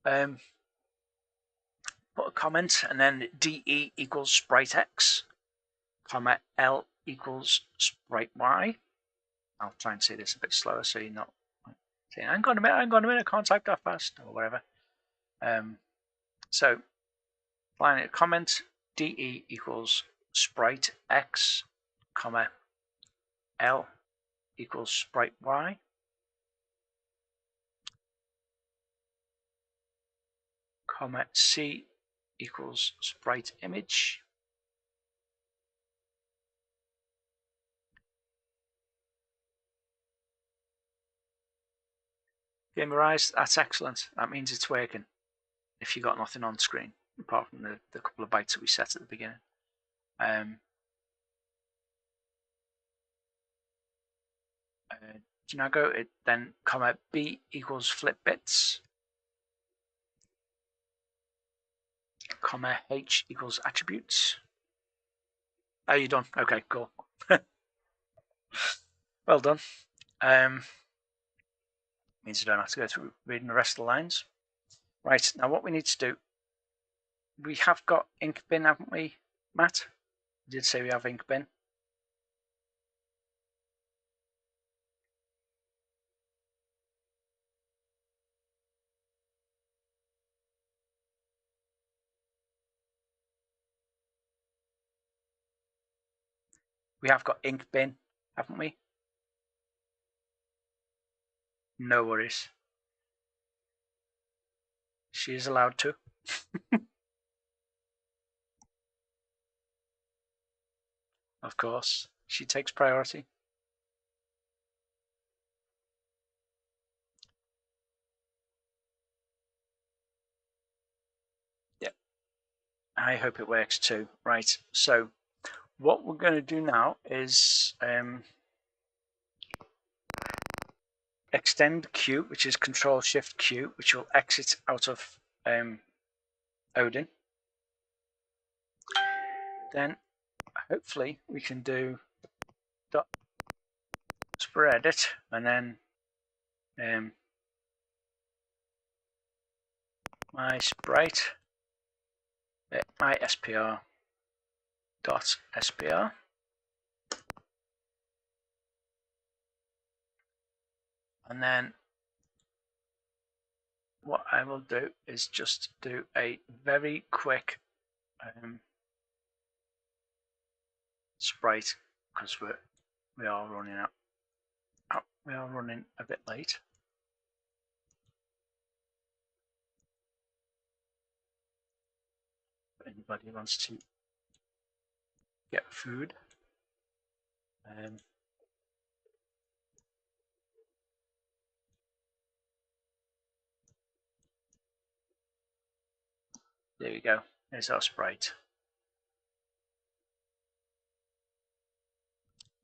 Speaker 1: Put a comment and then DE equals sprite X, comma L equals sprite Y. I'll try and say this a bit slower so you're not saying, hang on a minute, I can't type that fast, or whatever. So, line a comment, DE equals sprite X, comma L equals sprite Y. comma C equals sprite image. Gamerized, that's excellent. That means it's working if you got nothing on screen apart from the couple of bytes that we set at the beginning. Django, it then comma B equals flip bits, comma H equals attributes. Oh, you're done. Okay, cool. Well done. Means you don't have to go through reading the rest of the lines. Right, now what we need to do, we have got ink bin, haven't we, Matt? You did say we have ink bin. We have got ink bin, haven't we? No worries. She is allowed to. Of course, she takes priority. Yep. I hope it works too. Right, so what we're going to do now is extend Q, which is Control-Shift-Q, which will exit out of Odin. Then hopefully we can do dot spread it, and then my sprite, my SPR dot SPR. And then what I will do is just do a very quick sprite, because we are running out. We are running a bit late. If anybody wants to get food. There we go. There's our sprite.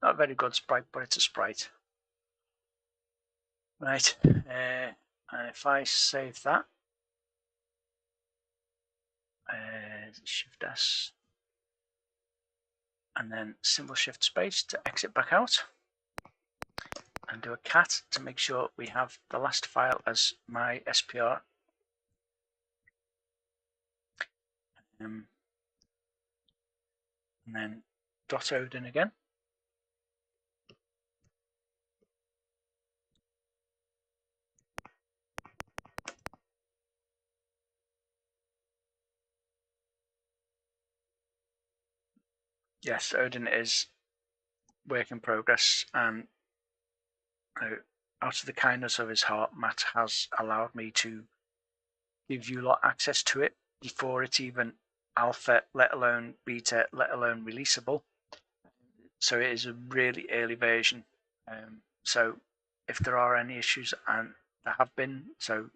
Speaker 1: Not a very good sprite, but it's a sprite. Right. And if I save that, Shift S, and then symbol Shift Space to exit back out, and do a cat to make sure we have the last file as my SPR. And then .odin again. Yes, Odin is work in progress, and out of the kindness of his heart, Matt has allowed me to give you lot access to it before it's even alpha, let alone beta, let alone releasable. So it is a really early version. So if there are any issues, and there have been, so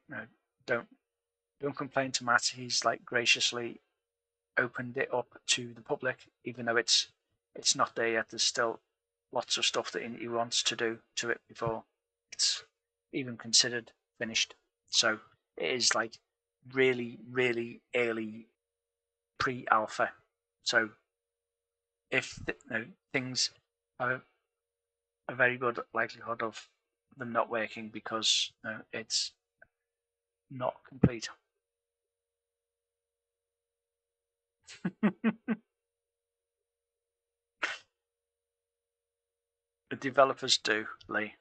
Speaker 1: don't complain to Matt. He's like graciously opened it up to the public, even though it's not there yet. There's still lots of stuff that he wants to do to it before it's even considered finished. So it is like really, really early pre-alpha. So if things have a very good likelihood of them not working because it's not complete. The developers do, Lee.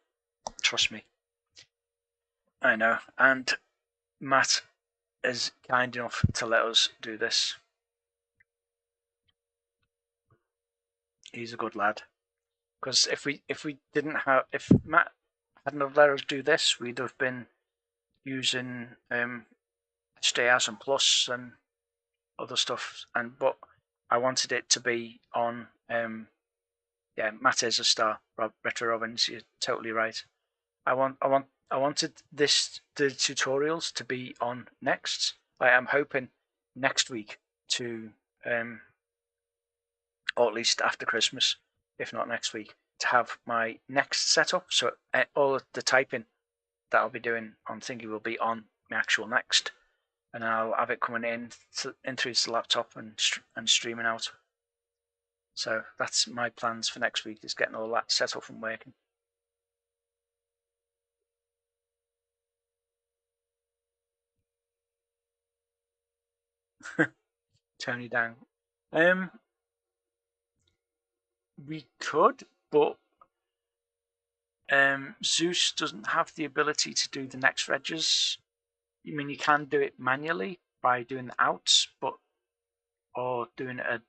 Speaker 1: Trust me. I know. And Matt is kind enough to let us do this. He's a good lad. Because if Matt hadn't have let us do this, we'd have been using SJS and Plus and other stuff. But I wanted it to be on. Matt is a star. Retro Robbins, you're totally right. I wanted the tutorials to be on next. I'm hoping next week to, or at least after Christmas, if not next week, to have my next setup. So all the typing that I'll be doing on Thingy will be on my actual next, and I'll have it coming in through the laptop and streaming out. So that's my plans for next week, is getting all that set up and working. Tony down. We could, but Zeus doesn't have the ability to do the next registers. I mean, you can do it manually by doing the outs, or doing a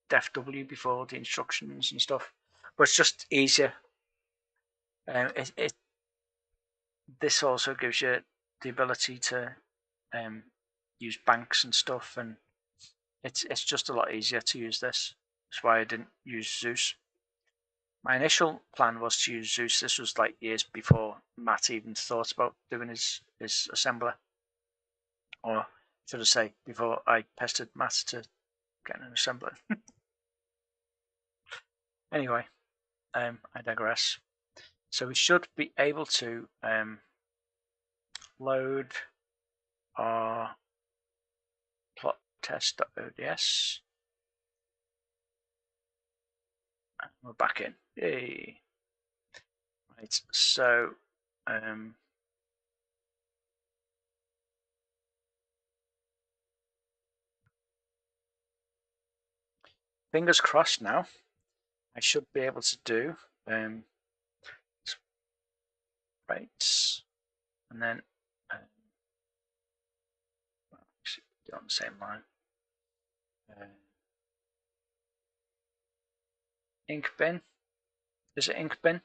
Speaker 1: def W before the instructions and stuff. But it's just easier. This also gives you the ability to use banks and stuff, and it's just a lot easier to use this. That's why I didn't use Zeus. My initial plan was to use Zeus. This was like years before Matt even thought about doing his assembler, or should I say, before I pestered Matt to get an assembler. Anyway, I digress. So we should be able to load our plot test.ods. And we're back in. Yay. Right, so fingers crossed now. I should be able to do right, and then do on the same line. Ink bin. Is it ink bin?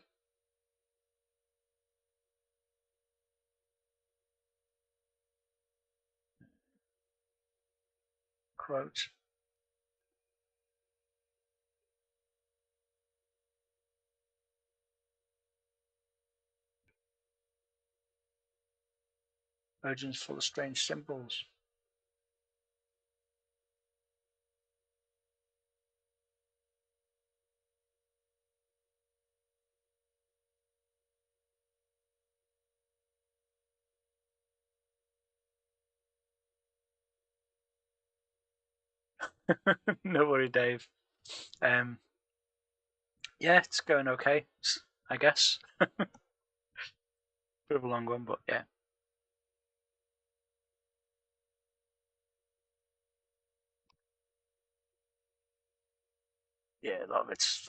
Speaker 1: Quote. Virgin's full of strange symbols. No worry, Dave. Yeah, it's going okay, I guess. Bit of a long one, but yeah. Yeah, a lot of it's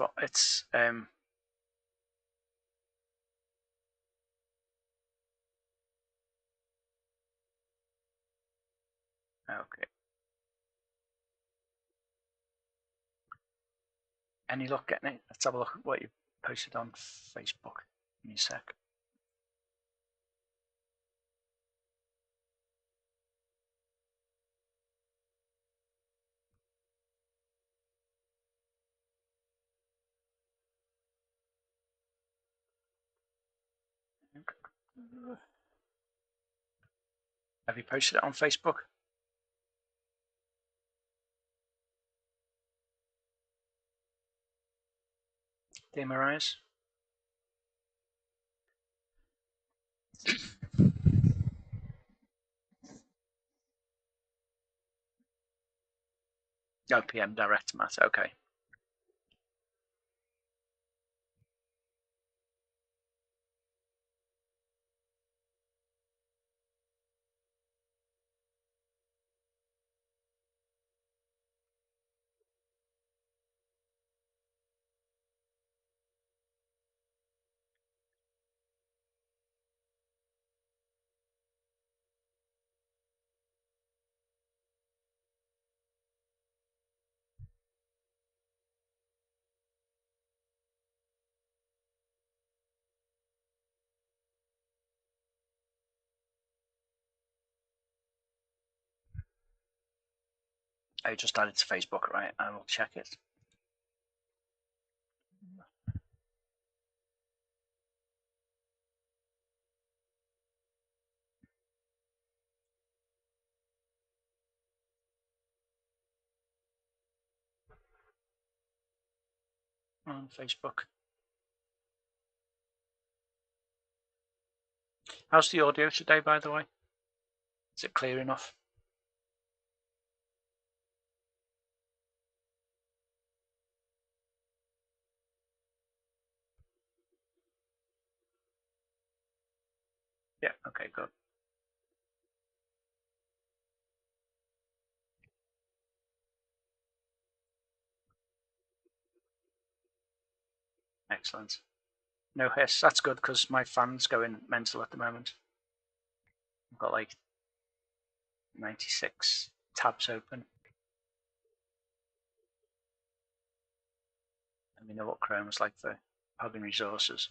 Speaker 1: okay. Any luck getting it? Let's have a look at what you posted on Facebook. Give me a sec. Have you posted it on Facebook? Demarize? Oh, PM direct, Matt. Okay. I just added to Facebook, right? I will check it. On Facebook. How's the audio today, by the way? Is it clear enough? Yeah, okay, good. Excellent. No hiss. That's good because my fan's going mental at the moment. I've got like 96 tabs open. And we know what Chrome is like for hogging resources.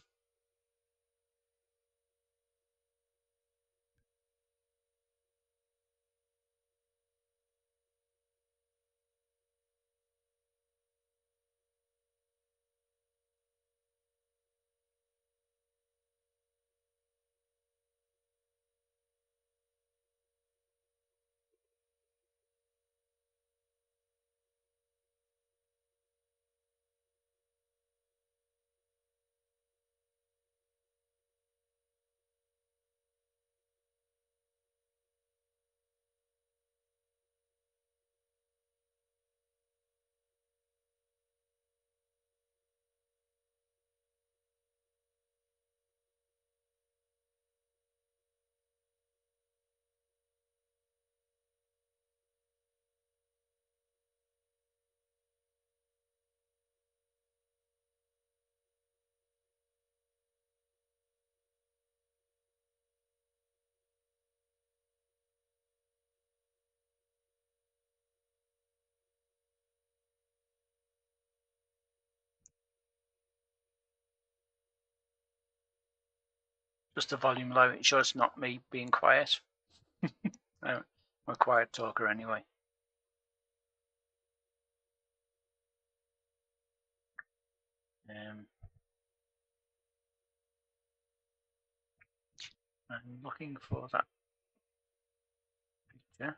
Speaker 1: Just the volume low. You sure it's not me being quiet? I'm a quiet talker anyway. I'm looking for that picture.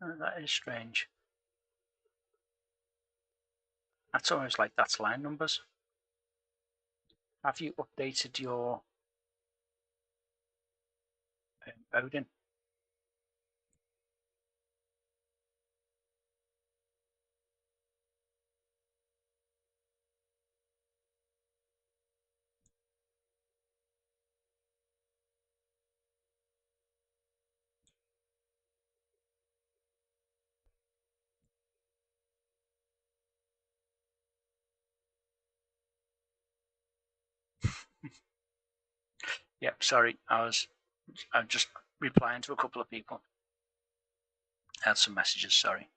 Speaker 1: Oh, that is strange. That's almost like that's line numbers. Have you updated your Odin? Yep, sorry. I'm just replying to a couple of people. I had some messages, sorry.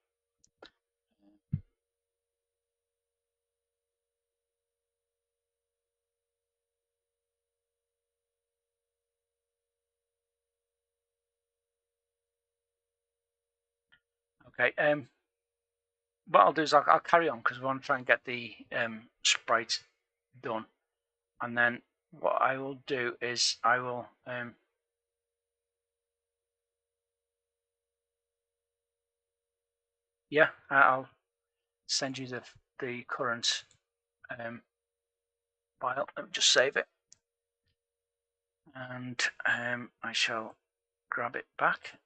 Speaker 1: Okay, what I'll do is I'll carry on because we want to try and get the sprite done. And then what I will do is I will Yeah, I'll send you the current file. Let me just save it, and I shall grab it back.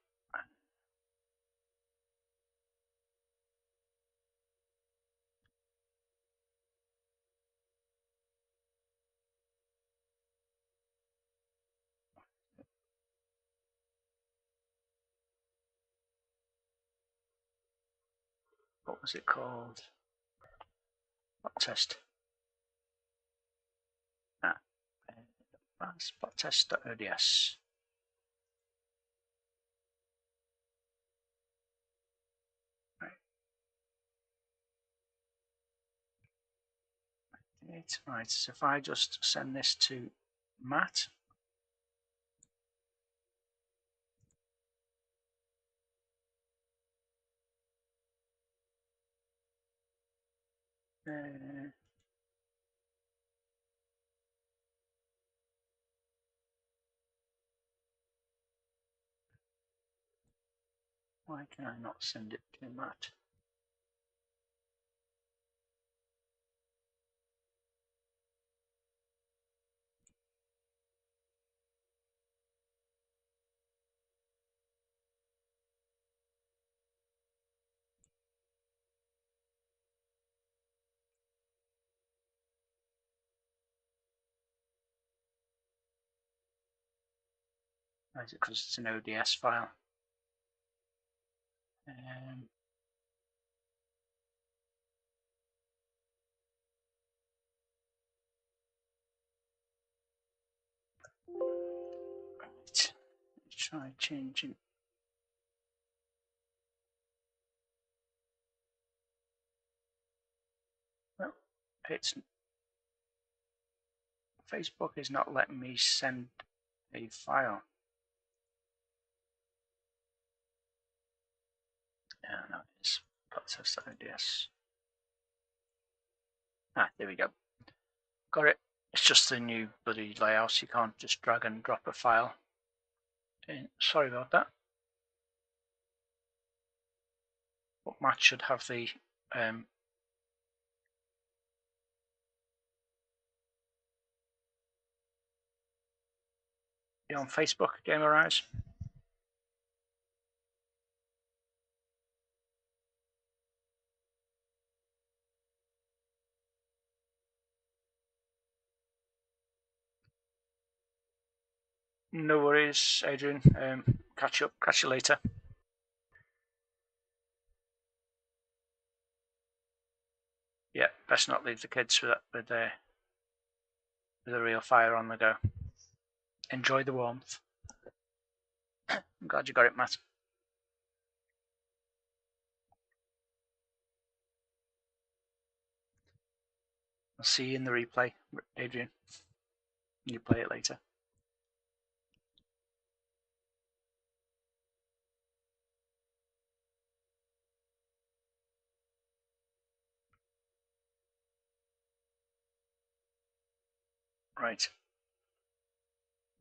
Speaker 1: What was it called? Spot test. Spot test.ods. Right, so if I just send this to Matt. Why can I not send it to Matt? Is it because it's an ODS file? Right, let's try changing. Well, it's Facebook is not letting me send a file. Yeah, no, it's podcast.ods. Ah, there we go. Got it. It's just the new bloody layout. You can't just drag and drop a file in. Sorry about that. But Matt should have the you on Facebook, Gamerise? No worries, Adrian. Catch you later. Yeah, best not leave the kids with a real fire on the go. Enjoy the warmth. I'm glad you got it, Matt. I'll see you in the replay, Adrian. You play it later. Right.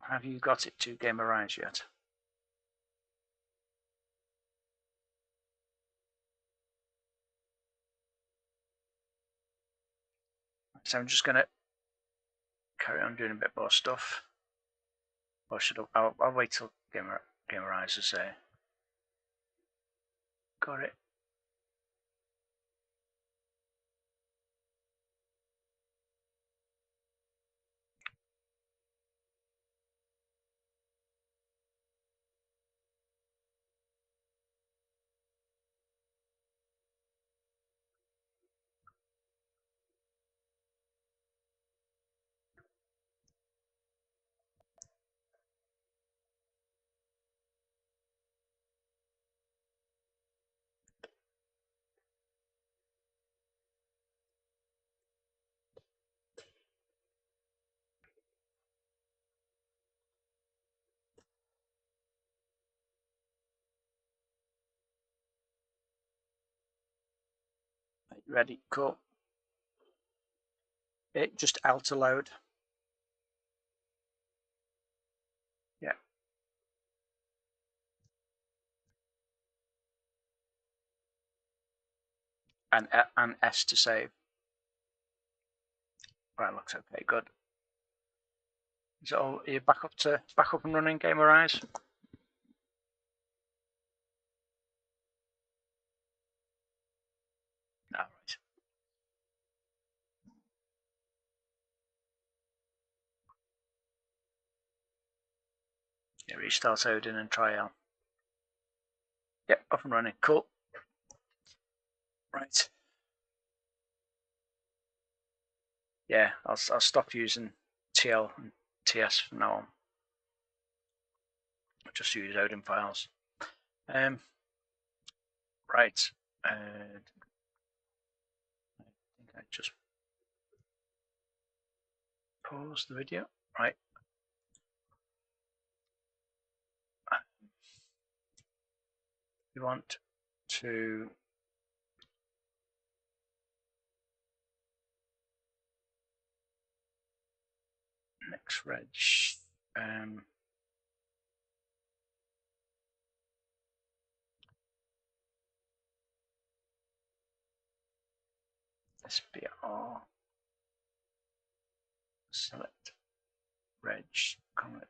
Speaker 1: Have you got it to Gamerise yet? So I'm just going to carry on doing a bit more stuff. Or should I'll wait till Gamerise is got it. Ready? Cool. It just auto load. Yeah. and S to save. Right, looks okay, good. Is it all, are you back up and running, Gamerise? All right. Yeah, restart Odin and try out. Yep, up and running. Cool. Right. Yeah, I'll stop using TL and TS from now on. I'll just use Odin files. Right. I think I just pause the video. Right. We want to next reg. SBR select reg comment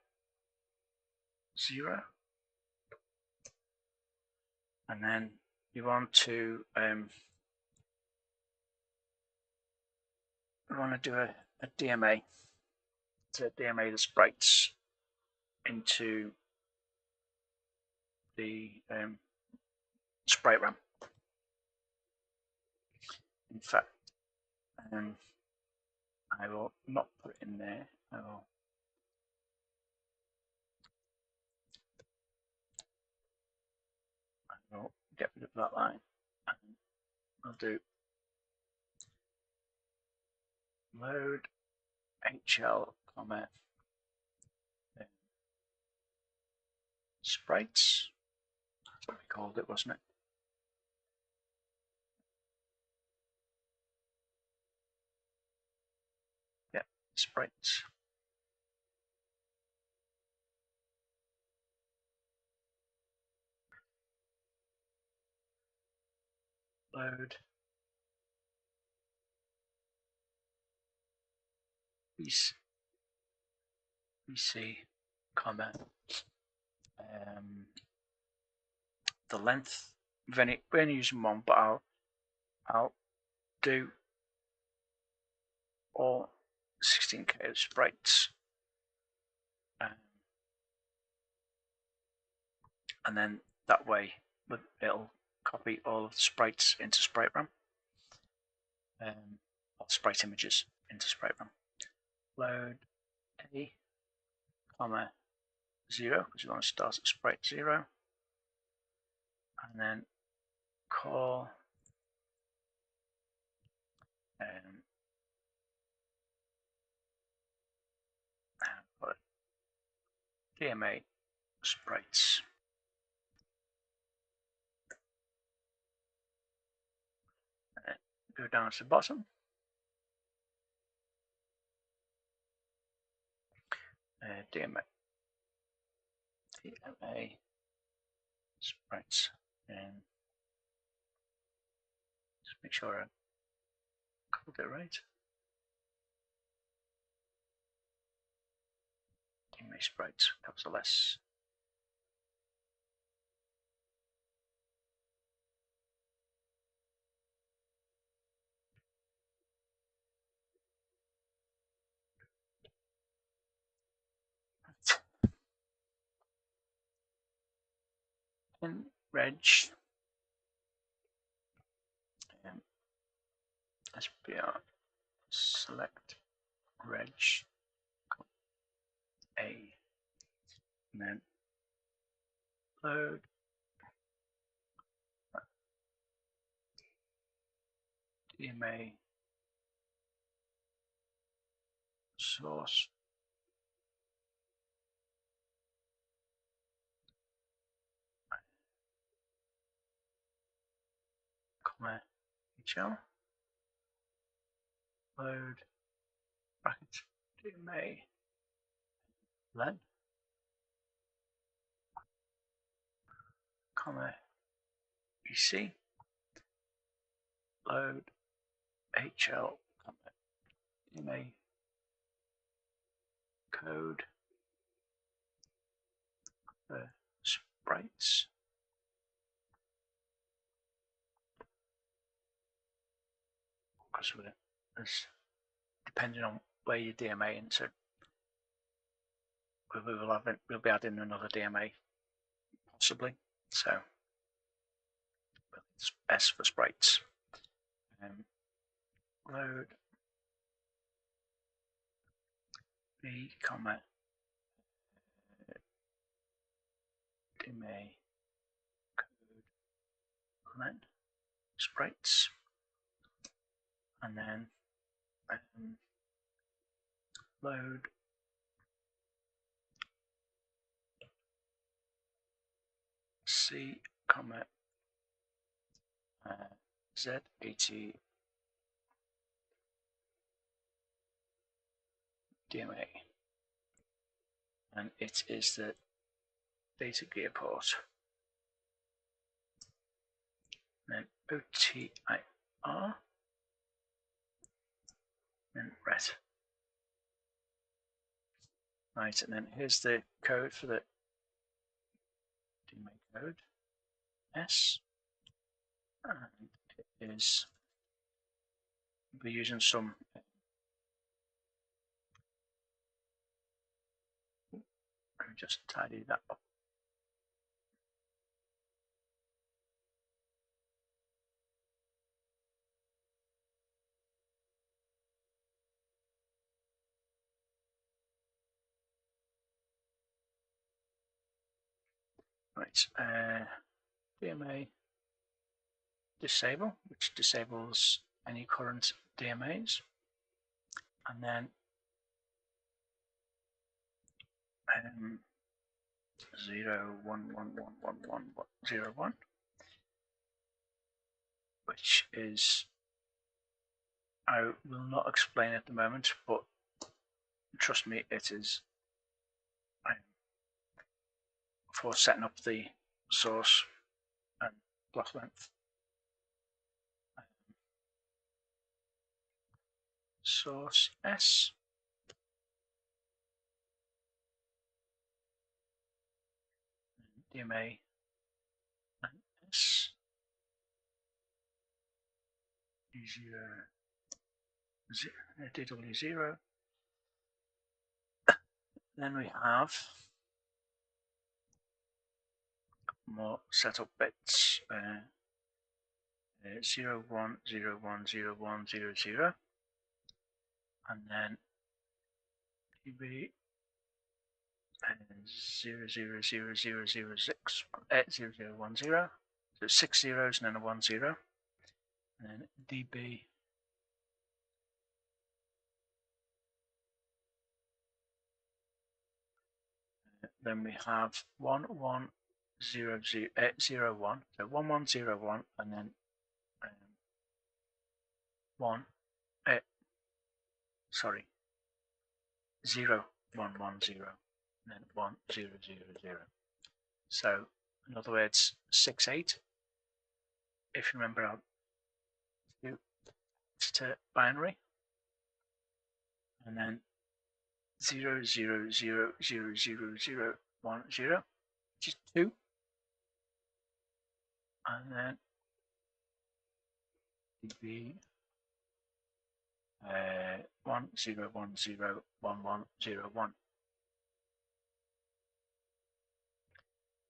Speaker 1: 0, and then you want to do a DMA to DMA the sprites into the sprite RAM. In fact, I will not put it in there. I will get rid of that line. And I'll do load HL, sprites. That's what we called it, wasn't it? Yeah, sprites. Load BC, comma the length. We're only using one, but I'll do all 16K of sprites, and then that way it'll copy all of the sprites into sprite RAM, or sprite images into sprite RAM. Load A, comma 0, because you want to start at sprite 0, and then call DMA sprites. Go down to the bottom. DMA sprites, and just make sure I called it right. DMA sprites, capital S. In reg, SBR select reg A, and then load DMA source comma HL, load bracket DMA len, comma BC, load HL DMA code for sprites. Because it's depending on where you DMA into, we'll be adding another DMA possibly. So it's S for sprites. Load B, comma DMA code comment sprites, and then load C, comma Z80 DMA, and it is the data gear port. And then OTIR, and ret. Right, and then here's the code for the DMA code S, and it is, we're using some let me just tidy that up. Right, DMA disable, which disables any current DMAs, and then 011111101, which is, I will not explain at the moment, but trust me, it is for setting up the source and block length. Source S, DMA S, DW0. Then we have more setup bits. 01010100, and then DB 000006 0010. So 6 zeros and then a 1 0, and then DB then we have 110001, so 1101, and then 0110, and then 1000. So in other words, 68. If you remember how to binary, and then 00000010, which is 2, and then DB 10101101.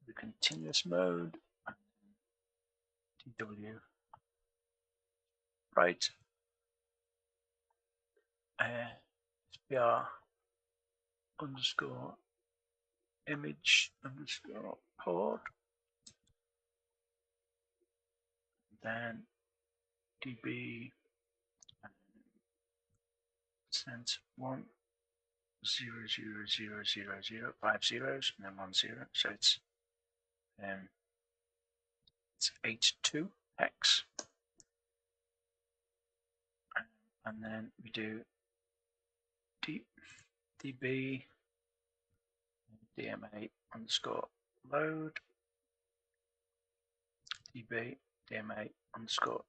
Speaker 1: The continuous mode, and DW right, SPR underscore image underscore port, then DB sent 100000, 5 zeros and then 1 0, so it's 82 hex, and then we do DB DMA underscore load, DB DMA underscore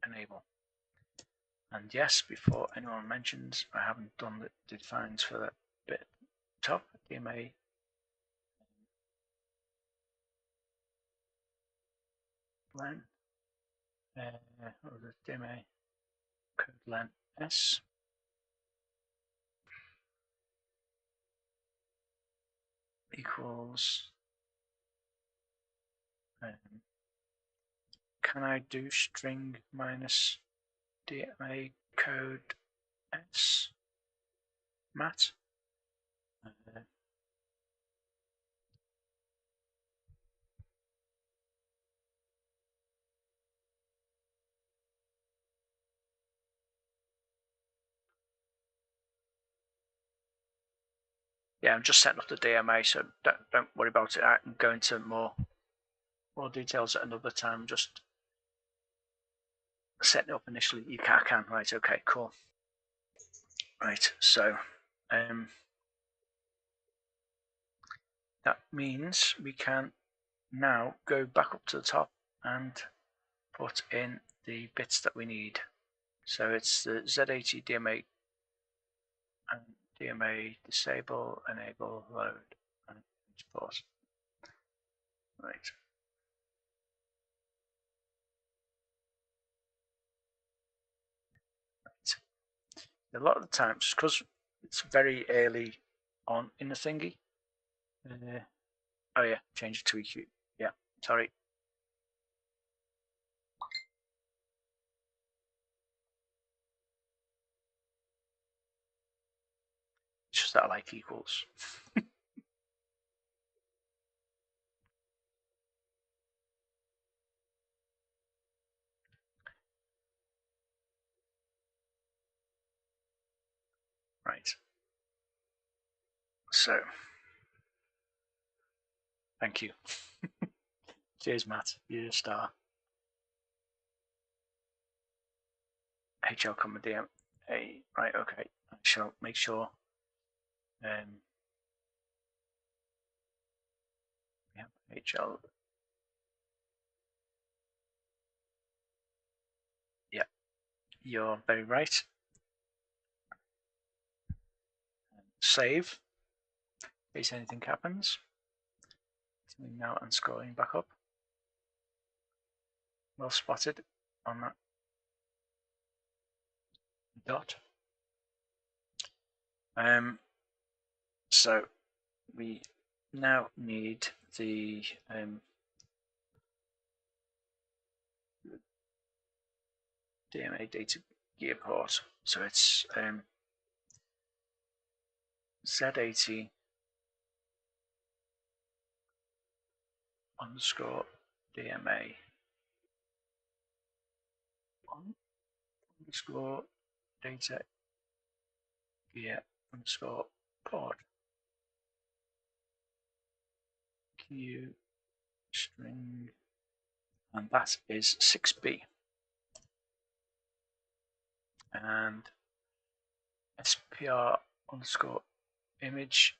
Speaker 1: enable. And yes, before anyone mentions, I haven't done the defines for that bit top, DMA len, what was it, DMA code len s equals, can I do string minus DMA code s, Matt? Yeah, I'm just setting up the DMA, so don't worry about it. I can go into more details at another time. Just setting it up initially. You can. Right, okay, cool. Right, so that means we can now go back up to the top and put in the bits that we need. So it's the Z80 DMA and DMA disable, enable, load, and export. Right. A lot of the times, because it's very early on in the thingy. Oh yeah, change it to EQ. Yeah, sorry. It's just that I like equals. Right. So, thank you. Cheers, Matt. You're a star. HL, DM. Hey, right, okay. I shall make sure. Yeah, HL. Yeah, you're very right. Save in case anything happens. Now and scrolling back up. Well spotted on that dot. So we now need the DMA data gear port. So it's Z80 underscore DMA underscore data gear underscore port Q string, and that is 6B. And SPR underscore image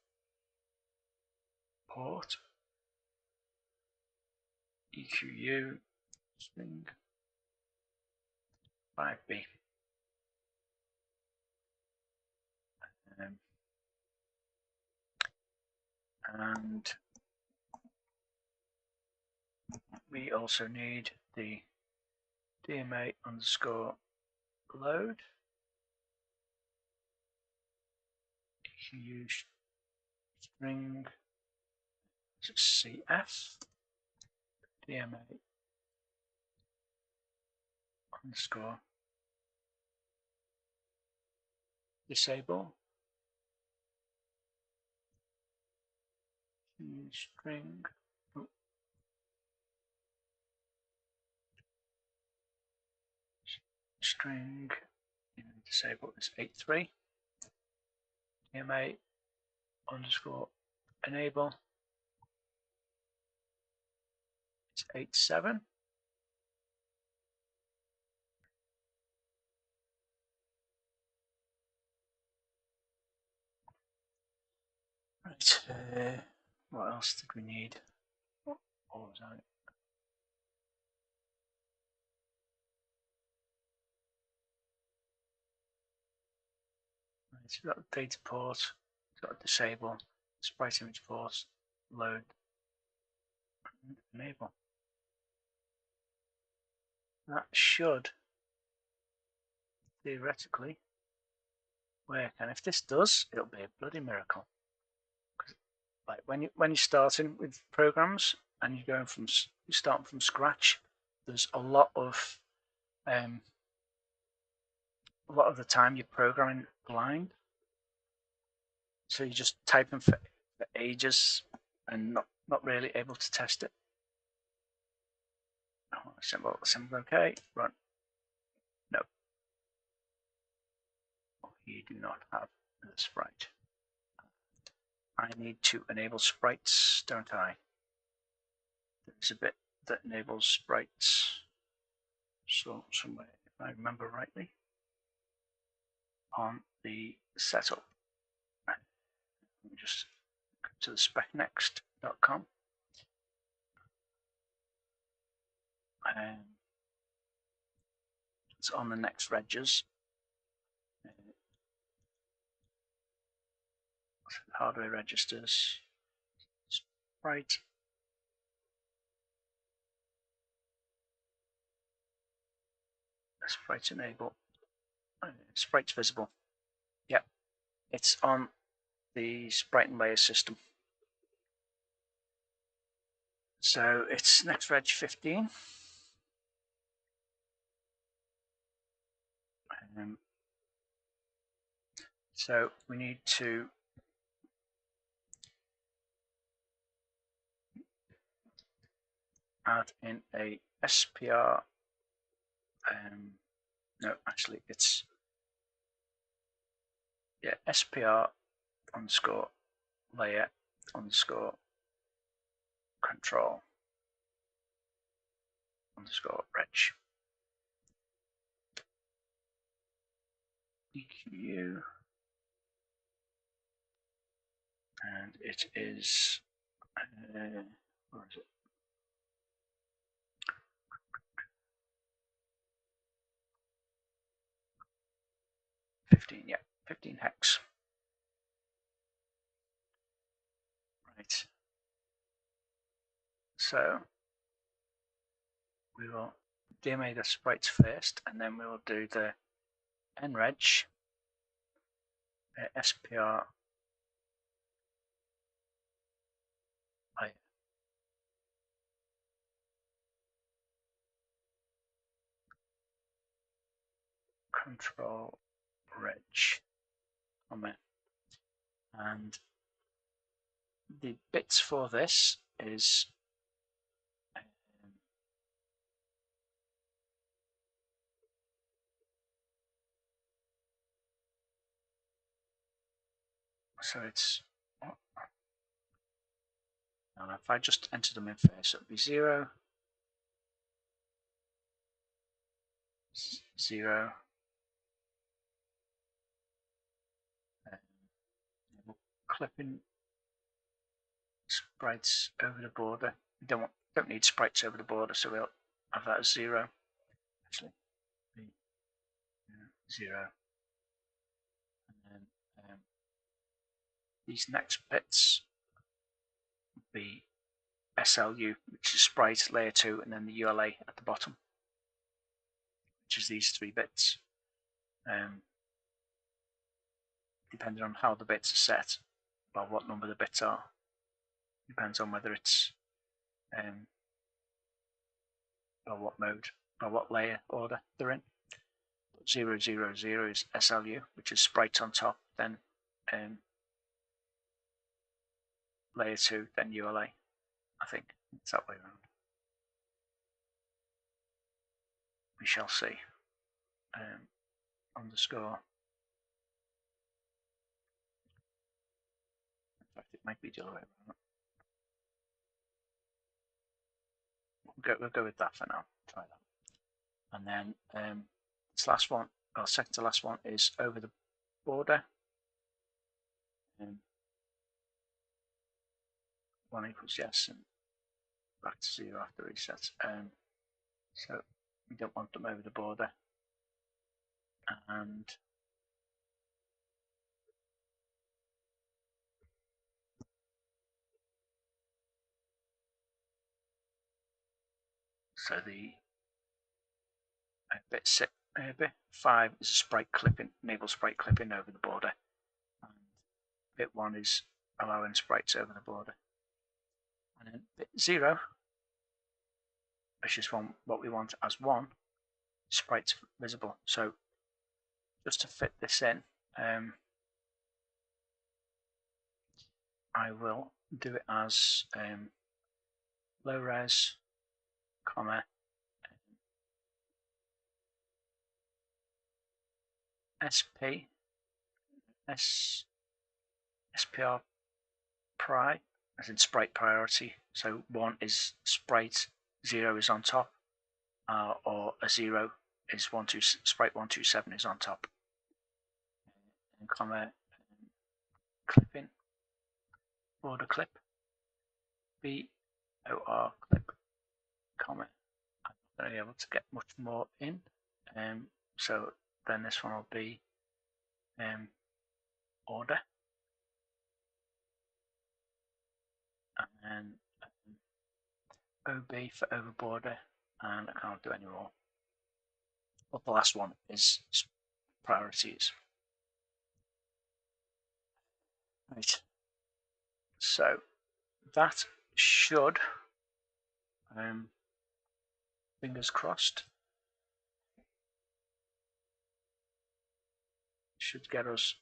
Speaker 1: port EQU string 5B. And we also need the DMA underscore load EQU string CF DMA underscore disable string string disable is 83 DMA underscore enable it's 87. Right, what else did we need? What was that? It's got data port, it's got disable, sprite image port, load, enable. That should theoretically work, and if this does, it'll be a bloody miracle. Like when you're starting with programs and you're starting from scratch, there's a lot of the time you're programming blind, so you're just typing for ages and not really able to test it. Oh, symbol okay, run. No, you do not have the sprite. I need to enable sprites, don't I? There's a bit that enables sprites. So somewhere, if I remember rightly, on the setup. Let me just go to the specnext.com. It's on the next registers. Hardware registers. Sprite. Sprite enable. Sprite's visible. Yep, it's on the sprite and layer system. So it's next reg 15. So we need to add in a SPR. No, actually it's SPR underscore layer underscore control underscore reg. EQ, and it is where is it? Yeah, 15 hex. Right. So we will DMA the sprites first, and then we will do the nreg SPR control reg on there. And the bits for this is so it's if I just enter them in first, it would be 0, 0, clipping sprites over the border. We don't need sprites over the border, so we'll have that as 0. Actually, 0, and then these next bits would be SLU, which is sprite layer 2, and then the ULA at the bottom, which is these 3 bits. Depending on how the bits are set, well, what number the bits are, depends on whether it's or what mode or what layer order they're in. 0, 0, 0 is SLU, which is sprite on top, then layer 2, then ULA. I think it's that way around. We shall see. Underscore. In fact, it might be the other way around. We'll go with that for now. Try that. And then this last one, or second to last one, is over the border. 1 equals yes, and back to 0 after reset. So we don't want them over the border. And So the bit 5 is a sprite clipping, enable sprite clipping over the border, and bit 1 is allowing sprites over the border. And then bit 0 is just what we want as 1 sprites visible. So just to fit this in, I will do it as low res, comma, SP, SPR pri, as in sprite priority. So 1 is sprite, 0 is on top, or a 0 is sprite 127 is on top. And comma, clipping, border clip, BOR clip, comma. I'm not going to be able to get much more in. So then this one will be order, and then OB for over border, and I can't do any more. But the last one is priorities. Right. So that should, fingers crossed, should get us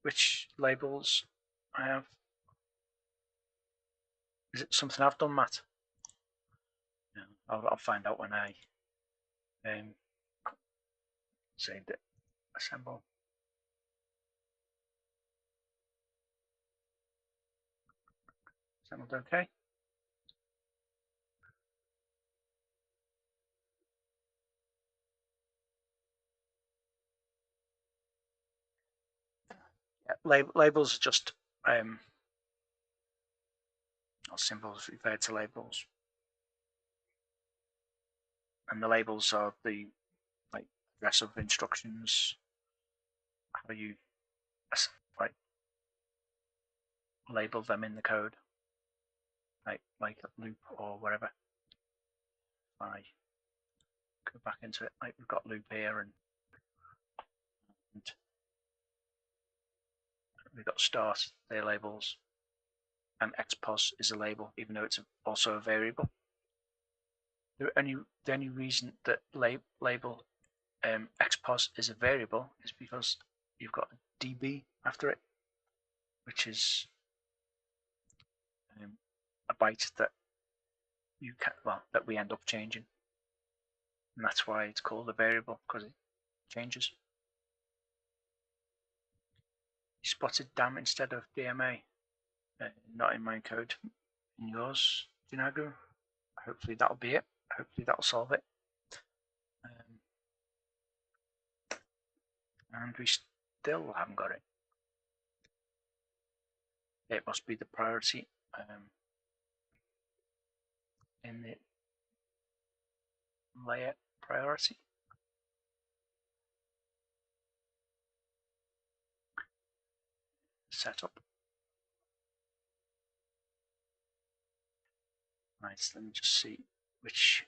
Speaker 1: which labels I have. Is it something I've done, Matt? Yeah, I'll find out when I saved it. Assemble. Assembled okay. Yeah, labels are just symbols refer to labels, and the labels are the address of instructions, how you label them in the code, like a loop or whatever. If I go back into it, we've got loop here, and we've got start, they're labels, and xpos is a label, even though it's also a variable. The only reason that label xpos is a variable is because you've got a db after it, which is a byte that that we end up changing, and that's why it's called a variable, because it changes. You spotted DAM instead of DMA, not in my code, in yours, Jinago. Hopefully that'll be it. Hopefully that'll solve it. And we still haven't got it. It must be the priority in the layer priority. Setup. Right, let me just see which.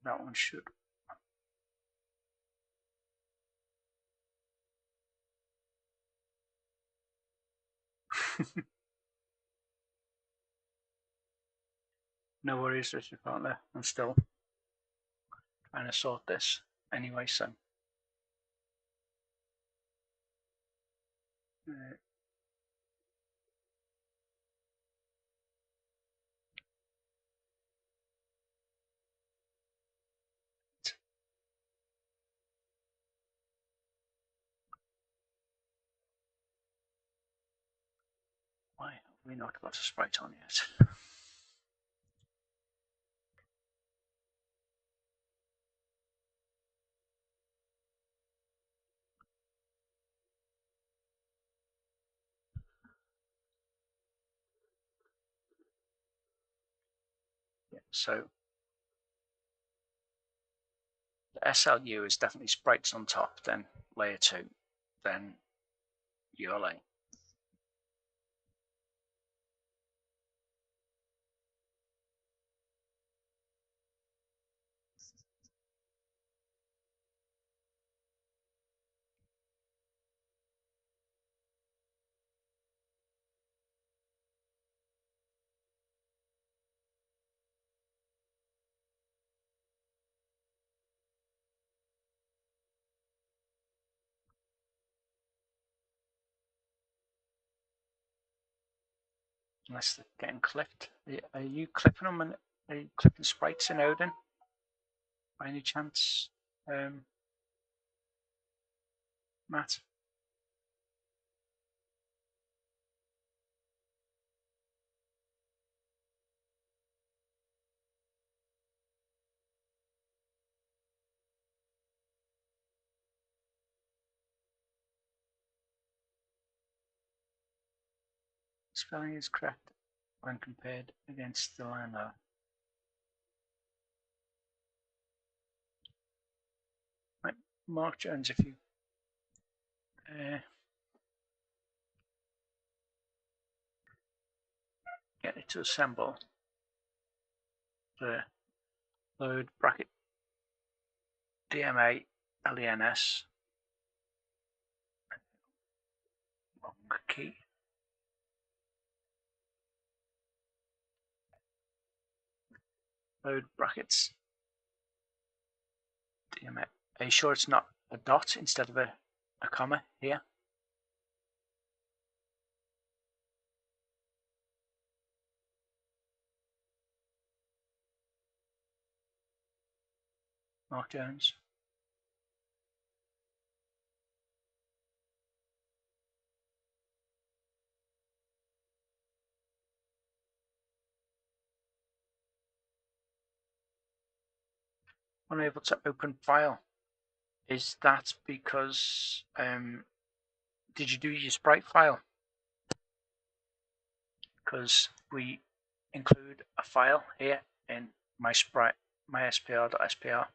Speaker 1: That one should. No worries, Richard Partner. I'm still trying to sort this anyway, so. Why have we not got a sprite on yet? Yeah, so the SLU is definitely sprites on top, then layer 2, then ULA. Unless they're getting clipped. Are you clipping them and are you clipping sprites in Odin? By any chance, Matt? Spelling is correct when compared against the line though. Right, Mark Jones, if you get it to assemble the load bracket DMA LENS wrong key. Load brackets DMA. Are you sure it's not a dot instead of a comma here? Mark Jones. Unable to open file. Is that because did you do your sprite file? Because we include a file here in my sprite, my spr.spr.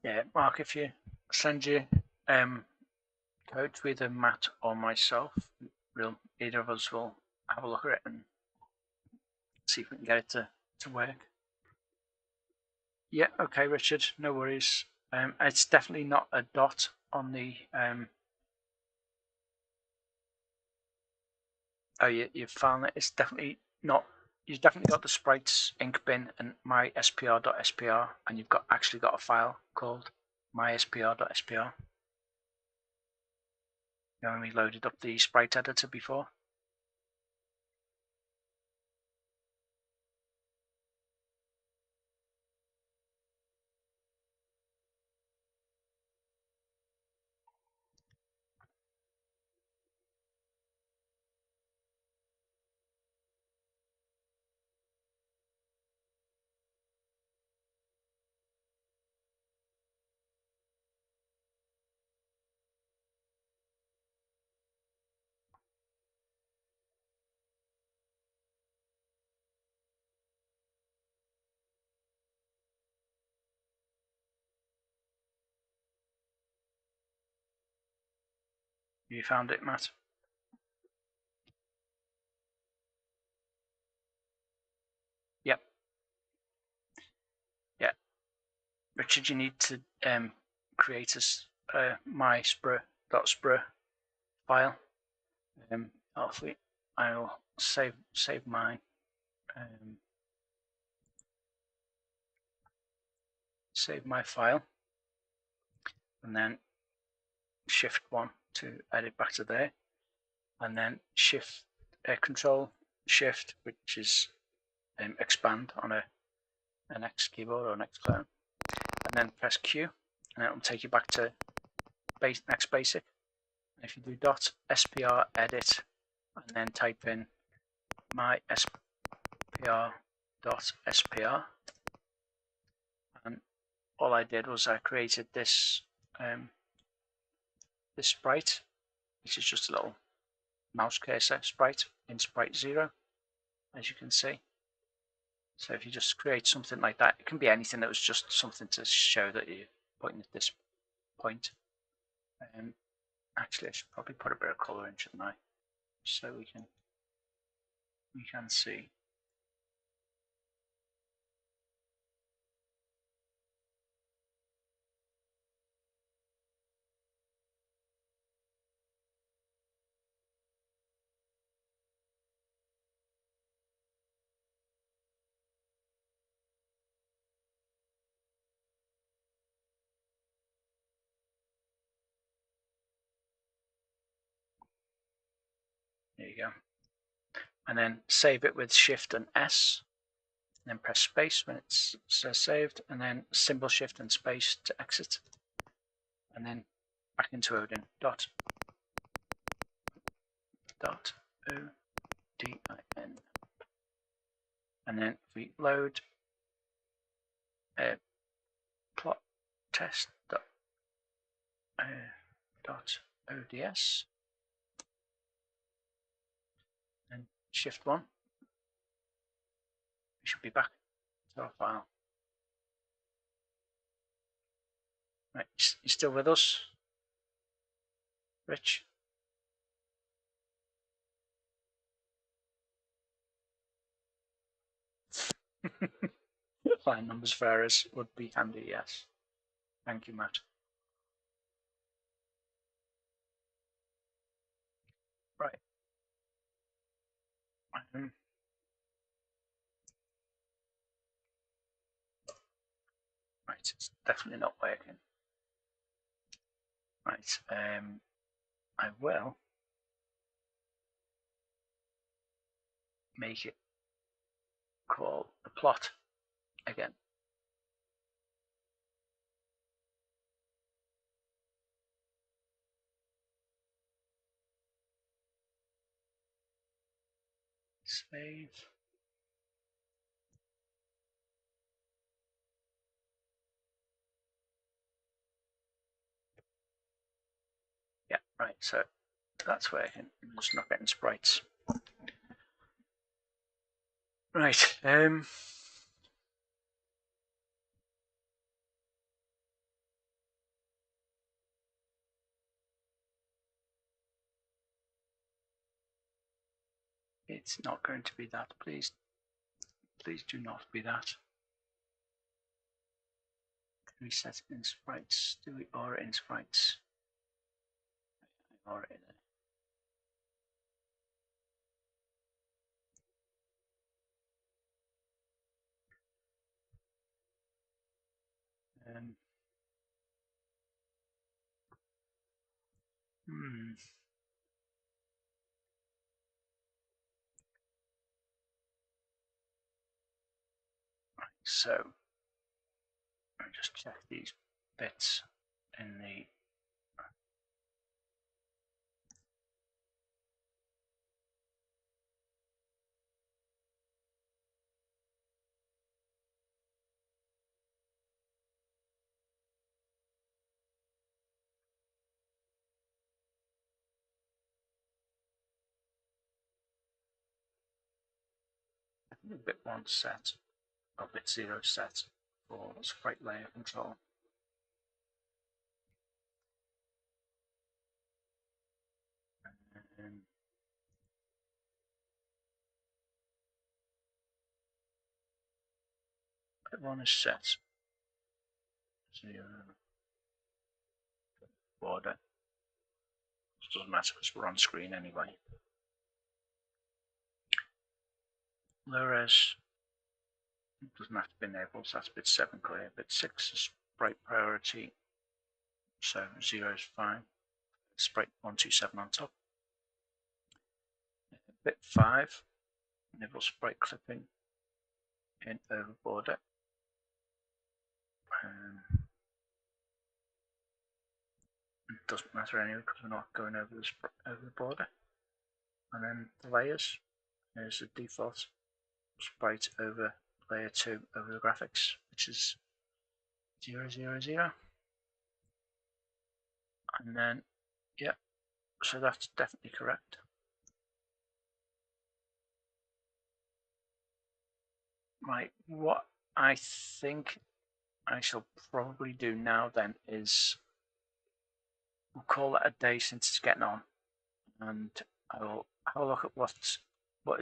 Speaker 1: Yeah, Mark, if you send your code to either Matt or myself, either of us will have a look at it and see if we can get it to work. Yeah, okay, Richard, no worries. It's definitely not a dot on the oh, you found it. It's definitely not. You've definitely got the sprites ink bin and my spr.spr, and you've actually got a file called my spr.spr. You know, when we loaded up the sprite editor before. You found it, Matt? Yep. Yeah. Richard, you need to create a my sprue.sprue file. Hopefully, I'll save mine. Save my file, and then Shift 1 to edit back to there, and then Control Shift, which is expand on an X keyboard or an X clone, and then press Q, and it will take you back to next basic. And if you do .spr edit and then type in my spr.spr, and all I did was I created this this sprite, which is just a little mouse cursor sprite in sprite 0, as you can see. So if you just create something like that, it can be anything that was just something to show that you're pointing at this point. Actually, I should probably put a bit of color in, shouldn't I? So we can see. There you go. And then save it with Shift and S, and then press space when it's saved, and then symbol Shift and space to exit, and then back into Odin. .odin. And then if we load plot test .ods and Shift 1, we should be back to our file. Right, you still with us, Rich? Line numbers for errors would be handy, yes. Thank you, Matt. Right. Right, it's definitely not working. Right, I will make it call the plot again. Save. Yeah, right, so that's working. I'm just not getting sprites. Right, it's not going to be that. Please do not be that. Reset in sprites. Do we aura in sprites? Aura in it. Right, so I'll just check these bits in the bit 1 set or bit 0 set for sprite layer control. Rocket one is set 0 border. It doesn't matter because we're on screen anyway. Low res doesn't have to be enabled, so that's bit 7 clear. Bit 6 is sprite priority, so 0 is fine. Sprite 127 on top. Bit 5 enables sprite clipping in over border. It doesn't matter anyway because we're not going over the border. And then the layers is the default sprite over layer 2 over the graphics, which is 0, 0, 0. And then, yeah, so that's definitely correct. Right, what I think I shall probably do now then is we'll call it a day since it's getting on, and I will have a look at what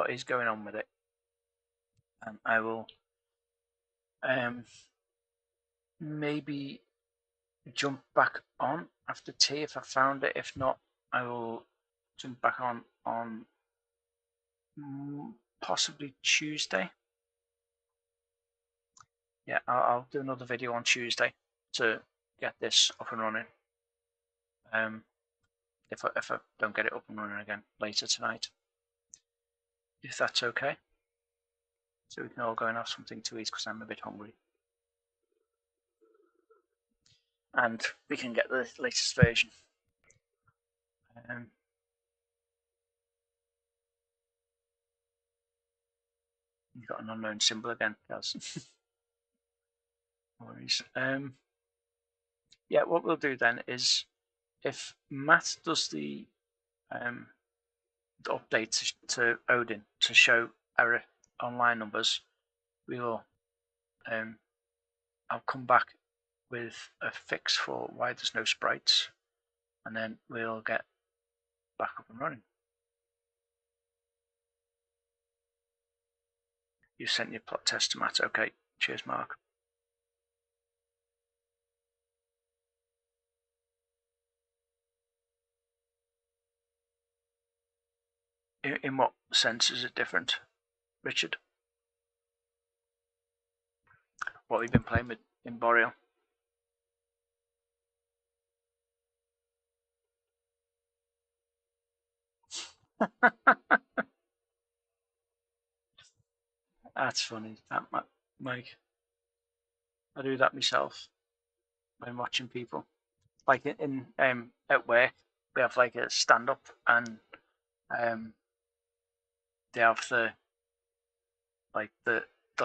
Speaker 1: is going on with it, and I will maybe jump back on after tea if I found it. If not, I will jump back on possibly Tuesday. Yeah, I'll do another video on Tuesday to get this up and running. If I don't get it up and running again later tonight, if that's okay, so we can all go and have something to eat because I'm a bit hungry, and we can get the latest version. You've got an unknown symbol again, Gaz. No worries. Yeah, what we'll do then is if Matt does the update to Odin to show error online numbers, we will I'll come back with a fix for why there's no sprites, and then we'll get back up and running. You sent your plot test to Matt. Okay, cheers, Mark. In what sense is it different, Richard? What have you been playing with in Boreal? That's funny, that Mike. I do that myself when watching people. Like in at work, we have like a stand up, and they have the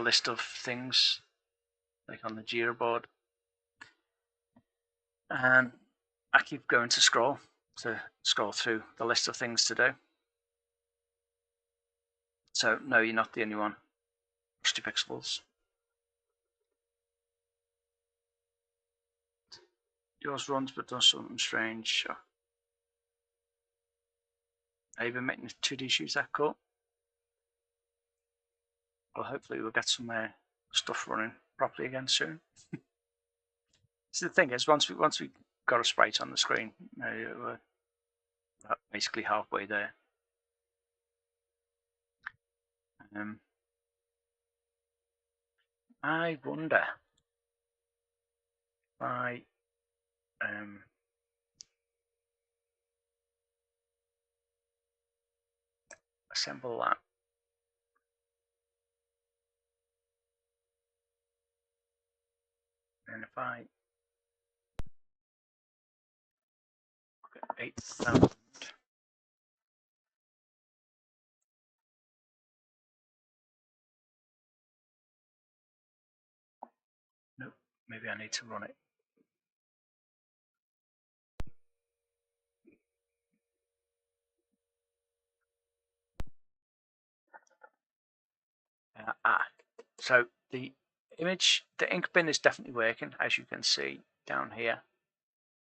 Speaker 1: list of things like on the Jira board, and I keep going to scroll through the list of things to do. So no, you're not the only one. Rusty Pixels. Yours runs but does something strange. Have you been making 2D shoots that cool? Well, hopefully we'll get some stuff running properly again soon. So the thing is, once we got a sprite on the screen, we're basically halfway there. I wonder if I assemble that. And if I look at 8,000, nope, maybe I need to run it. So the image, the ink bin is definitely working, as you can see down here.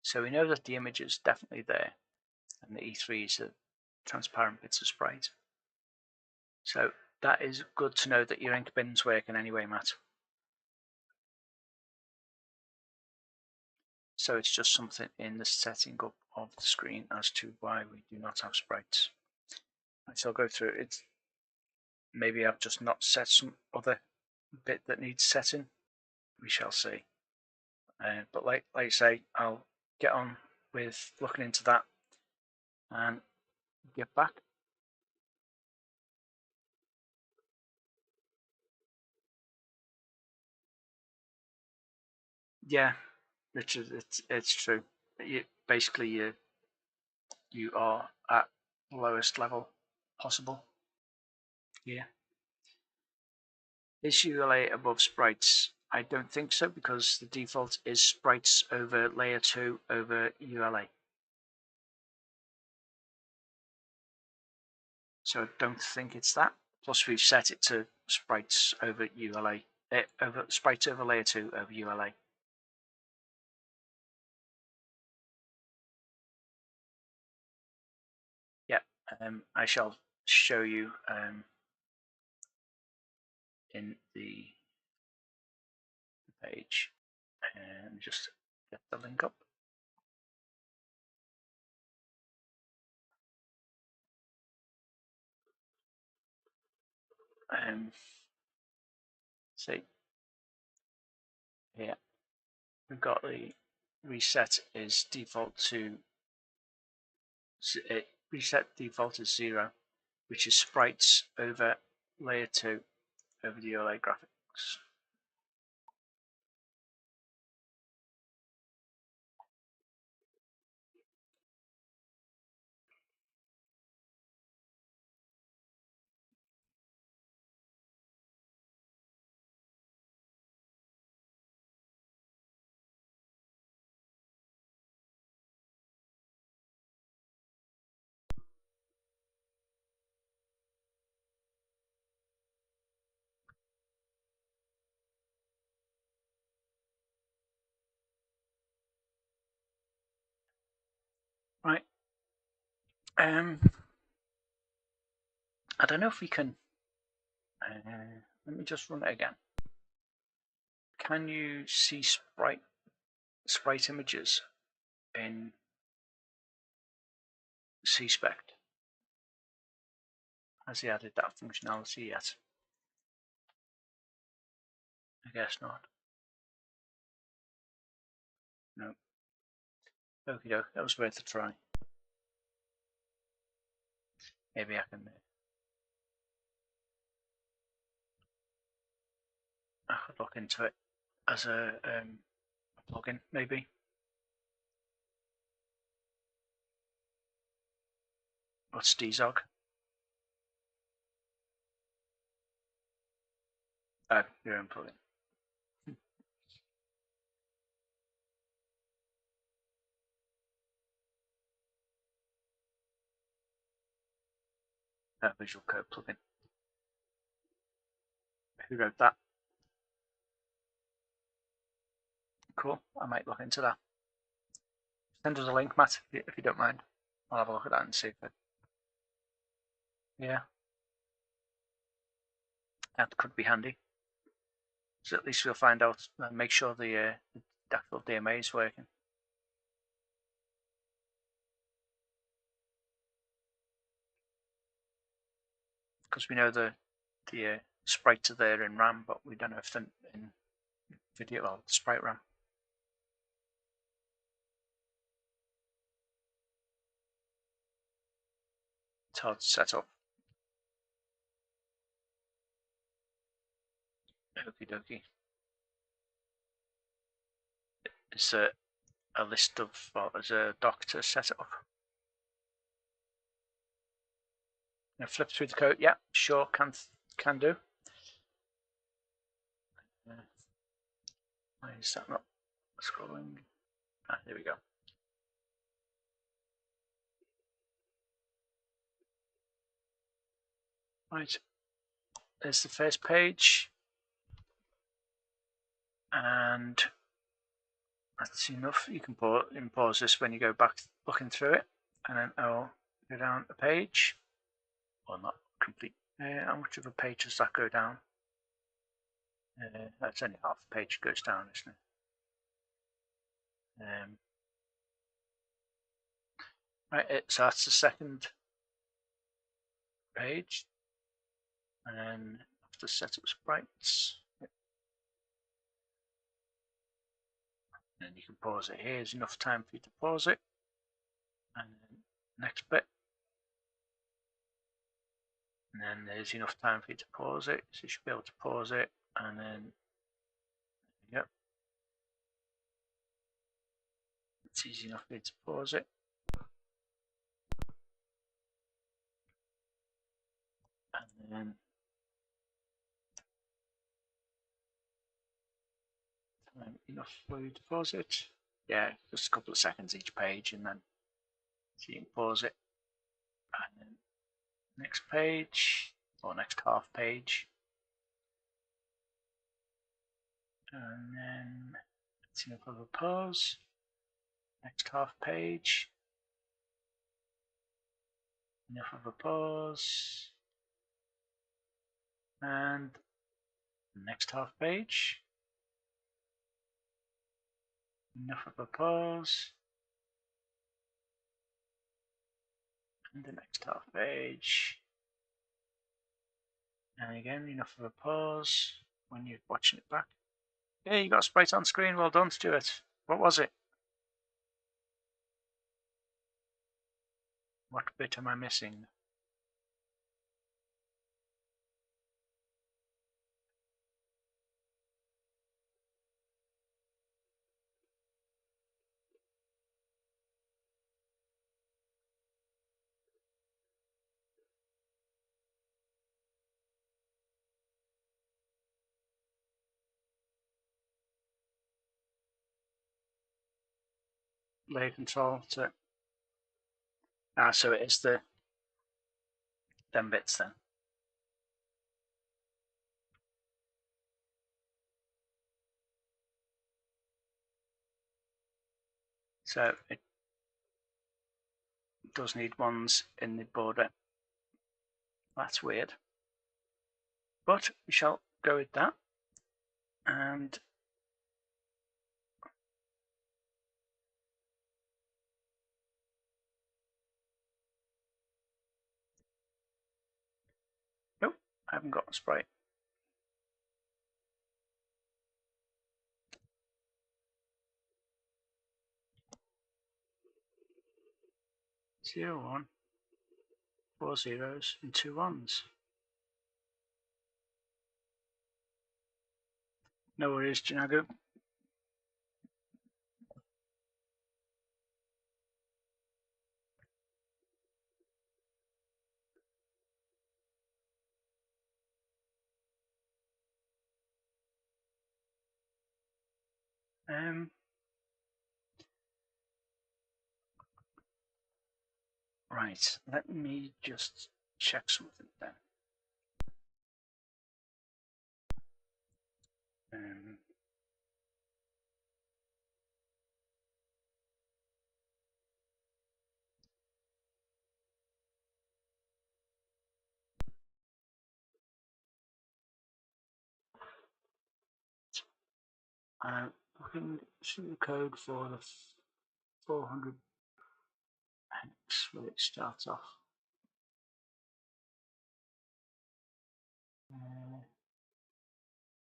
Speaker 1: So we know that the image is definitely there, and the E3 is a transparent bits of sprite. So that is good to know that your ink bin's working anyway, Matt. So it's just something in the setting up of the screen as to why we do not have sprites. So I'll go through it. Maybe I've just not set some other bit that needs setting. We shall see. But like I say, I'll get on with looking into that and get back. Yeah, it's true. Basically you are at the lowest level possible. Yeah. Is ULA above sprites? I don't think so, because the default is sprites over layer 2 over ULA. So I don't think it's that. Plus we've set it to sprites over ULA, over sprites over layer 2 over ULA. Yeah, I shall show you in the page, and just get the link up. See here, we've got the reset is default to reset default is 0, which is sprites over layer 2 over the ULA graphics. Right. I don't know if we can. Let me just run it again. Can you see sprite images in CSpect? Has he added that functionality yet? I guess not. No. Okie doke, that was worth a try. Maybe I can I could look into it as a plugin, maybe. What's DZOG? Your own plugin. Visual Code plugin. Who wrote that? Cool. I might look into that. Send us a link, Matt, if you don't mind. I'll have a look at that and see if it. Yeah. That could be handy. So at least we'll find out and make sure the actual DMA is working. Because we know the sprites are there in RAM, but we don't know if they're in video, well, sprite RAM. It's hard to set up. Okie dokie. Is there a list of, well, there's a doc to set it up? Now flip through the code. Yeah, sure, can do. Why is that not scrolling? Ah, there we go. Right, there's the first page, and that's enough. You can pause this when you go back looking through it, and then I'll go down a page, or not complete How much of a page does that go down? That's only half a page goes down, isn't it? Right, so that's the second page. And then after set up sprites, and you can pause it here. There's enough time for you to pause it. And then next bit. And then there's enough time for you to pause it. So you should be able to pause it. And then, yep. It's easy enough for you to pause it. And then enough for you to pause it. Yeah, just a couple of seconds each page, and then so you can pause it. And then next page, or next half page. And then it's enough of a pause. Next half page. Enough of a pause. And next half page. Enough of a pause. And the next half page. And again, enough of a pause when you're watching it back. Yeah, you got a sprite on screen. Well done, Stuart. What was it? What bit am I missing? Layer control to. So it is the them bits then. So it does need ones in the border. That's weird. But we shall go with that. And nope, I haven't got a sprite. Zero, 1, 4 zeros and 2 1s. No worries, Janago. Right, let me just check something then. Um, I'm looking through the code for the 400 hex where it starts off.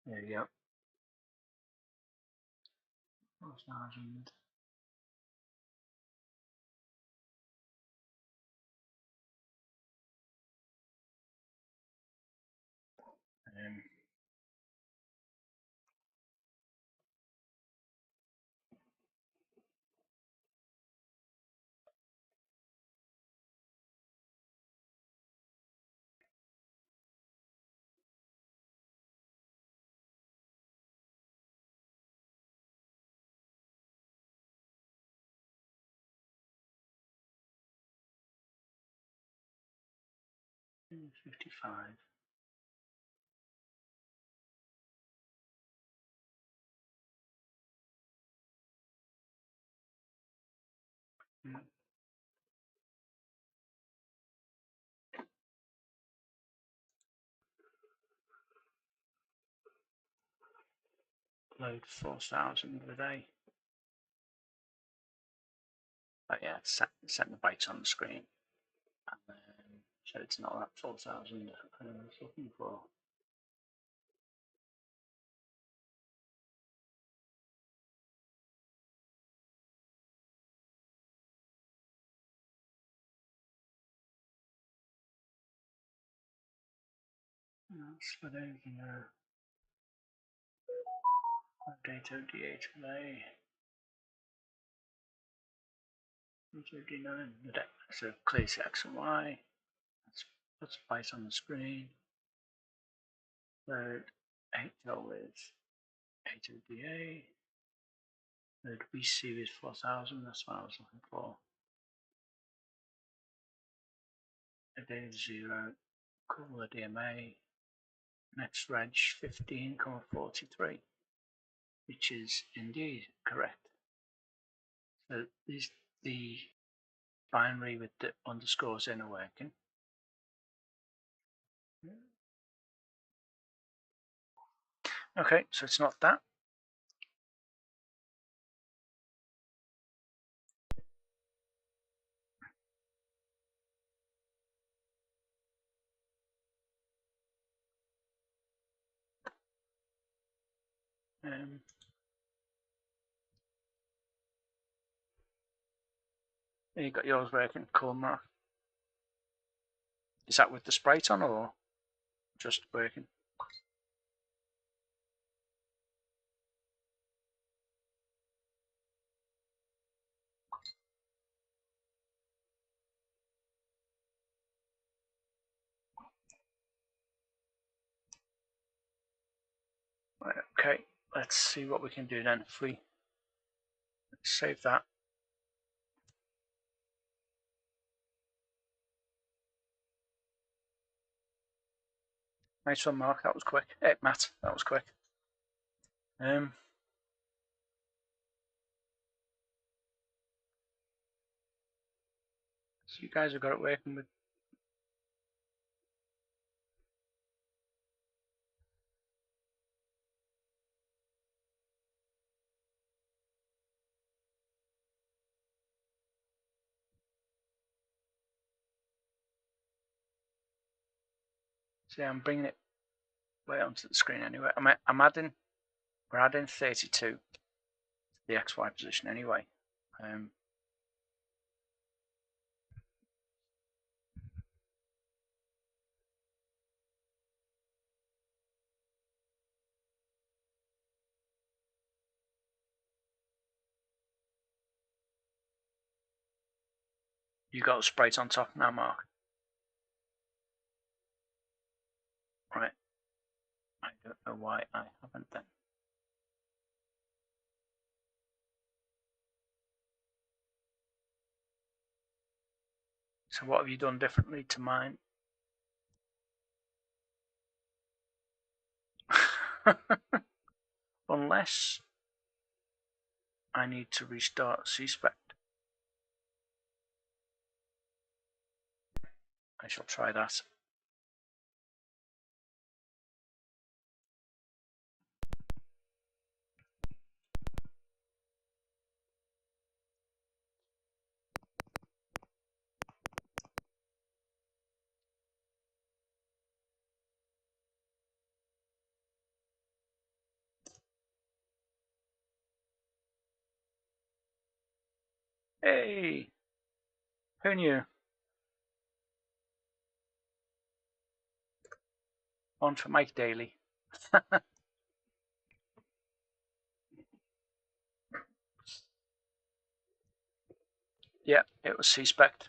Speaker 1: There you go. 4,000. Um, $55. Mm. load 4,000 a day. But yeah, set the bytes on the screen. And then, so it's not that 4,000 I was looking for. Split everything out. Update ODA today. 39 the deck. So clears X and Y. Let's bytes on the screen. Load 8L with 8 ODA. Load BC with 4,000. That's what I was looking for. A data 0. Call the DMA. Next reg 15,43, which is indeed correct. So the binary with the underscores in are working. Okay, so it's not that. You got yours working, cool, Mark. Is that with the sprite on or just working? Right, okay, let's see what we can do then. If we save that. Nice one, Mark. That was quick. Hey, Matt, that was quick. So you guys have got it working with. See, I'm bringing it way onto the screen anyway. We're adding 32 to the XY position anyway. You got a sprite on top now, Mark. Right. I don't know why I haven't then. So what have you done differently to mine? Unless I need to restart CSpect. I shall try that. Hey, who knew? On for Mike Daly. Yeah, it was CSpect.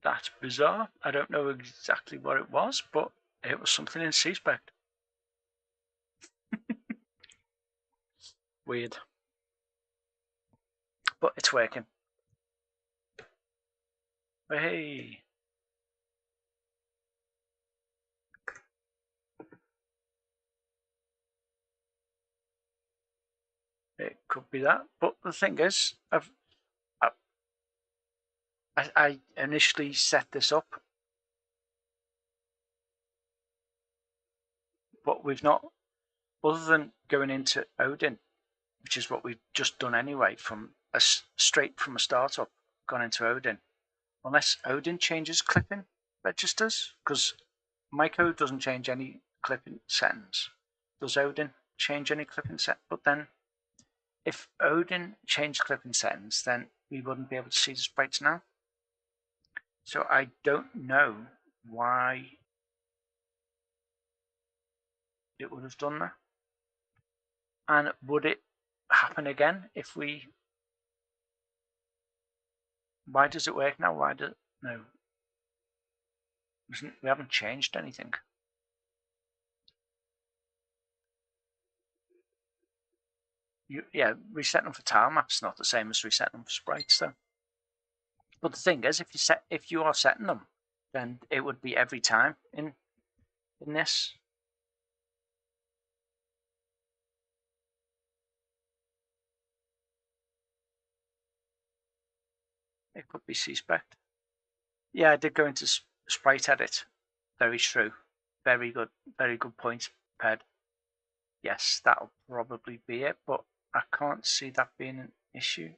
Speaker 1: That's bizarre. I don't know exactly what it was, but it was something in CSpect. Weird. But it's working. Hey. It could be that. But the thing is, I initially set this up, but we've not, other than going into Odin, which is what we've just done anyway, from straight from a startup, gone into Odin. Unless Odin changes clipping registers, because my code doesn't change any clipping settings. Does Odin change any clipping set? But then, if Odin changed clipping settings, then we wouldn't be able to see the sprites now. So I don't know why it would have done that. And would it happen again if we... Why does it work now? Why does... No. We haven't changed anything. Yeah, resetting them for tile maps not the same as resetting them for sprites, though. But the thing is, if you are setting them, then it would be every time in this. It could be C-spec. Yeah, I did go into sprite edit. Very true. Very good point, Ped. Yes, that'll probably be it, but I can't see that being an issue.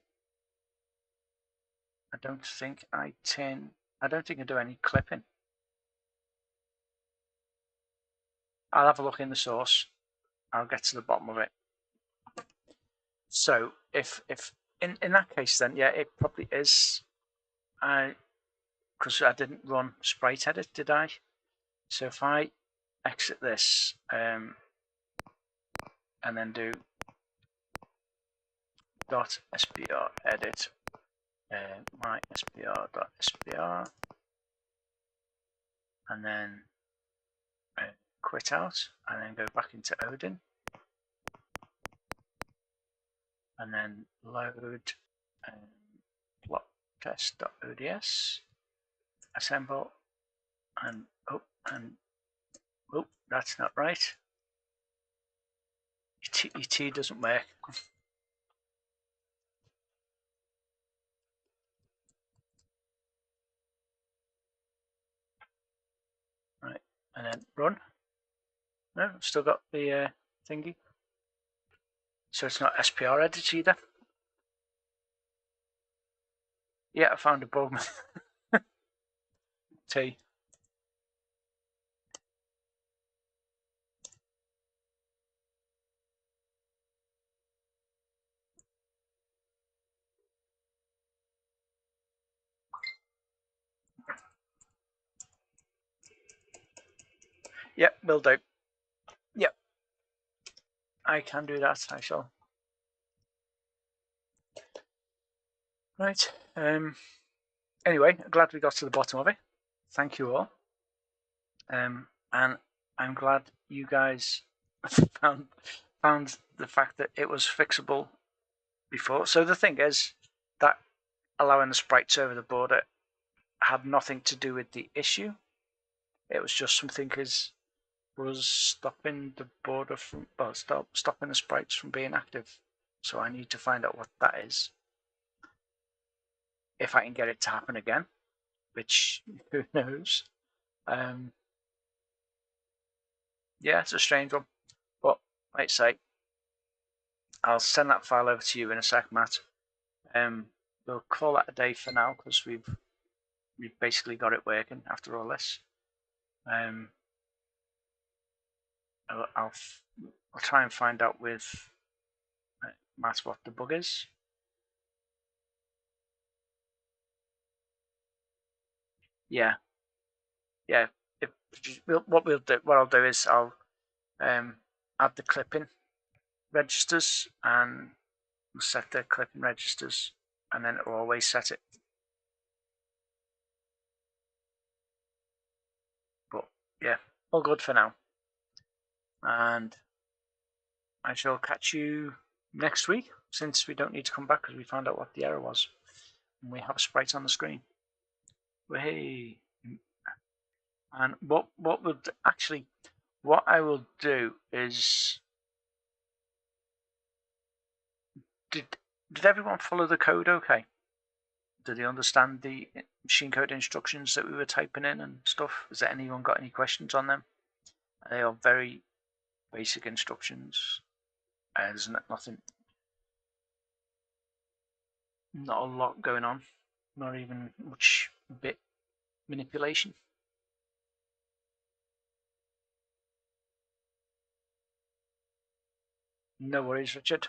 Speaker 1: I don't think I do any clipping. I'll have a look in the source. I'll get to the bottom of it. So if in that case, then yeah, it probably is. Because I didn't run sprite edit, did I? So if I exit this and then do .spr edit my spr.spr and then quit out and then go back into Odin and then load plot test.ods, assemble, and oh, that's not right. Your T doesn't work. Right, and then run. No, still got the thingy. So it's not SPR edit either. Yeah, I found a bug. T. Yep, will do. Yep, I can do that. I shall. Right. Anyway, glad we got to the bottom of it. Thank you all. And I'm glad you guys found the fact that it was fixable before. So the thing is that allowing the sprites over the border had nothing to do with the issue. It was just something was stopping the border from, well, stopping the sprites from being active. So I need to find out what that is. If I can get it to happen again, which who knows. Yeah, it's a strange one. But like I say, I'll send that file over to you in a sec, Matt. We'll call that a day for now because we've basically got it working after all this. I'll try and find out with Matt what the bug is. Yeah. What I'll do is I'll add the clipping registers and we'll set the clipping registers, and then it'll always set it. But yeah, all good for now. And I shall catch you next week, since we don't need to come back because we found out what the error was. And we have a sprite on the screen. Hey. And what I will do is, did everyone follow the code okay? Did they understand the machine code instructions that we were typing in and stuff? Has anyone got any questions on them? They are very basic instructions. There's nothing not a lot going on, not even much bit manipulation. No worries, Richard.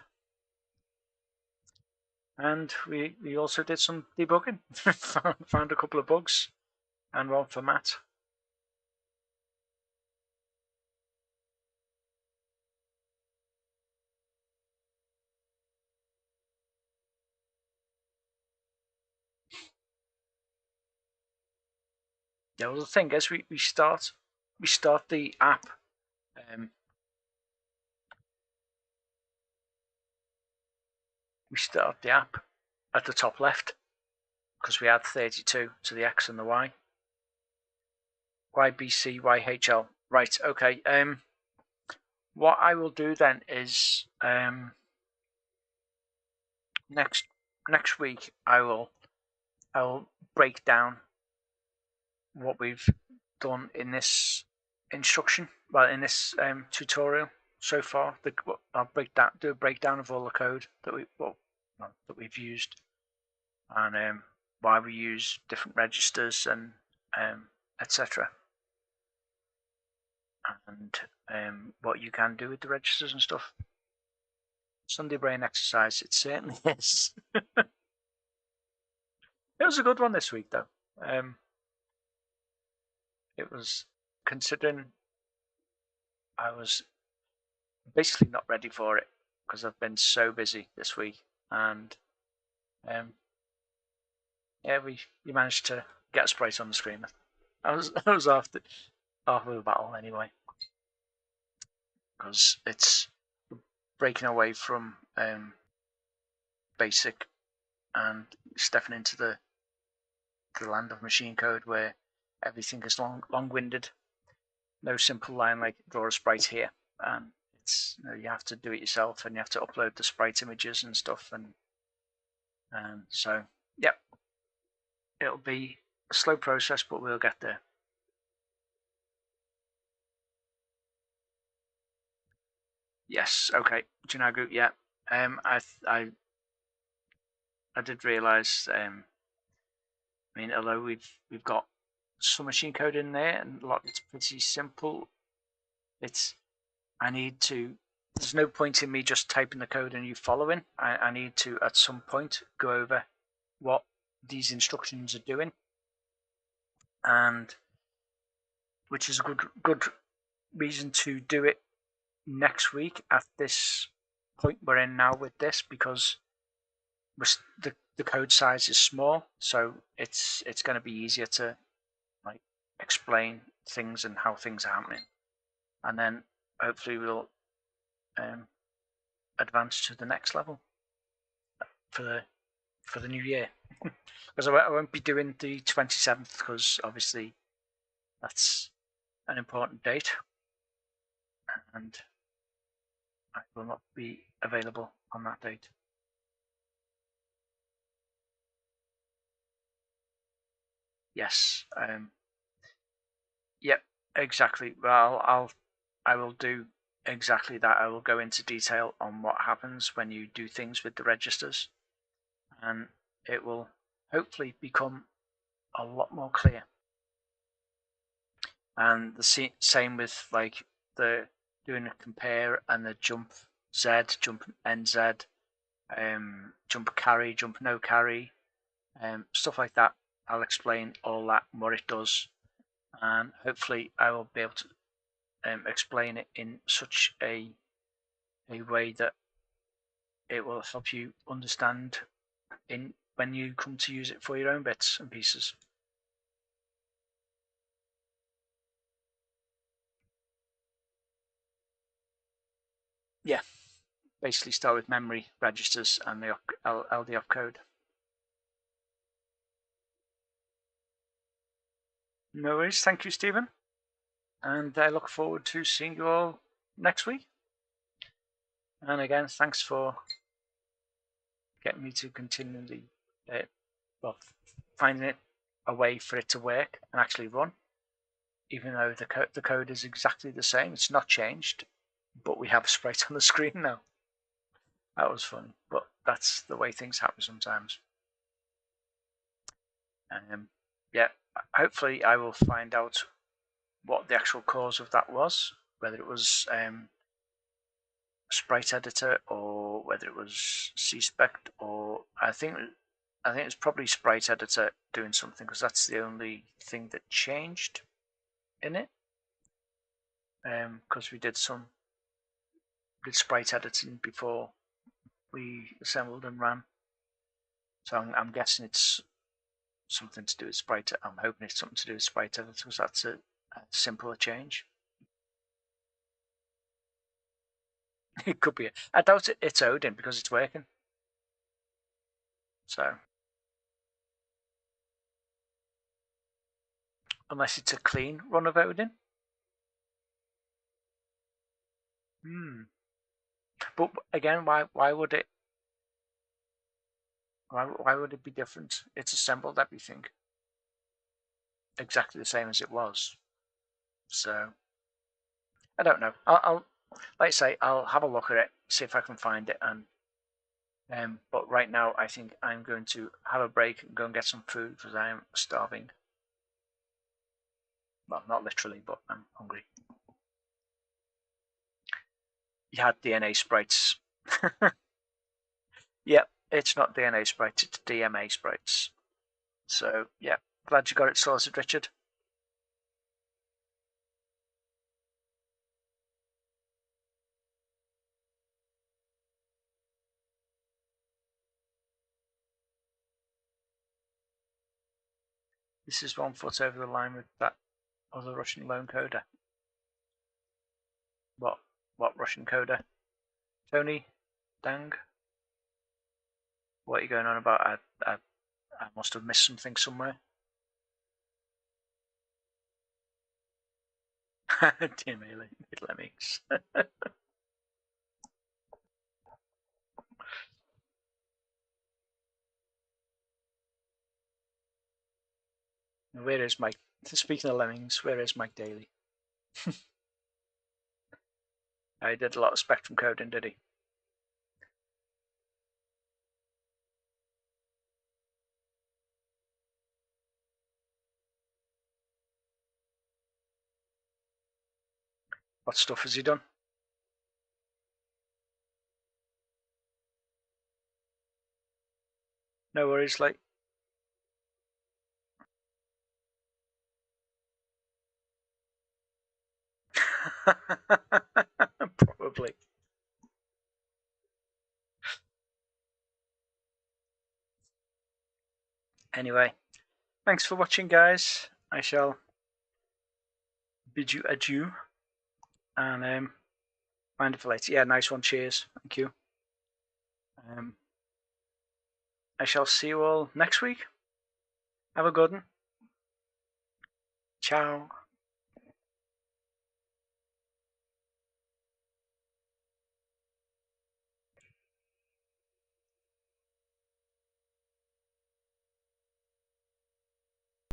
Speaker 1: And we also did some debugging, found a couple of bugs, and one for Matt. Yeah, well, the thing is, we start the app. We start the app at the top left because we add 32 to the X and the Y. YBC, YHL. Right, okay. What I will do then is next week I will break down what we've done in this instruction, well, in this tutorial so far. I'll do a breakdown of all the code that we've used, and why we use different registers and etc. And what you can do with the registers and stuff. Sunday brain exercise, it certainly is. It was a good one this week, though. It was, considering I was basically not ready for it because I've been so busy this week, and yeah, you managed to get a sprite on the screen. I was half the battle anyway, because it's breaking away from basic and stepping into the land of machine code where everything is long-winded. No simple line like draw a sprite here, and it's you have to do it yourself, and you have to upload the sprite images and stuff, and so yep, it'll be a slow process, but we'll get there. Yes, okay, Jinagu, yeah. I did realise. I mean, although we've got some machine code in there, and a lot it's pretty simple. There's no point in me just typing the code and you following. I need to at some point go over what these instructions are doing, and which is a good reason to do it next week at this point we're in now with this, because the code size is small, so it's going to be easier to like explain things and how things are happening, and then hopefully we'll advance to the next level for the new year. Because I won't be doing the 27th, because obviously that's an important date, and I will not be available on that date. Yes. Yep. Exactly. Well, I will do exactly that. I will go into detail on what happens when you do things with the registers, and it will hopefully become a lot more clear. And the same with like the doing a compare and the jump Z, jump NZ, jump carry, jump no carry, stuff like that. I'll explain all that and what it does, and hopefully I will be able to explain it in such a way that it will help you understand when you come to use it for your own bits and pieces. Yeah, basically start with memory registers and the LD opcode. No worries. Thank you, Stephen. And I look forward to seeing you all next week. And again, thanks for getting me to continually, finding a way for it to work and actually run. Even though the code is exactly the same, it's not changed, but we have a sprite on the screen now. That was fun, but that's the way things happen sometimes. Yeah, hopefully I will find out what the actual cause of that was, whether it was sprite editor or whether it was C-Spec, or I think it's probably sprite editor doing something, because that's the only thing that changed in it. Because we did sprite editing before we assembled and ran, so I'm guessing it's something to do with sprite. I'm hoping it's something to do with sprite editor, because that's a simpler change. It could be. I doubt it's Odin, because it's working. So unless it's a clean run of Odin. But again, why would it? Why would it be different? It's assembled everything exactly the same as it was. So I don't know. I'll like I say, I'll have a look at it, see if I can find it, and but right now I think I'm going to have a break and go and get some food, because I am starving. Well, not literally, but I'm hungry. You had DNA sprites. Yep, it's not DNA sprites, it's DMA sprites. So yeah, glad you got it sorted, Richard. This is 1 foot over the line with that other Russian loan coder. What Russian coder? Tony Dang? What are you going on about? I must have missed something somewhere. Dear me, lemmings. Where is Mike? Speaking of lemmings, where is Mike Daly? He did a lot of Spectrum coding, did he? What stuff has he done? No worries, like. Probably. Anyway, thanks for watching, guys. I shall bid you adieu, and mind it for later. Yeah, nice one. Cheers. Thank you. I shall see you all next week. Have a good one. Ciao.